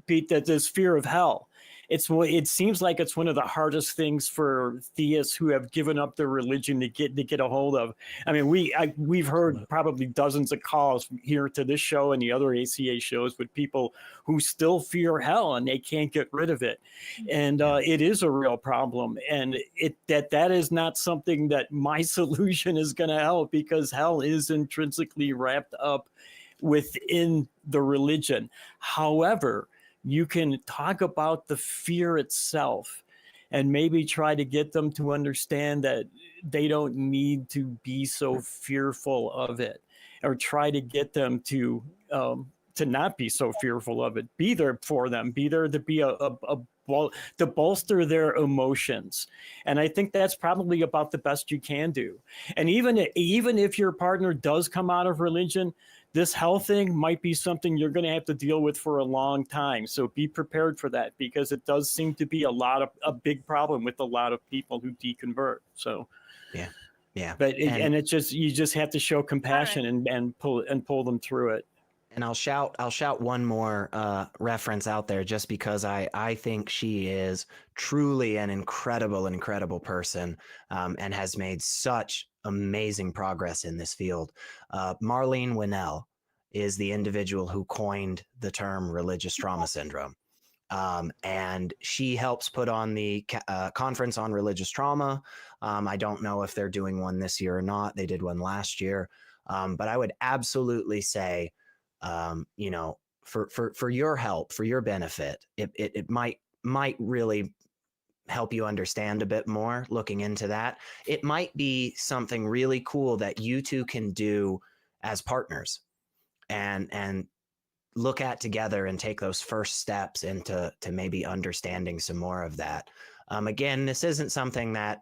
Pete, that there's fear of hell. It seems like it's one of the hardest things for theists who have given up their religion to get a hold of. I mean, we've heard probably dozens of calls here to this show and the other ACA shows with people who still fear hell and they can't get rid of it. And it is a real problem. And that is not something that my solution is going to help, because hell is intrinsically wrapped up within the religion. However, you can talk about the fear itself and maybe try to get them to understand that they don't need to be so fearful of it, or try to get them to not be so fearful of it. Be there for them. Be there to be to bolster their emotions. And I think that's probably about the best you can do. And even if your partner does come out of religion, this hell thing might be something you're going to have to deal with for a long time. So be prepared for that, because it does seem to be a big problem with a lot of people who deconvert. So yeah. But you just have to show compassion and pull them through it. And I'll shout one more reference out there, just because I think she is truly an incredible person, and has made such amazing progress in this field. Marlene Winnell is the individual who coined the term religious trauma syndrome. And she helps put on the conference on religious trauma. I don't know if they're doing one this year or not. They did one last year. But I would absolutely say, for your help, for your benefit, it might really help you understand a bit more looking into that. It might be something really cool that you two can do as partners and look at together and take those first steps into maybe understanding some more of that. Again, this isn't something that,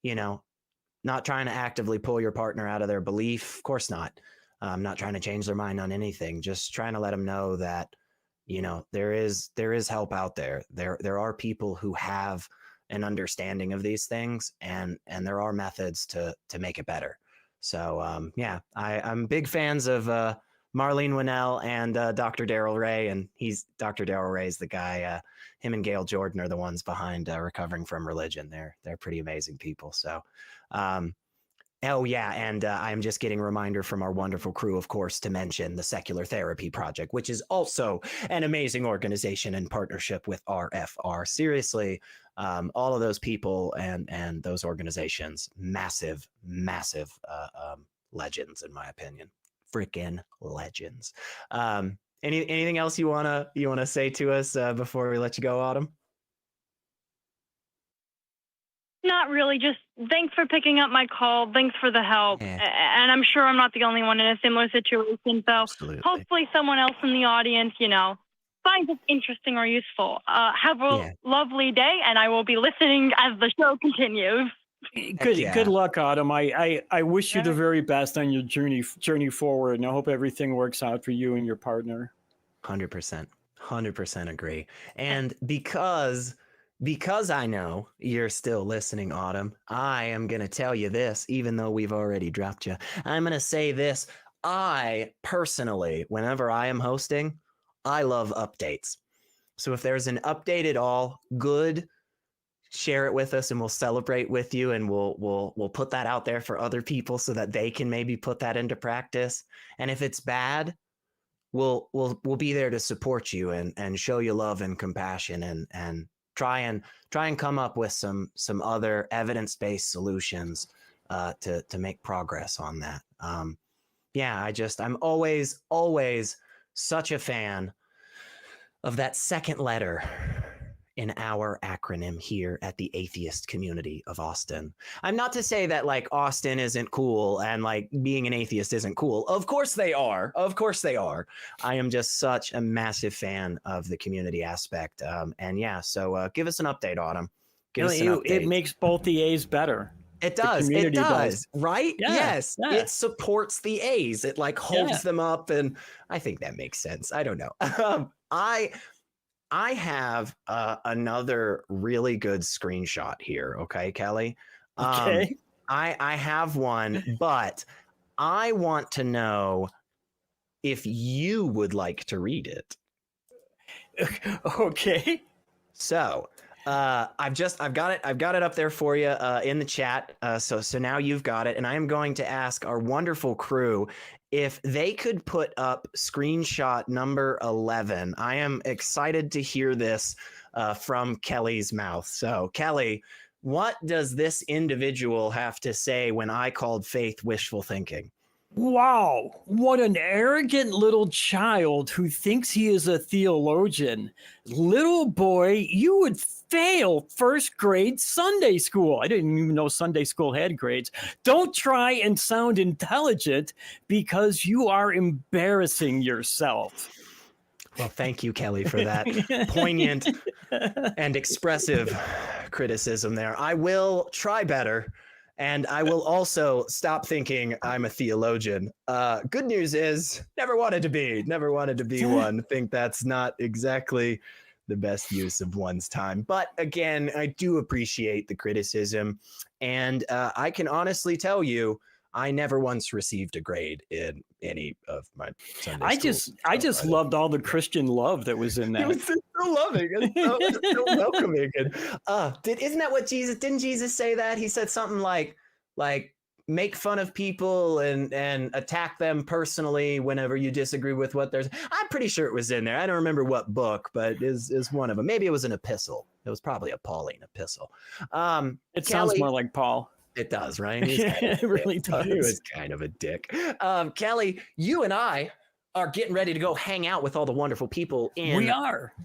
not trying to actively pull your partner out of their belief. Of course not. I'm not trying to change their mind on anything, just trying to let them know that, there is help out there. There are people who have an understanding of these things, and there are methods to make it better. So I'm big fans of Marlene Winnell and Dr. Daryl Ray, and Dr. Daryl Ray is the guy. Him and Gail Jordan are the ones behind Recovering from Religion. They're pretty amazing people. So. Oh, yeah. And I'm just getting a reminder from our wonderful crew, of course, to mention the Secular Therapy Project, which is also an amazing organization in partnership with RFR. Seriously, all of those people and those organizations, massive legends, in my opinion. Freaking legends. Anything else you wanna say to us before we let you go, Autumn? Not really. Just thanks for picking up my call. Thanks for the help. Yeah. And I'm sure I'm not the only one in a similar situation. So Absolutely. Hopefully someone else in the audience, finds it interesting or useful. Have a lovely day, and I will be listening as the show continues. Good luck, Autumn. I wish you the very best on your journey forward, and I hope everything works out for you and your partner. 100% agree. And because I know you're still listening, Autumn, I am going to tell you this, even though we've already dropped you. I'm going to say this. I personally, whenever I am hosting, I love updates. So if there's an update at all, good, share it with us and we'll celebrate with you, and we'll put that out there for other people so that they can maybe put that into practice. And if it's bad, we'll be there to support you and show you love and compassion and try and come up with some other evidence-based solutions to make progress on that. I'm always such a fan of that second letter in our acronym here at the Atheist community of Austin. I'm not to say that like Austin isn't cool and like being an atheist isn't cool. Of course they are. I am just such a massive fan of the community aspect. So give us an update, Autumn. It makes both the A's better. It does. It does. Right? Yeah, yes. yeah. It supports the A's. It like holds them up. And I think that makes sense. I don't know. I have another really good screenshot here. Okay, Kelley. Okay. I have one, but I want to know if you would like to read it. Okay. So I've got it up there for you in the chat. So now you've got it, and I am going to ask our wonderful crew if they could put up screenshot number 11. I am excited to hear this from Kelley's mouth. So Kelley, what does this individual have to say when I called faith wishful thinking? Wow, what an arrogant little child who thinks he is a theologian. Little boy, you would fail first grade Sunday school. I didn't even know Sunday school had grades. Don't try and sound intelligent because you are embarrassing yourself. Well, thank you, Kelley, for that poignant and expressive criticism there. I will try better. And I will also stop thinking I'm a theologian. Good news is never wanted to be one. Think that's not exactly the best use of one's time. But again, I do appreciate the criticism. And I can honestly tell you, I never once received a grade in any of my Sunday school. I just loved all the Christian love that was in that. It was so loving. It's so welcoming. And isn't that what didn't Jesus say that? He said something like make fun of people and attack them personally whenever you disagree with what they're. I'm pretty sure it was in there. I don't remember what book, but is one of them. Maybe it was an epistle. It was probably a Pauline epistle. It sounds more like Paul. It does, right? It really does. He was kind of a dick. Kelley, you and I are getting ready to go hang out with all the wonderful people in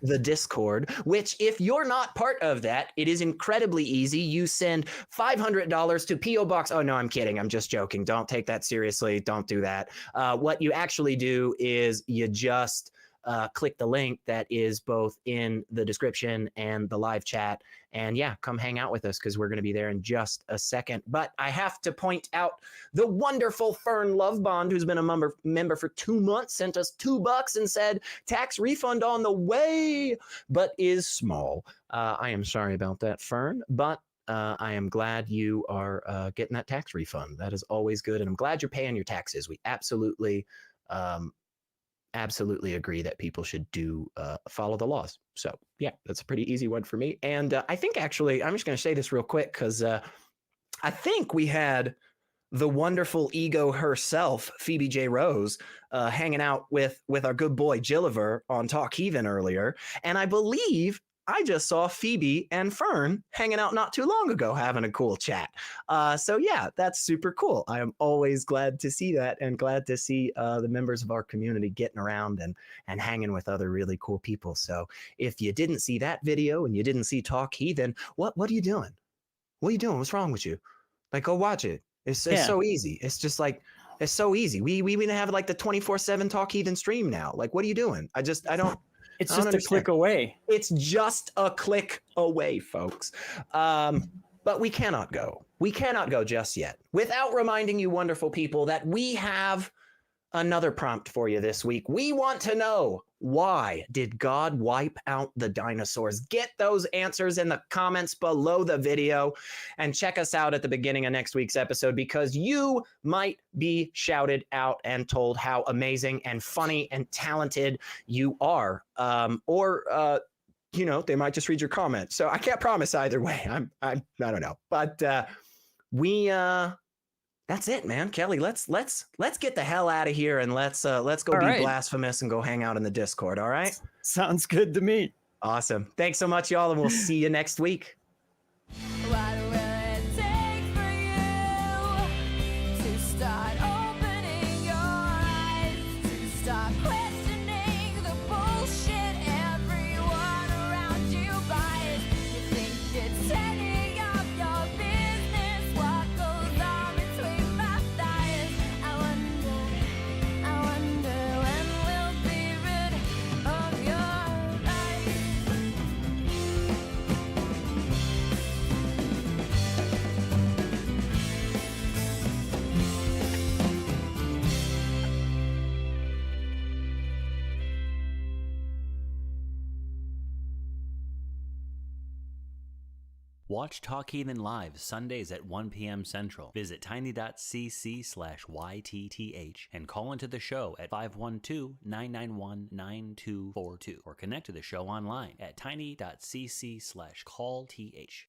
the Discord, which if you're not part of that, it is incredibly easy. You send $500 to P.O. Box. Oh, no, I'm kidding. I'm just joking. Don't take that seriously. Don't do that. What you actually do is you just click the link that is both in the description and the live chat. And yeah, come hang out with us because we're going to be there in just a second. But I have to point out the wonderful Fern Lovebond, who's been a member for 2 months, sent us $2 and said, tax refund on the way, but is small. I am sorry about that, Fern, but I am glad you are getting that tax refund. That is always good. And I'm glad you're paying your taxes. We absolutely agree that people should follow the laws. So yeah, that's a pretty easy one for me. And I think actually, I'm just going to say this real quick because I think we had the wonderful ego herself, Phoebe J. Rose, hanging out with our good boy Gilliver on Talk Heathen earlier. And I believe I just saw Phoebe and Fern hanging out not too long ago, having a cool chat. So yeah, that's super cool. I am always glad to see that and glad to see the members of our community getting around and hanging with other really cool people. So if you didn't see that video and you didn't see Talk Heathen, what are you doing? What are you doing? What's wrong with you? Like, go watch it. It's so easy. It's just like, it's so easy. We even have like the 24/7 Talk Heathen stream now. Like, what are you doing? I don't. It's just a click away. It's just a click away, folks. But we cannot go. We cannot go just yet without reminding you wonderful people that we have another prompt for you this week. We want to know, why did God wipe out the dinosaurs? Get those answers in the comments below the video and check us out at the beginning of next week's episode because you might be shouted out and told how amazing and funny and talented you are. Or they might just read your comment. So I can't promise either way. I don't know. But that's it, man. Kelley, let's get the hell out of here and let's go be blasphemous and go hang out in the Discord. All right. Sounds good to me. Awesome. Thanks so much, y'all, and we'll see you next week. What will it take for you to start opening your Watch Talk Heathen live Sundays at 1 p.m. Central. Visit tiny.cc/YTTH and call into the show at 512-991-9242 or connect to the show online at tiny.cc/callth.